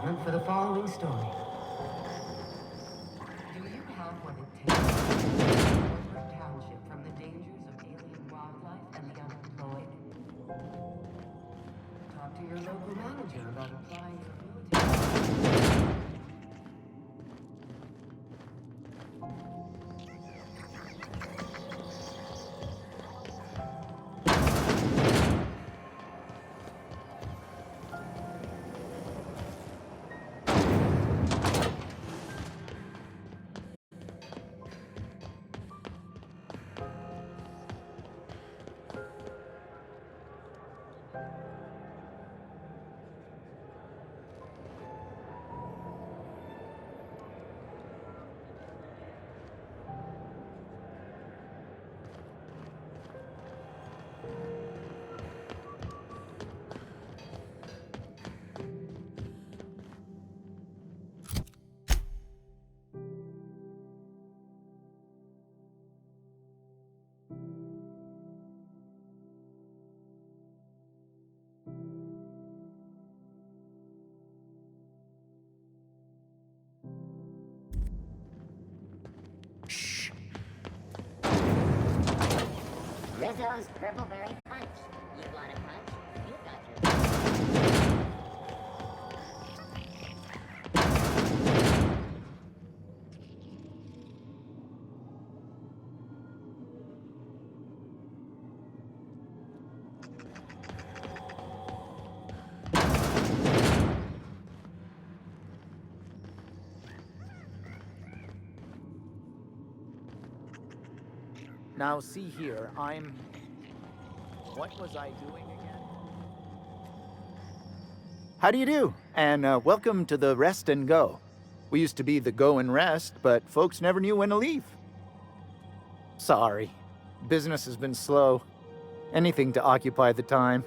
advertisement for the following story. Do you have what it takes to protect Corporate Township from the dangers of alien wildlife and the unemployed? Talk to your local manager about applying for military. Rizzo's Purple Berry Punch. You want a punch? You got your Now see here, what was I doing again? How do you do? And welcome to the Rest and Go. We used to be the Go and Rest, but folks never knew when to leave. Sorry. Business has been slow. Anything to occupy the time.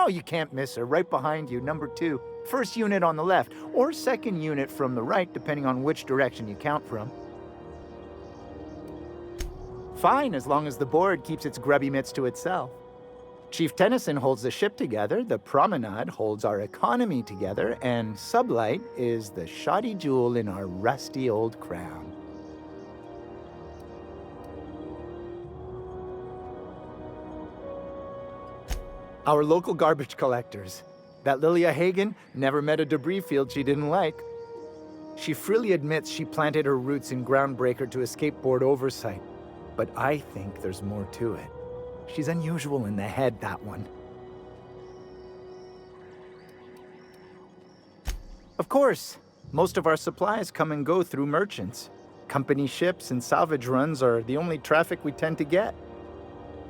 Oh, you can't miss her. Right behind you, number 2. First unit on the left, or second unit from the right, depending on which direction you count from. Fine, as long as the board keeps its grubby mitts to itself. Chief Tennyson holds the ship together, the Promenade holds our economy together, and Sublight is the shoddy jewel in our rusty old crown. Our local garbage collectors. That Lilia Hagen never met a debris field she didn't like. She freely admits she planted her roots in Groundbreaker to escape board oversight. But I think there's more to it. She's unusual in the head, that one. Of course, most of our supplies come and go through merchants. Company ships and salvage runs are the only traffic we tend to get.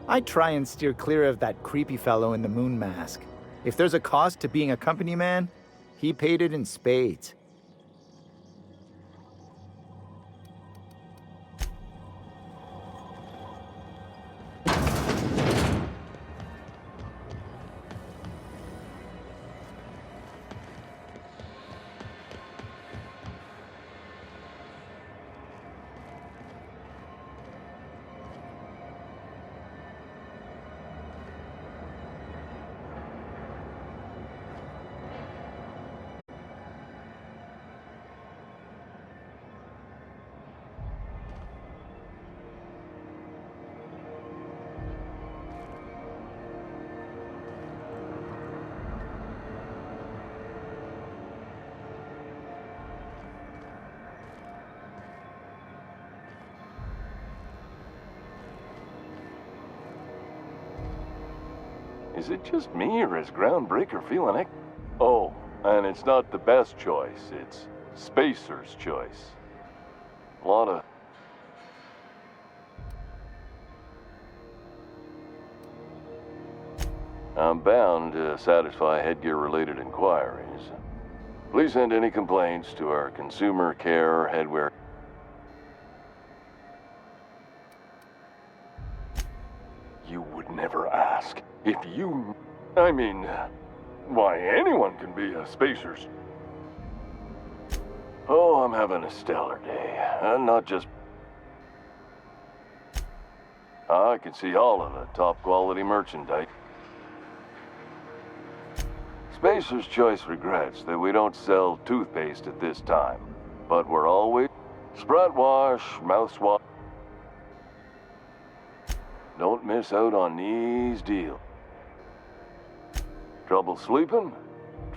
I try and steer clear of that creepy fellow in the moon mask. If there's a cost to being a company man, he paid it in spades. Is it just me, or is Groundbreaker feeling it? Oh, and it's not the best choice. It's Spacer's choice. A lot of... I'm bound to satisfy headgear-related inquiries. Please send any complaints to our consumer care headwear. You would never ask. If you... I mean... Why, anyone can be a Spacer's... Oh, I'm having a stellar day. And not just... I can see all of the top quality merchandise. Spacer's Choice regrets that we don't sell toothpaste at this time, but we're always Sprite wash, mouthwash. Don't miss out on these deals. Trouble sleeping?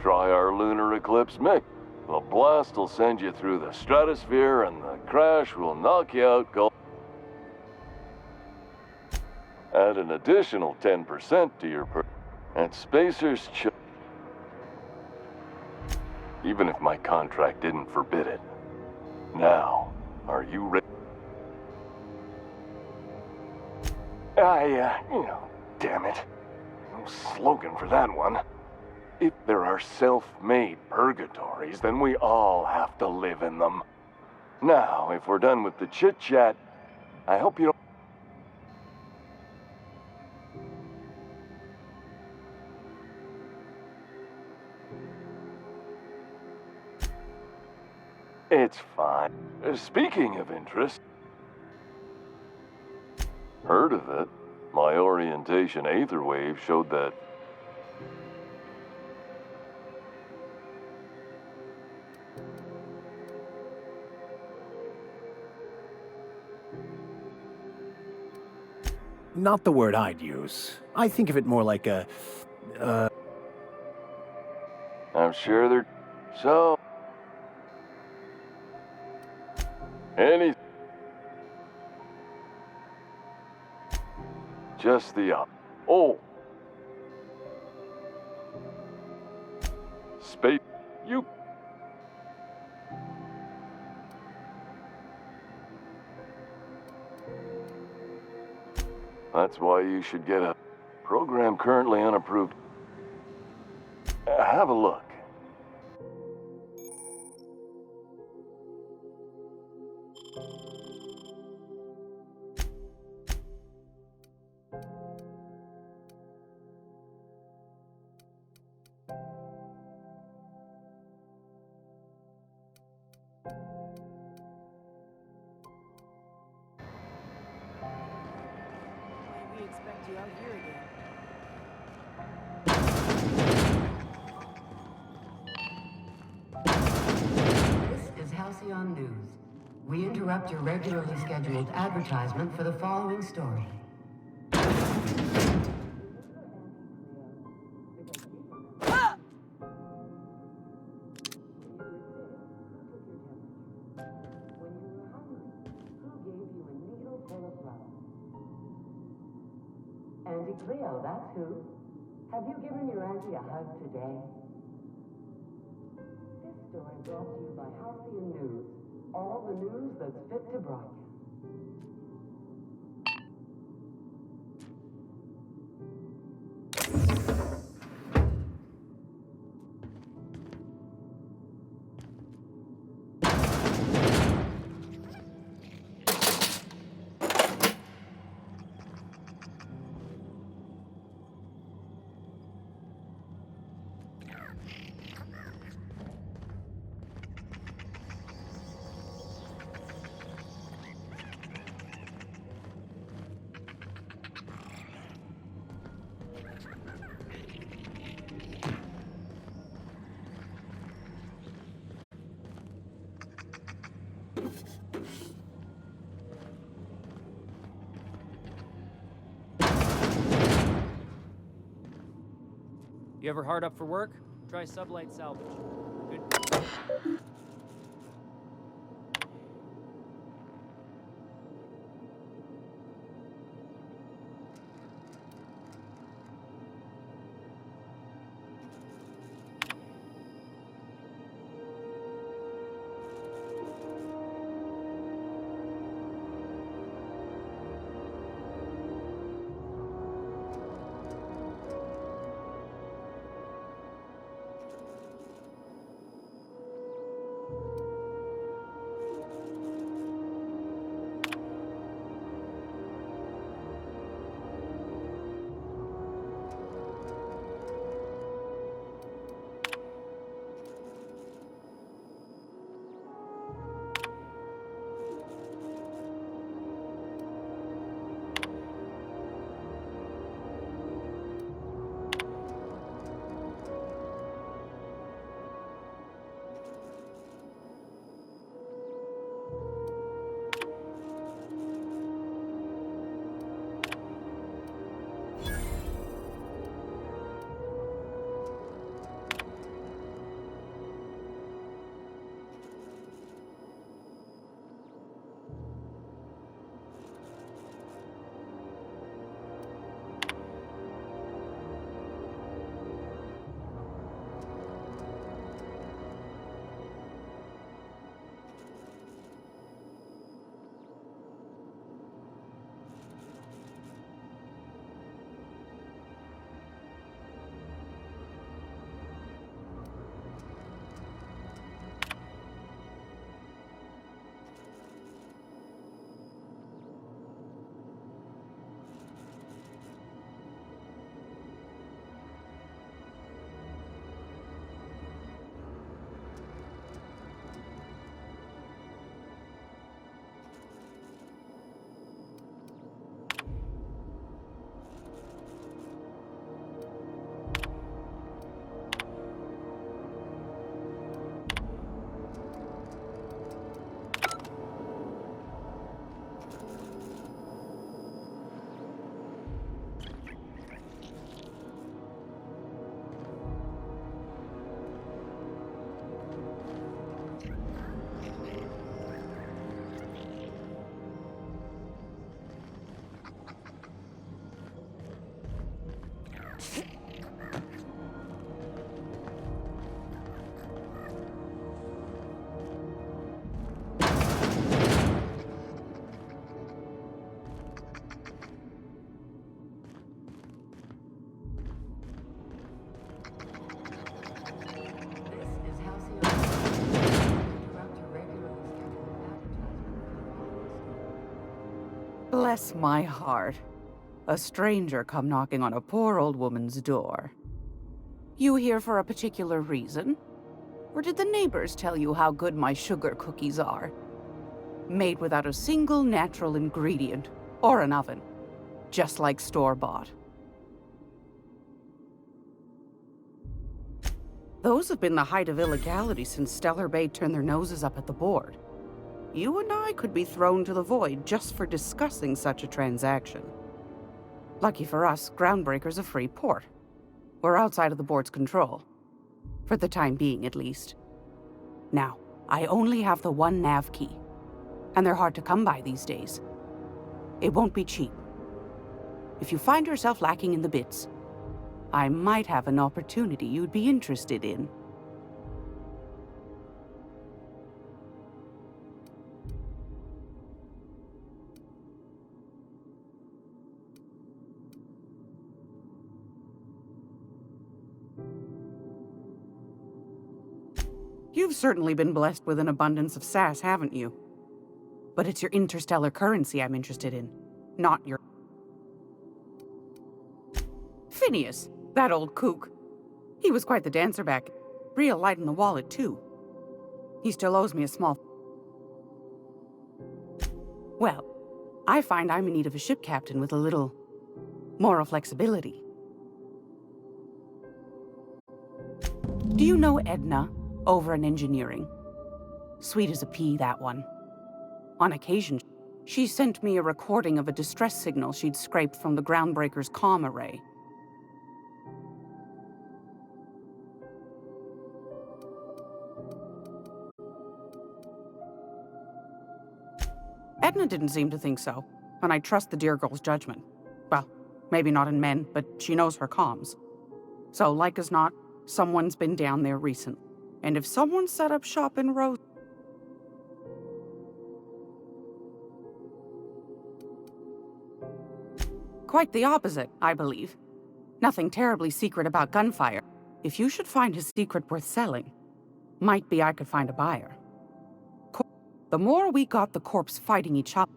Try our lunar eclipse mix. The blast will send you through the stratosphere and the crash will knock you out cold. Add an additional 10% to your at Spacer's Choice. Even if my contract didn't forbid it. Now, are you ready? Damn it. No slogan for that one. If there are self-made purgatories, then we all have to live in them. Now, if we're done with the chit-chat, I hope you don't... It's fine. Speaking of interest... Heard of it? My orientation aether wave showed that... Not the word I'd use. I think of it more like a... I'm sure they're... So... Any... Just the up. Oh! Space... You... That's why you should get a program currently unapproved. Have a look. We expect you out here again. This is Halcyon News. We interrupt your regularly scheduled advertisement for the following story. Auntie Cleo, that's who. Have you given your auntie a hug today? This story brought to you by Halcyon News. All the news that's fit to broadcast. You ever hard up for work? Try Sublight Salvage. Good. Bless my heart. A stranger come knocking on a poor old woman's door. You here for a particular reason? Or did the neighbors tell you how good my sugar cookies are? Made without a single natural ingredient, or an oven. Just like store-bought. Those have been the height of illegality since Stellar Bay turned their noses up at the board. You and I could be thrown to the void just for discussing such a transaction. Lucky for us, Groundbreaker's a free port. We're outside of the board's control. For the time being, at least. Now, I only have the one nav key. And they're hard to come by these days. It won't be cheap. If you find yourself lacking in the bits, I might have an opportunity you'd be interested in. You've certainly been blessed with an abundance of sass, haven't you? But it's your interstellar currency I'm interested in, not your... Phineas, that old kook. He was quite the dancer back. Real light in the wallet, too. He still owes me a small... Well, I find I'm in need of a ship captain with a little... moral flexibility. Do you know Edna, over in engineering? Sweet as a pea, that one. On occasion, she sent me a recording of a distress signal she'd scraped from the Groundbreaker's comm array. Edna didn't seem to think so, and I trust the dear girl's judgment. Well, maybe not in men, but she knows her comms. So, like as not, someone's been down there recently. And if someone set up shop in Rose... Quite the opposite, I believe. Nothing terribly secret about gunfire. If you should find his secret worth selling, might be I could find a buyer. The more we got the corps fighting each other...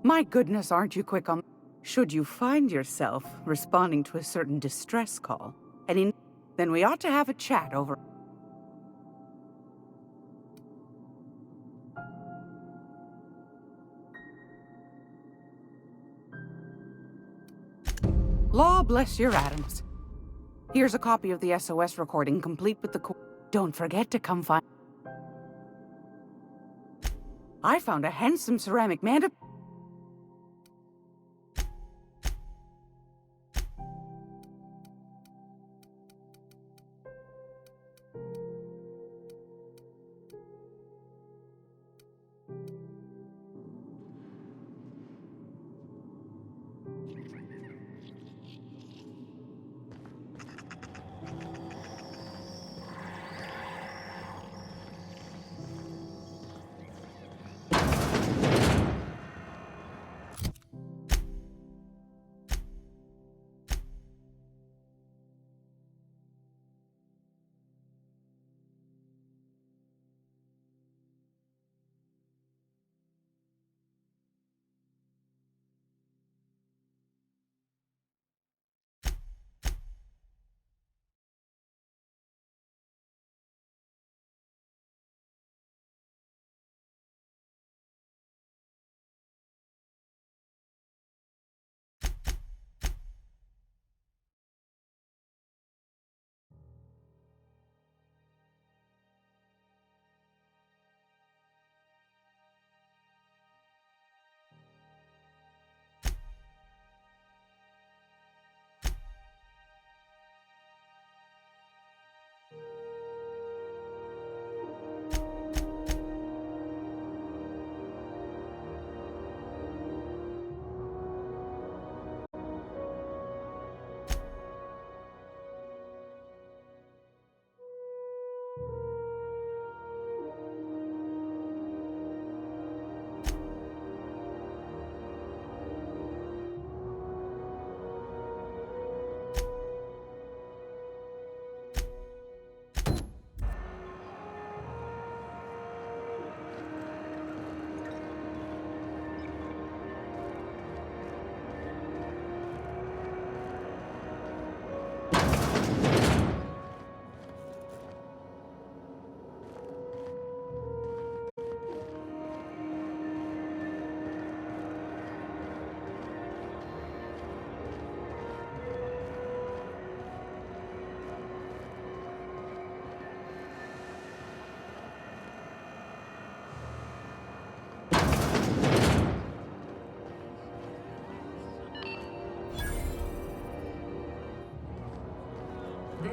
My goodness, aren't you quick on... Should you find yourself responding to a certain distress call, then we ought to have a chat over... Law bless your atoms. Here's a copy of the SOS recording, complete with the Don't forget to come find... I found a handsome ceramic manta...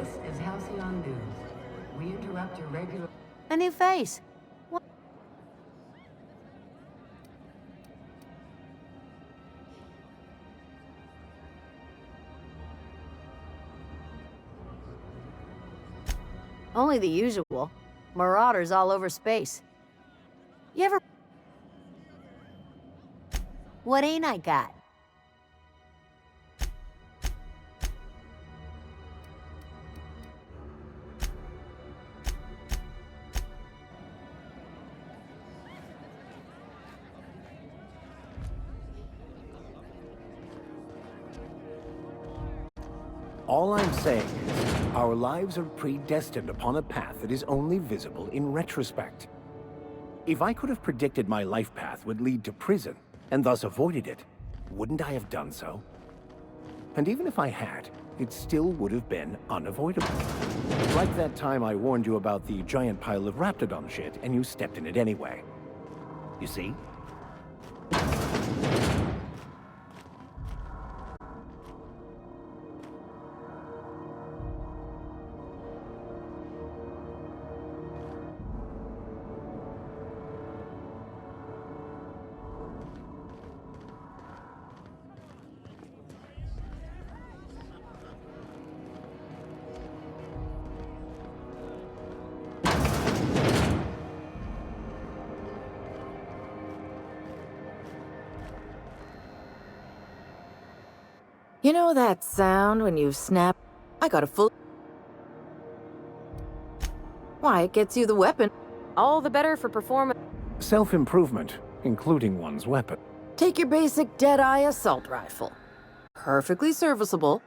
This is Halcyon News. We interrupt your regular... A new face. What? Only the usual. Marauders all over space. You ever... What ain't I got? All I'm saying is, our lives are predestined upon a path that is only visible in retrospect. If I could have predicted my life path would lead to prison, and thus avoided it, wouldn't I have done so? And even if I had, it still would have been unavoidable. Like that time I warned you about the giant pile of Raptidon shit, and you stepped in it anyway. You see? You know that sound when you snap? I got a full... Why, it gets you the weapon. All the better for performance. Self-improvement, including one's weapon. Take your basic Deadeye assault rifle. Perfectly serviceable.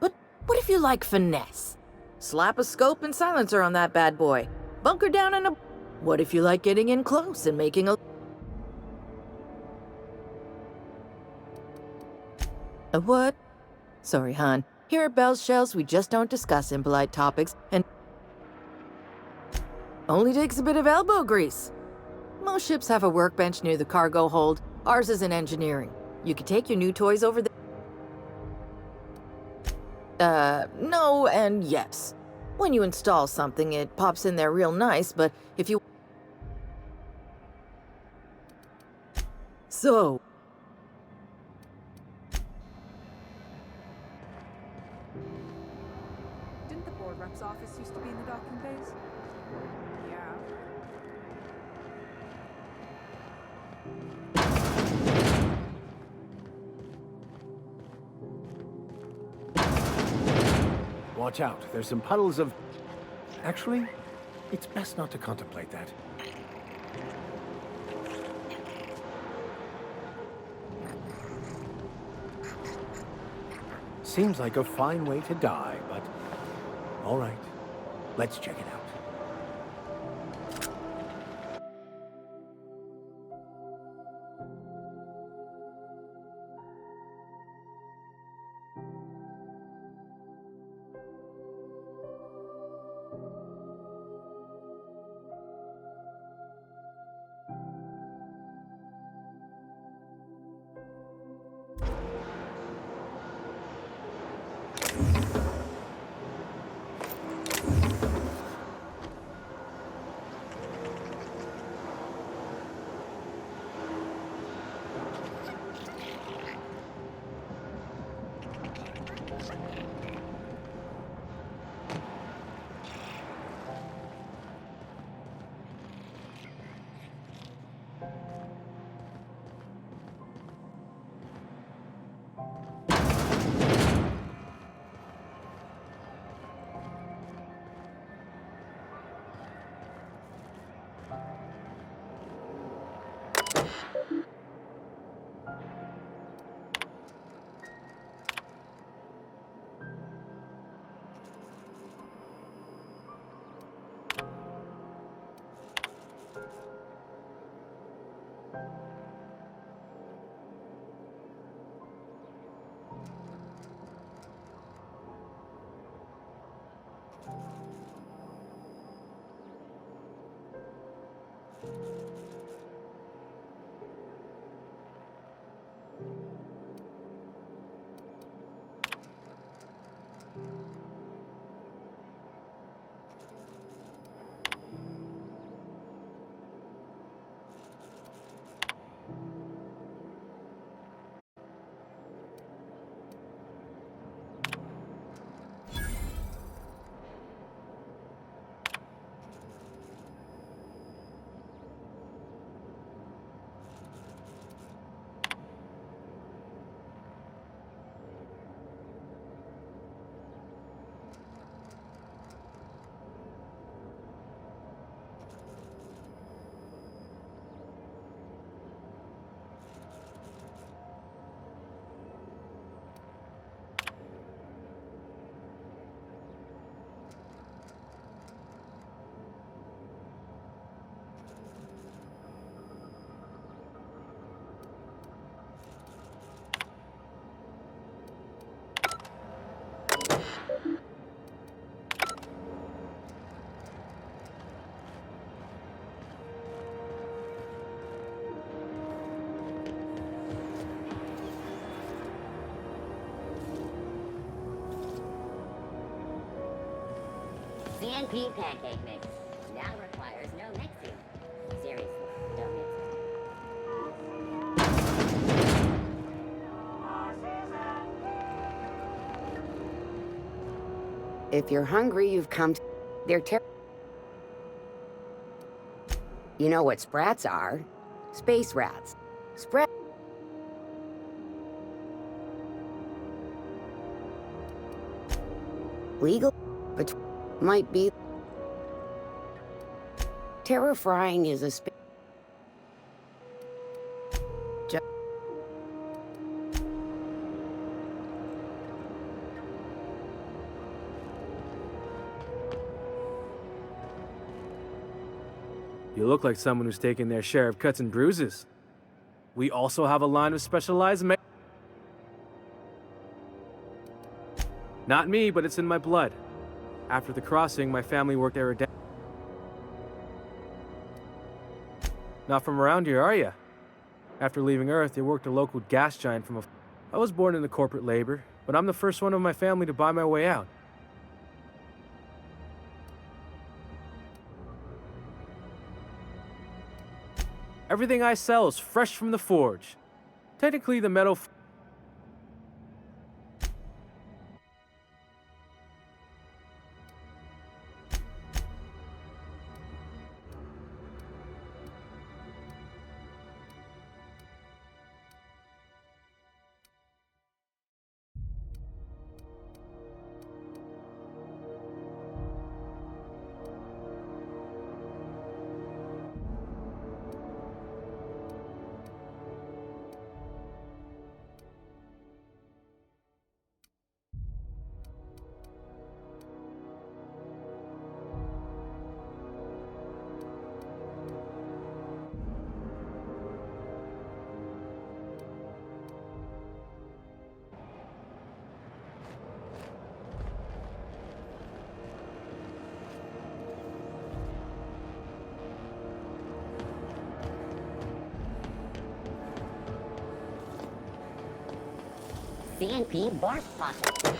But what if you like finesse? Slap a scope and silencer on that bad boy. Bunker down in a... What if you like getting in close and making a... A what? Sorry, hon. Here at Bell's Shells, we just don't discuss impolite topics, and... Only takes a bit of elbow grease. Most ships have a workbench near the cargo hold. Ours is in engineering. You can take your new toys over there. No and yes. When you install something, it pops in there real nice, but if you... So... Didn't the board rep's office used to be in the docking bays? Yeah. Watch out, there's some puddles of... Actually, it's best not to contemplate that. Seems like a fine way to die, but... All right, let's check it out. CNP pancake mix. Now requires no mixing. Seriously, don't mix it. If you're hungry, you've come to... They're You know what sprats are? Space rats. Sprat... Legal, but might be... Terror frying is a You look like someone who's taken their share of cuts and bruises. We also have a line of specialized Not me, but it's in my blood. After the crossing, my family worked aerodynamics. Not from around here, are you? After leaving Earth, they worked a local gas giant from a... I was born into corporate labor, but I'm the first one of my family to buy my way out. Everything I sell is fresh from the forge. Technically, the metal... CNP Borst Faucet.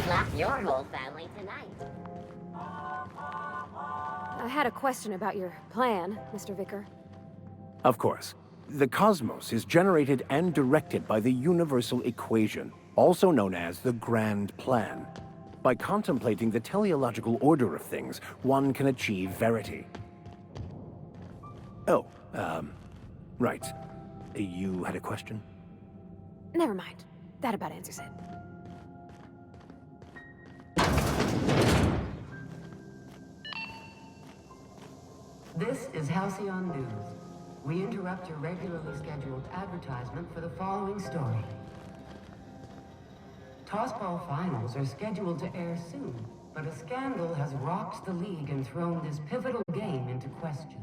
Slap your whole family tonight. I had a question about your plan, Mr. Vicar. Of course. The cosmos is generated and directed by the universal equation, also known as the Grand Plan. By contemplating the teleological order of things, one can achieve verity. Oh, right. You had a question? Never mind. That about answers it. This is Halcyon News. We interrupt your regularly scheduled advertisement for the following story. Tossball finals are scheduled to air soon, but a scandal has rocked the league and thrown this pivotal game into question.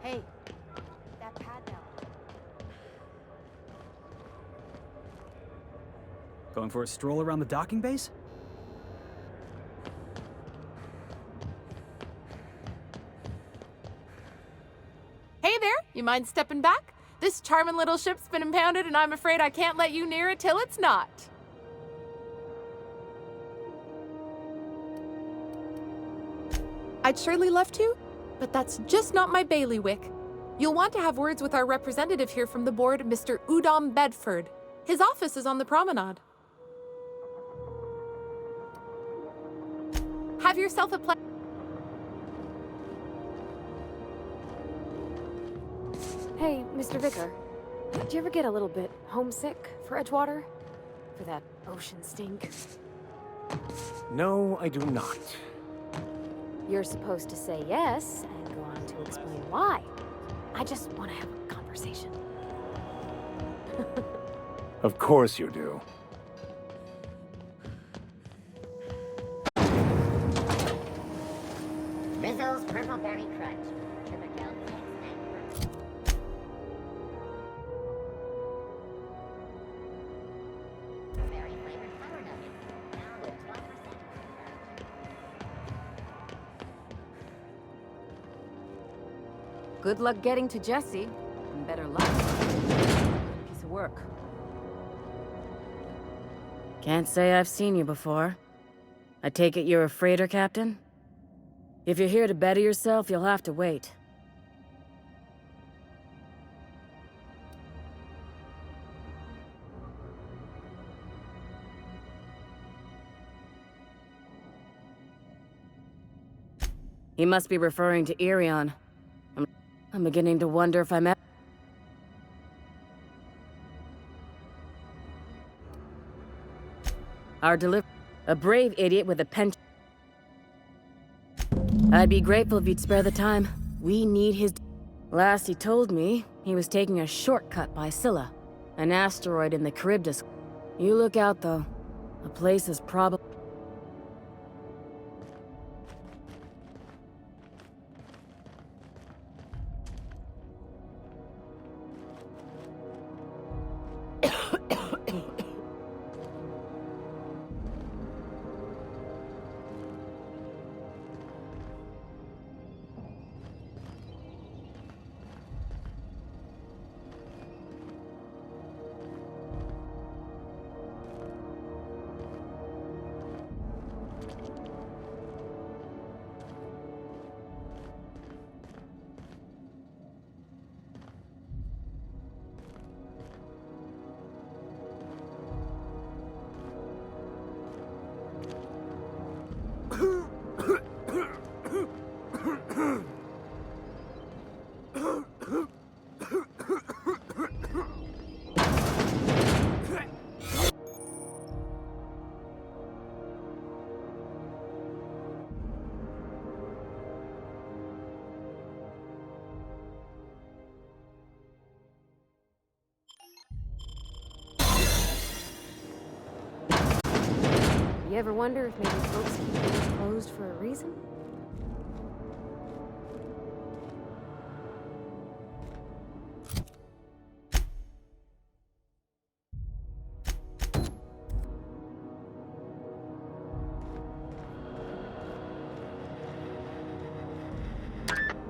Hey, that pad down. Going for a stroll around the docking base? Hey there, you mind stepping back? This charming little ship's been impounded and I'm afraid I can't let you near it till it's not. I'd surely love to, but that's just not my bailiwick. You'll want to have words with our representative here from the board, Mr. Udom Bedford. His office is on the promenade. Have yourself a Hey, Mr. Vicar. Do you ever get a little bit homesick for Edgewater? For that ocean stink? No, I do not. You're supposed to say yes and go on to explain why. I just want to have a conversation. Of course you do. Rizzo's Purple Berry Crunch. Typical Berry flavored sour nuggets. Now with 12%. Good luck getting to Jesse, and better luck. Piece of work. Can't say I've seen you before. I take it you're a freighter captain? If you're here to better yourself, you'll have to wait. He must be referring to Irion. I'm beginning to wonder if I'm... A brave idiot with a penchant. I'd be grateful if you'd spare the time. We need his... Last he told me, he was taking a shortcut by Scylla, an asteroid in the Charybdis. You look out, though. The place is probably... You ever wonder if maybe folks keep things closed for a reason?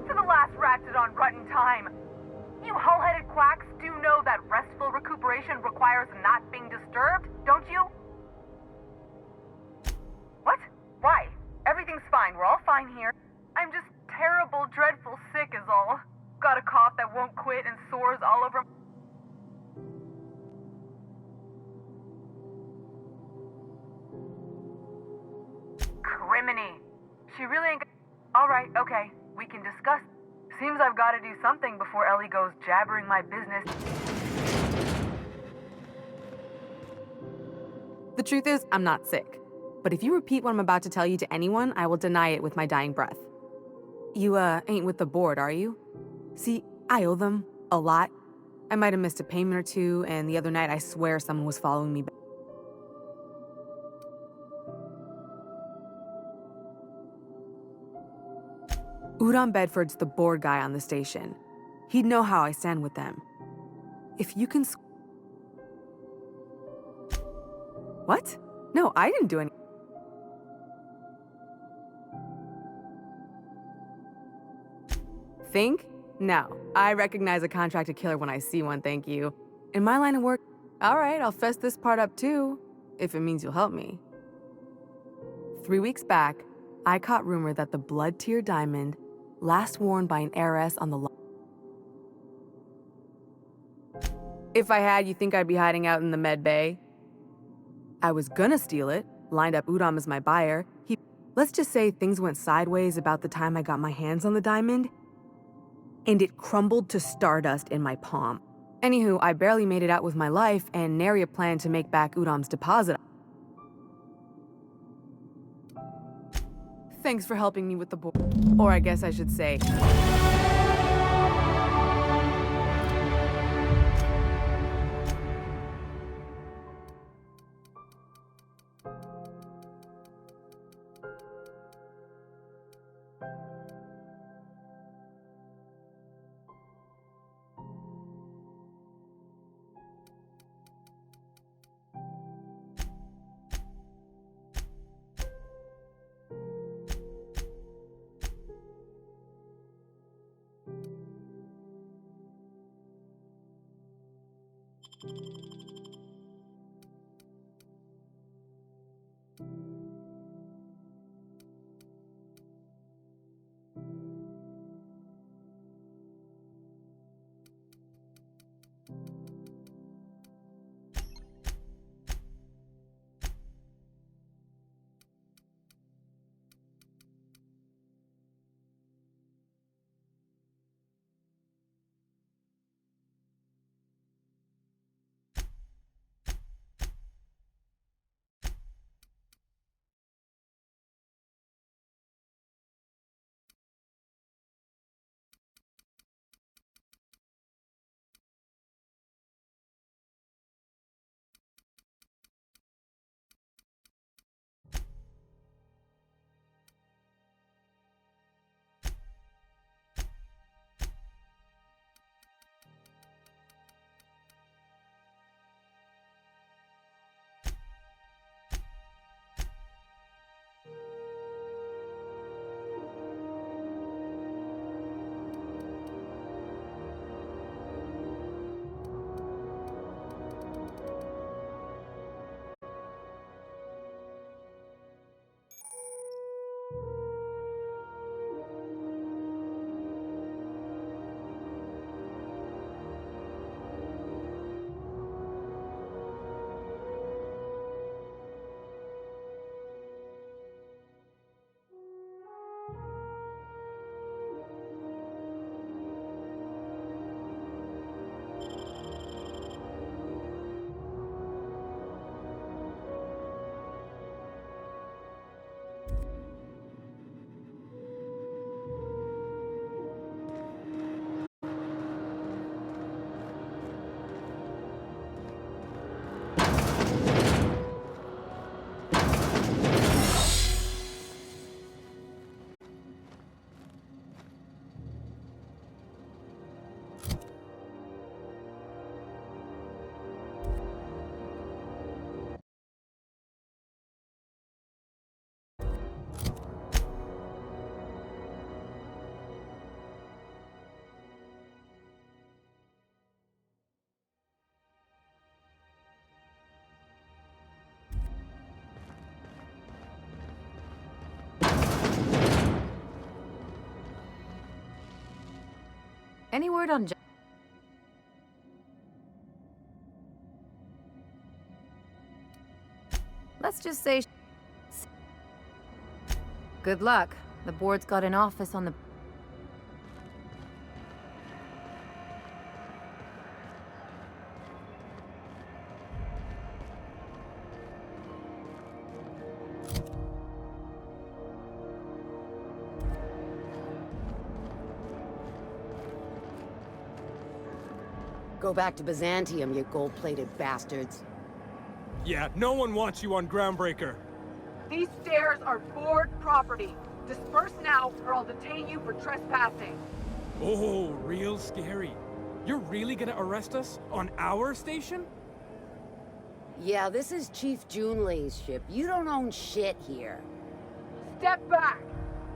To the last Ratchet on Rutton time! You hull-headed quacks do know that restful recuperation requires not being disturbed, don't you? What? Why? Everything's fine. We're all fine here. I'm just terrible, dreadful sick is all. Got a cough that won't quit and sores all over. Criminy. She really ain't. Alright, okay. We can discuss. Seems I've got to do something before Ellie goes jabbering my business. The truth is, I'm not sick. But if you repeat what I'm about to tell you to anyone, I will deny it with my dying breath. You, ain't with the board, are you? See, I owe them a lot. I might have missed a payment or two, and the other night I swear someone was following me back. Udom Bedford's the board guy on the station. He'd know how I stand with them. If you can... What? No, I didn't do any... Think? No. I recognize a contracted killer when I see one, thank you. In my line of work... Alright, I'll fess this part up too, if it means you'll help me. 3 weeks back, I caught rumor that the blood tier diamond, last worn by an heiress on the line. If I had, you think I'd be hiding out in the med bay? I was gonna steal it, lined up Udom as my buyer. Let's just say things went sideways about the time I got my hands on the diamond, and it crumbled to stardust in my palm. Anywho, I barely made it out with my life, and nary a plan to make back Udom's deposit. Thanks for helping me with the board. Or I guess I should say... Any word on Let's just say good luck. The board's got an office on the Go back to Byzantium, you gold-plated bastards. Yeah, no one wants you on Groundbreaker. These stairs are board property. Disperse now, or I'll detain you for trespassing. Oh, real scary. You're really gonna arrest us on our station? Yeah, this is Chief Junlei's ship. You don't own shit here. Step back.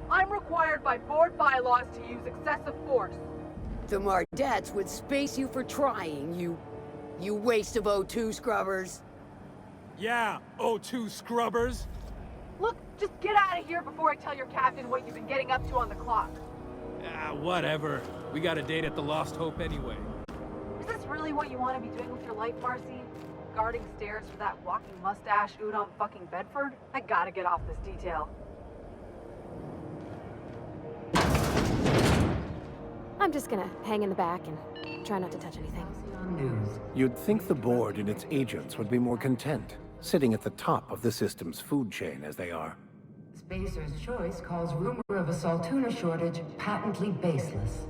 I'm required by board bylaws to use excessive force. The Mardettes would space you for trying, you waste of O2 scrubbers. Yeah, O2 scrubbers. Look, just get out of here before I tell your captain what you've been getting up to on the clock. Ah, whatever. We got a date at the Lost Hope anyway. Is this really what you want to be doing with your life, Marcy? Guarding stairs for that walking mustache Udom fucking Bedford? I gotta get off this detail. I'm just gonna hang in the back and try not to touch anything. You'd think the board and its agents would be more content, sitting at the top of the system's food chain as they are. Spacer's Choice calls rumor of a Saltuna shortage patently baseless.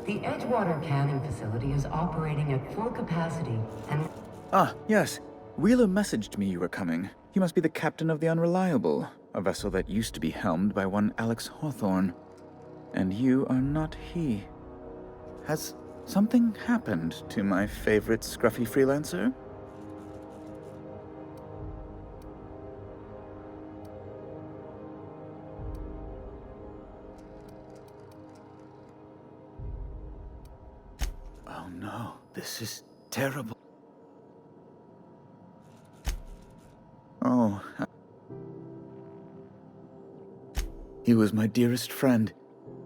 The Edgewater canning facility is operating at full capacity and... Ah, yes. Wheeler messaged me you were coming. He must be the captain of the Unreliable, a vessel that used to be helmed by one Alex Hawthorne. And you are not he. Has something happened to my favorite scruffy freelancer? Oh no, this is terrible. Oh. He was my dearest friend.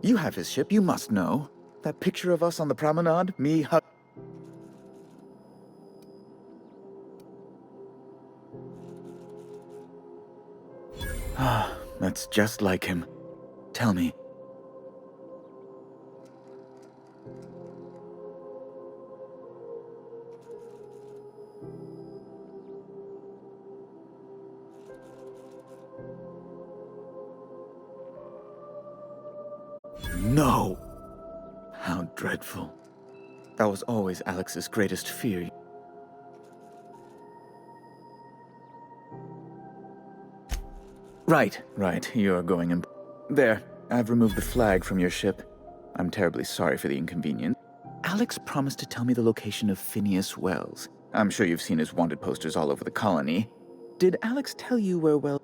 You have his ship, you must know. That picture of us on the promenade, me hug... Ah, that's just like him. Tell me. No! How dreadful. That was always Alex's greatest fear. Right, you're going in... There, I've removed the flag from your ship. I'm terribly sorry for the inconvenience. Alex promised to tell me the location of Phineas Wells. I'm sure you've seen his wanted posters all over the colony. Did Alex tell you where Wells...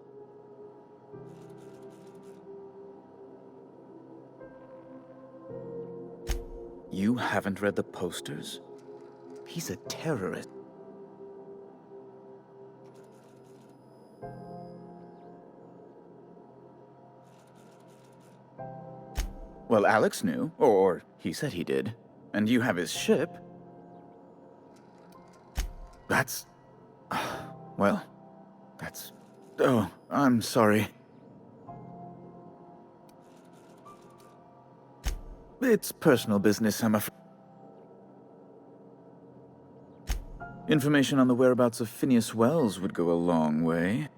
You haven't read the posters? He's a terrorist. Well, Alex knew, or he said he did. And you have his ship. That's... well, that's... Oh, I'm sorry. It's personal business, I'm afraid. Information on the whereabouts of Phineas Wells would go a long way.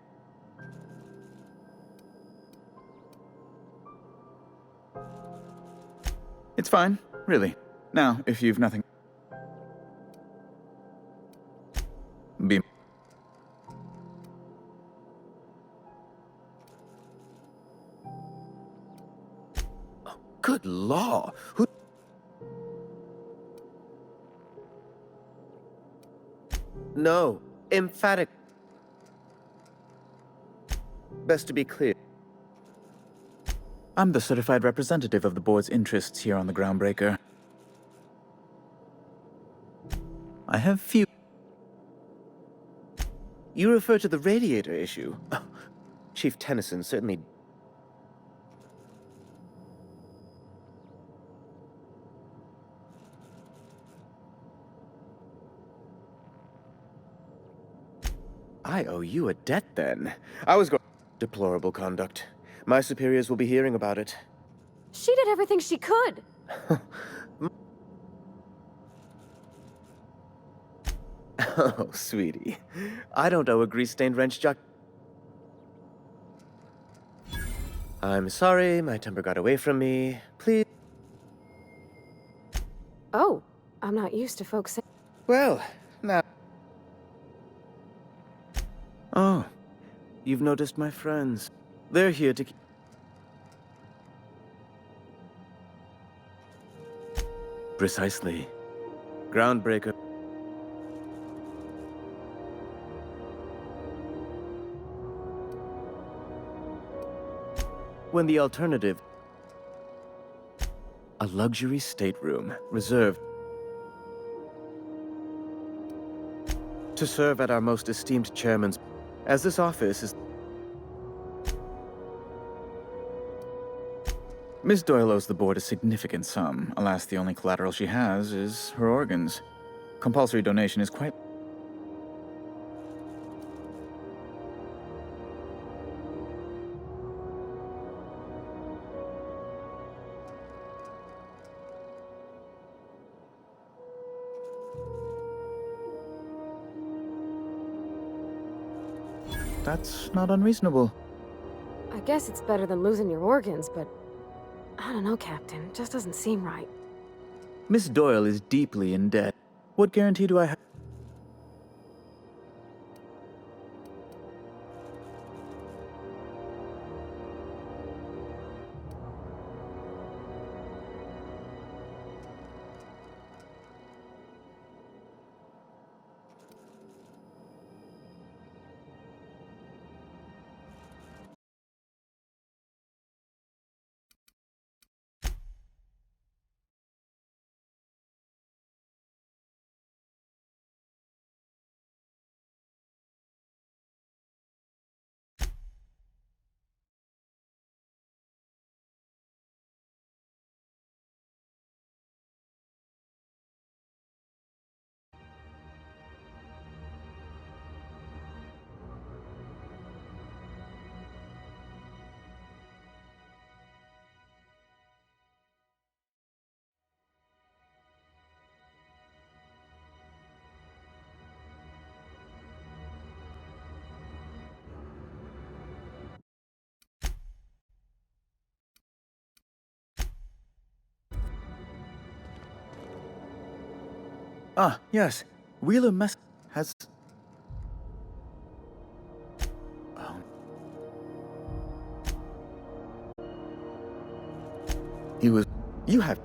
It's fine, really. Now, if you've nothing... Be... Good law! Who... No, emphatic. Best to be clear. I'm the certified representative of the board's interests here on the Groundbreaker. I have few... You refer to the radiator issue? Oh, Chief Tennyson certainly... I owe you a debt then. I was going... Deplorable conduct. My superiors will be hearing about it. She did everything she could. Oh, sweetie. I don't owe a grease-stained wrench jock. I'm sorry, my temper got away from me. Please... Oh, I'm not used to folks saying... Well, now... Oh, you've noticed my friends. They're here to... Precisely. Groundbreaker. When the alternative... A luxury stateroom, reserved... to serve at our most esteemed chairman's... As this office is... Miss Doyle owes the board a significant sum. Alas, the only collateral she has is her organs. Compulsory donation is quite... That's not unreasonable. I guess it's better than losing your organs, but... I don't know, Captain. It just doesn't seem right. Miss Doyle is deeply in debt. What guarantee do I have? Ah, yes. Wheeler has... Oh. He was... You have...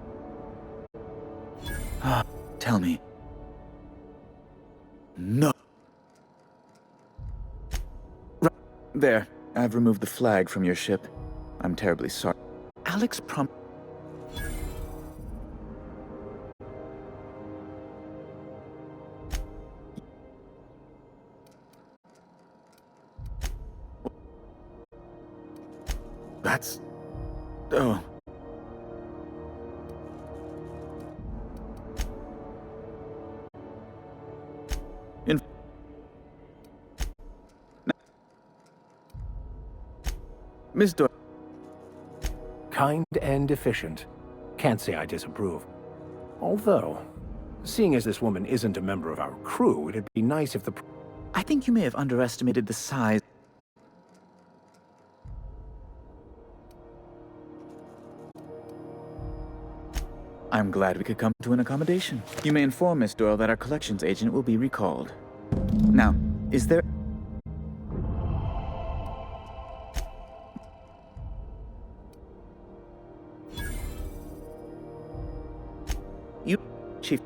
Ah, tell me. No. There. I've removed the flag from your ship. I'm terribly sorry. Alex That's... Oh. Miss Doyle. Kind and efficient. Can't say I disapprove. Although, seeing as this woman isn't a member of our crew, it'd be nice if the... I think you may have underestimated the size... I'm glad we could come to an accommodation. You may inform Miss Doyle that our collections agent will be recalled. Now, is there... You, Chief...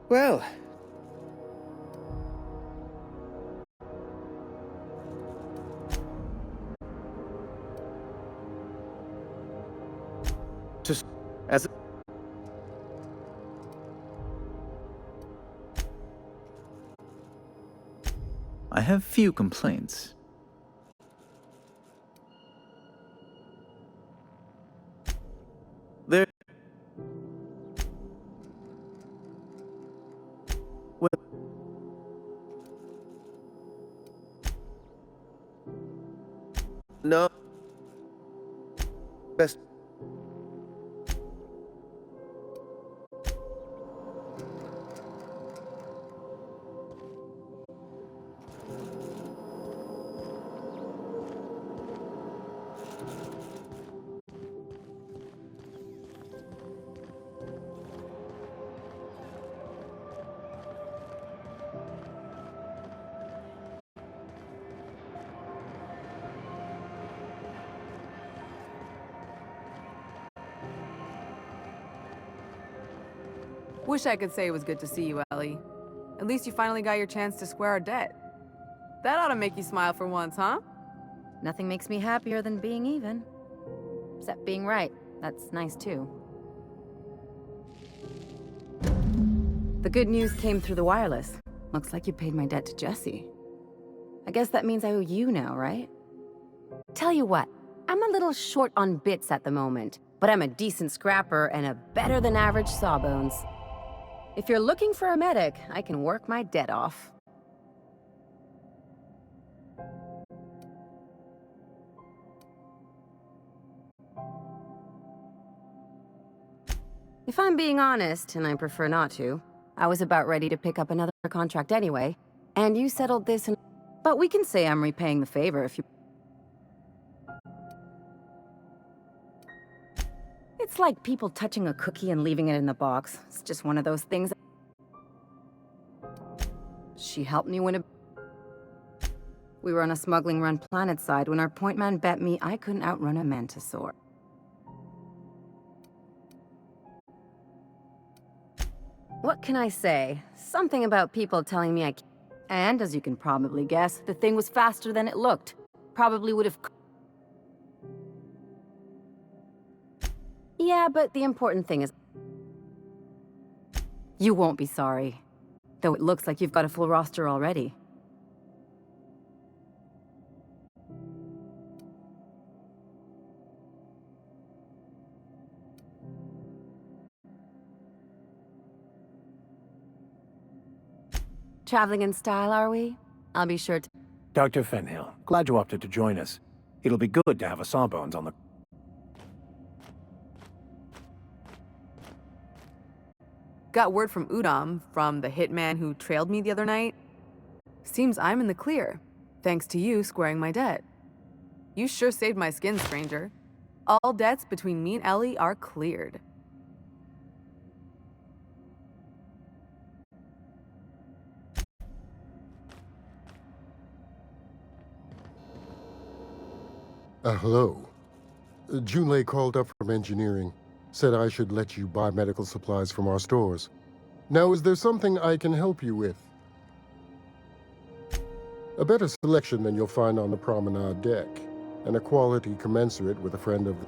Well... Just as... I have few complaints. No. Best. Wish I could say it was good to see you, Ellie. At least you finally got your chance to square our debt. That ought to make you smile for once, huh? Nothing makes me happier than being even. Except being right. That's nice too. The good news came through the wireless. Looks like you paid my debt to Jesse. I guess that means I owe you now, right? Tell you what, I'm a little short on bits at the moment, but I'm a decent scrapper and a better-than-average sawbones. If you're looking for a medic, I can work my debt off. If I'm being honest, and I prefer not to, I was about ready to pick up another contract anyway, and you settled this and... But we can say I'm repaying the favor if you... It's like people touching a cookie and leaving it in the box. It's just one of those things. She helped me win a... We were on a smuggling run planet side when our point man bet me I couldn't outrun a Mantisaur. What can I say? Something about people telling me I can't. And, as you can probably guess, the thing was faster than it looked. Probably would have... Yeah, but the important thing is... You won't be sorry. Though it looks like you've got a full roster already. Traveling in style, are we? I'll be sure to... Dr. Fenhill, glad you opted to join us. It'll be good to have a Sawbones on the... Got word from Udom, from the hitman who trailed me the other night. Seems I'm in the clear, thanks to you squaring my debt. You sure saved my skin, stranger. All debts between me and Ellie are cleared. Hello. Junlei called up from engineering. Said I should let you buy medical supplies from our stores. Now, is there something I can help you with? A better selection than you'll find on the promenade deck, and a quality commensurate with a friend of the...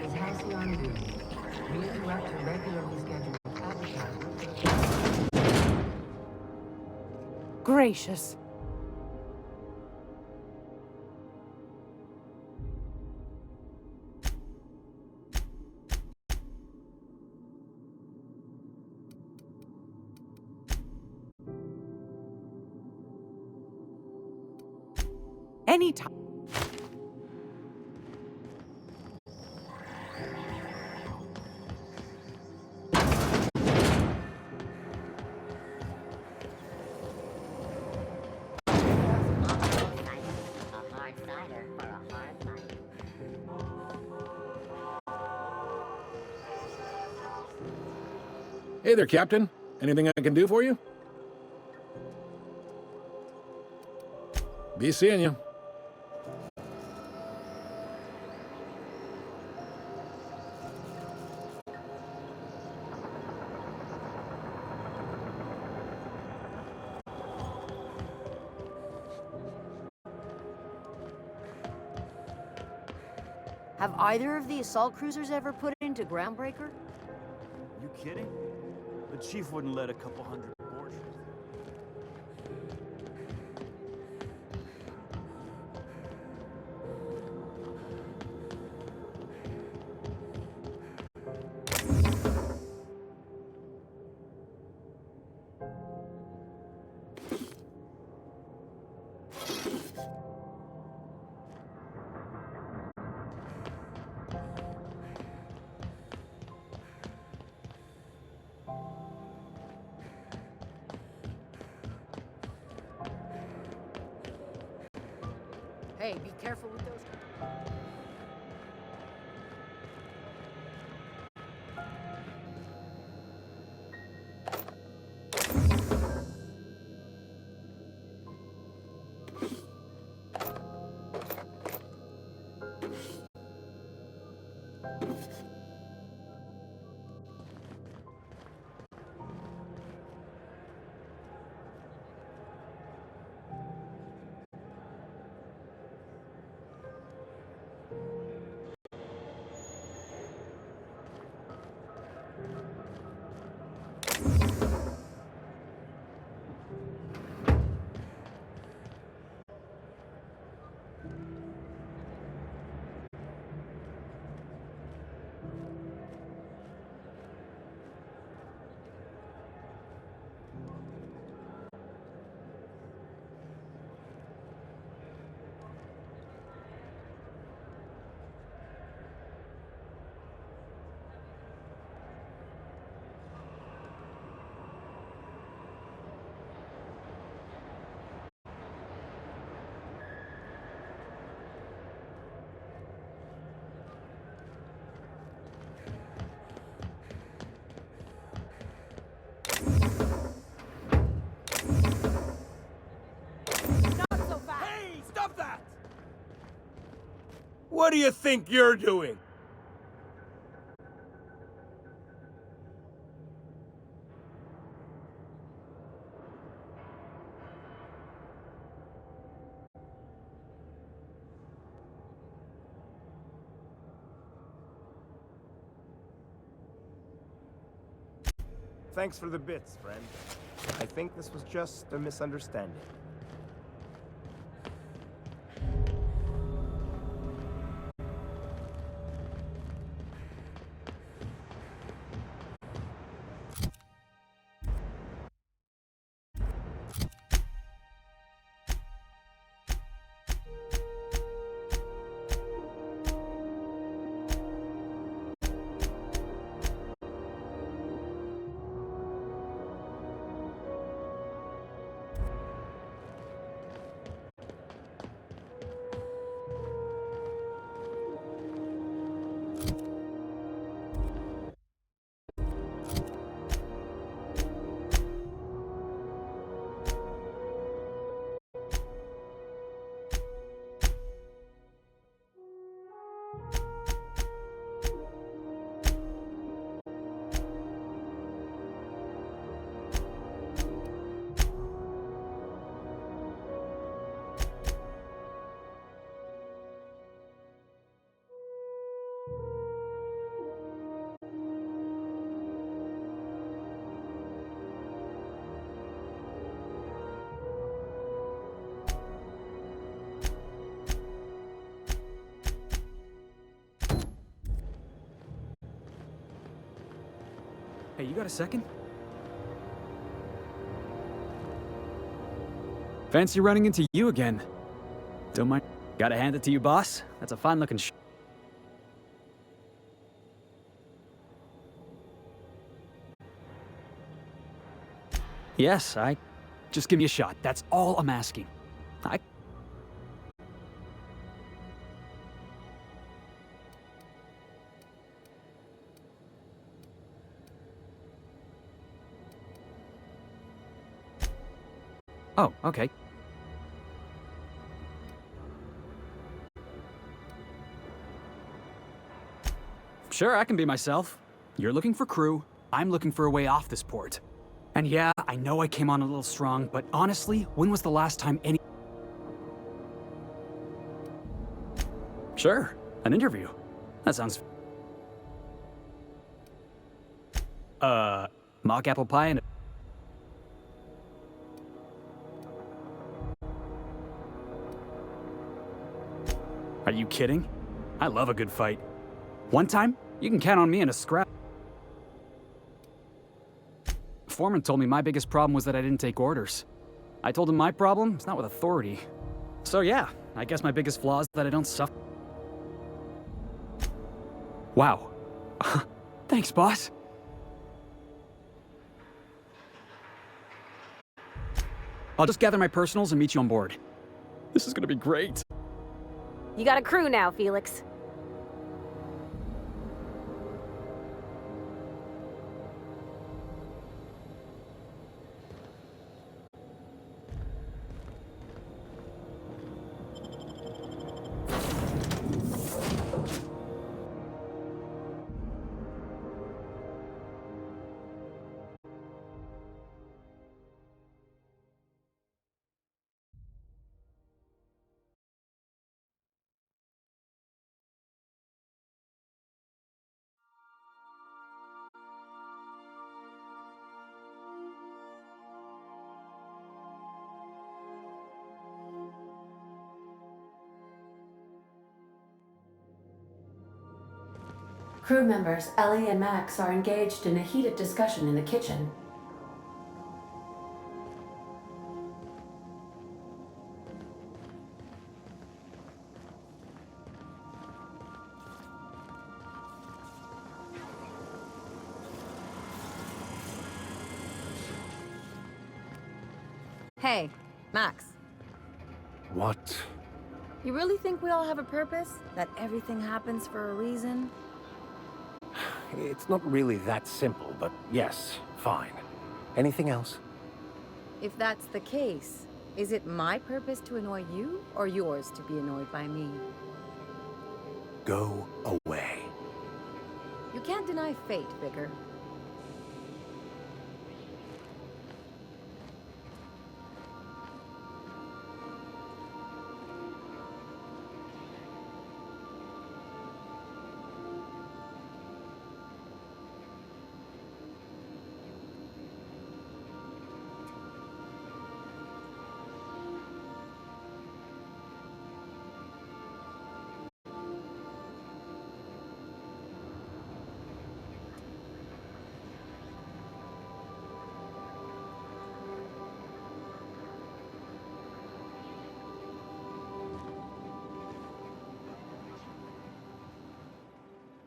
is Halcyon Doom. We interrupt your regularly scheduled advertisement. Gracious. Anytime. A hard cider for a hard life. Hey there, Captain. Anything I can do for you? Be seeing you. Have either of the assault cruisers ever put it into Groundbreaker? You kidding? The chief wouldn't let a couple hundred board. Hey, be careful with those. What do you think you're doing? Thanks for the bits, friend. I think this was just a misunderstanding. Hey, you got a second? Fancy running into you again. Don't mind. Gotta hand it to you, boss. That's a fine-looking Yes, Just give me a shot. That's all I'm asking. Oh, okay. Sure, I can be myself. You're looking for crew. I'm looking for a way off this port. And yeah, I know I came on a little strong, but honestly, when was the last time any... Sure, an interview. That sounds... mock apple pie and... Are you kidding? I love a good fight. One time, you can count on me in a scrap. Foreman told me my biggest problem was that I didn't take orders. I told him my problem is not with authority. So yeah, I guess my biggest flaw is that I don't suffer. Wow. Thanks, boss. I'll just gather my personals and meet you on board. This is gonna be great. You got a crew now, Felix. Crew members Ellie and Max are engaged in a heated discussion in the kitchen. Hey, Max. What? You really think we all have a purpose? That everything happens for a reason? It's not really that simple, but yes, fine. Anything else? If that's the case, is it my purpose to annoy you, or yours to be annoyed by me? Go away. You can't deny fate, Vicar.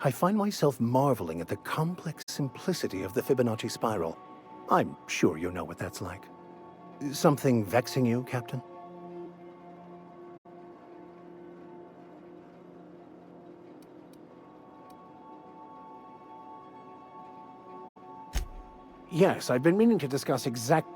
I find myself marveling at the complex simplicity of the Fibonacci spiral. I'm sure you know what that's like. Something vexing you, Captain? Yes, I've been meaning to discuss exact...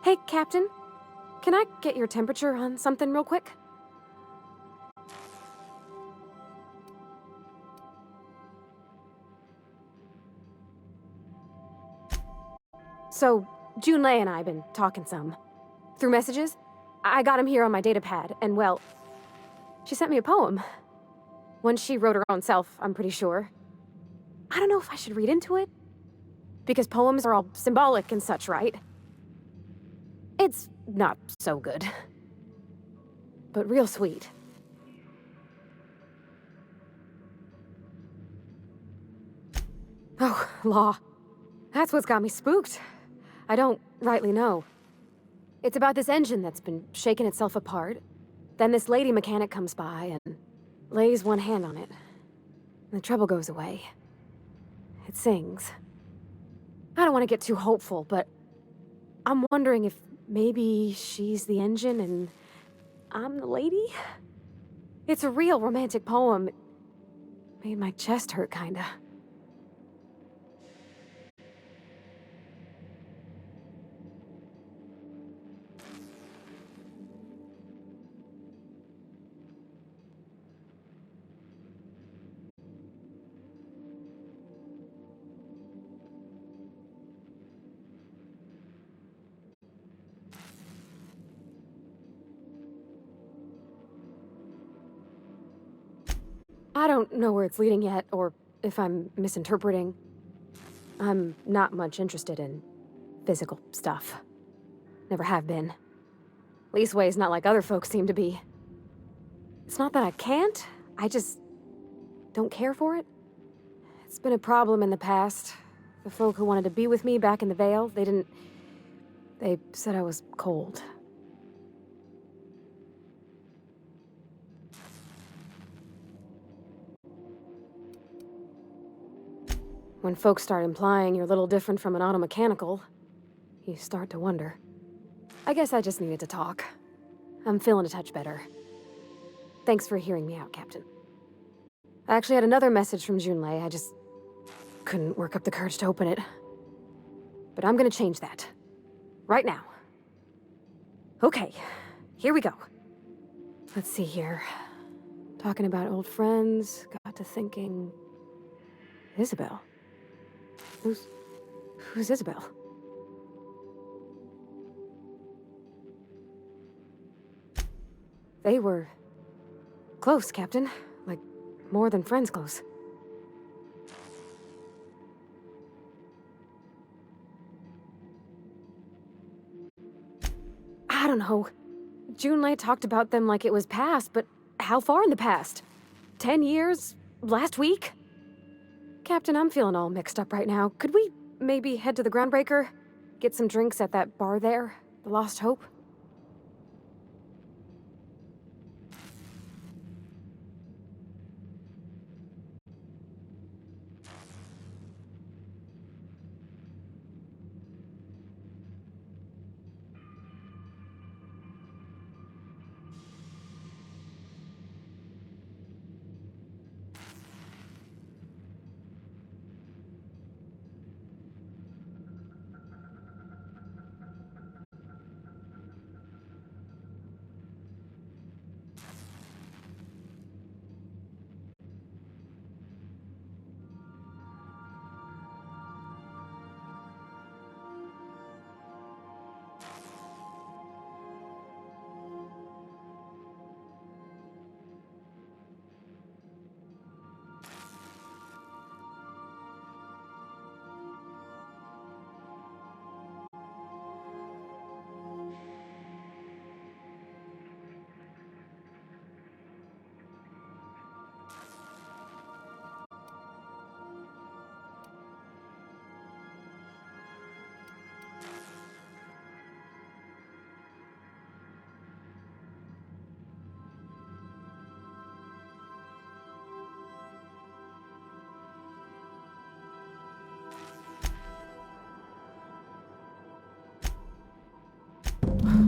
Hey, Captain. Can I get your temperature on something real quick? So, Junlei and I have been talking some. Through messages. I got him here on my datapad, and well, she sent me a poem. One she wrote her own self, I'm pretty sure. I don't know if I should read into it. Because poems are all symbolic and such, right? It's not so good. But real sweet. Oh, law. That's what's got me spooked. I don't rightly know. It's about this engine that's been shaking itself apart. Then this lady mechanic comes by and lays one hand on it. The trouble goes away. It sings. I don't want to get too hopeful, but I'm wondering if maybe she's the engine and I'm the lady? It's a real romantic poem. It made my chest hurt, kinda. I don't know where it's leading yet, or if I'm misinterpreting. I'm not much interested in physical stuff. Never have been. Leastways not like other folks seem to be. It's not that I can't, I just don't care for it. It's been a problem in the past. The folk who wanted to be with me back in the Vale, they said I was cold. When folks start implying you're a little different from an automechanical, you start to wonder. I guess I just needed to talk. I'm feeling a touch better. Thanks for hearing me out, Captain. I actually had another message from Junlei. I just couldn't work up the courage to open it. But I'm gonna change that. Right now. Okay, here we go. Let's see here. Talking about old friends, got to thinking... Isabel. Who's Isabel? They were close, Captain. Like, more than friends close. I don't know. Junlei talked about them like it was past, but how far in the past? 10 years? Last week? Captain, I'm feeling all mixed up right now. Could we maybe head to the Groundbreaker? Get some drinks at that bar there? The Lost Hope?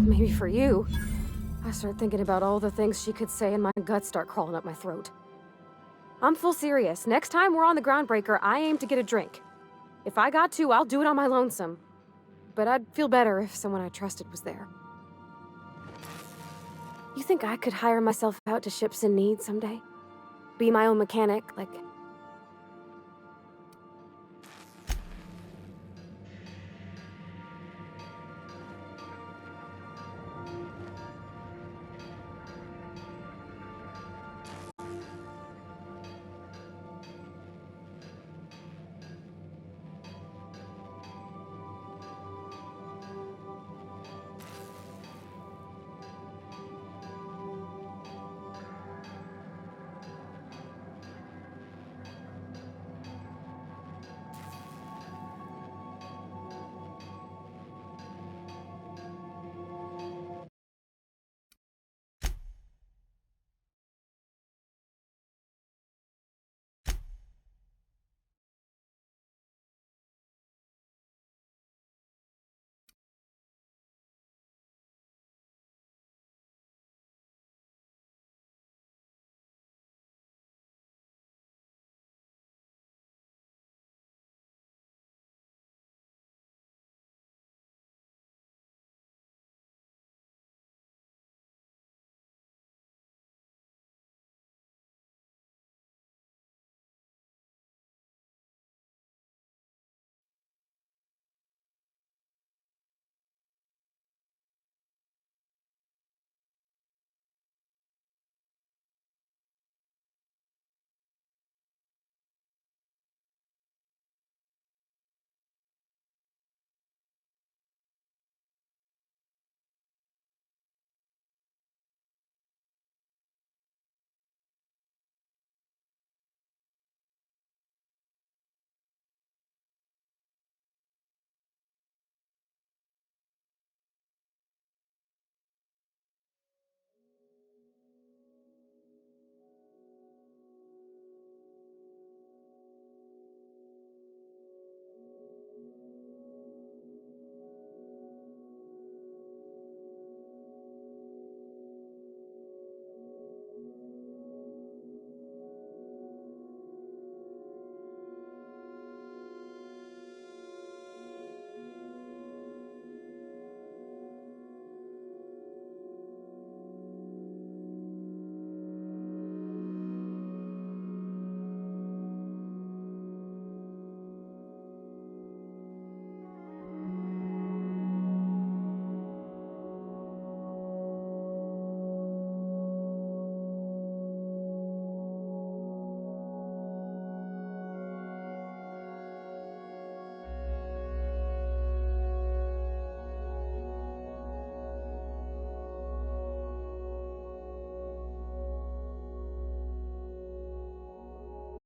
Maybe for you. I start thinking about all the things she could say and my guts start crawling up my throat. I'm full serious. Next time we're on the Groundbreaker, I aim to get a drink. If I got to, I'll do it on my lonesome. but I'd feel better if someone I trusted was there. You think I could hire myself out to ships in need someday? Be my own mechanic, like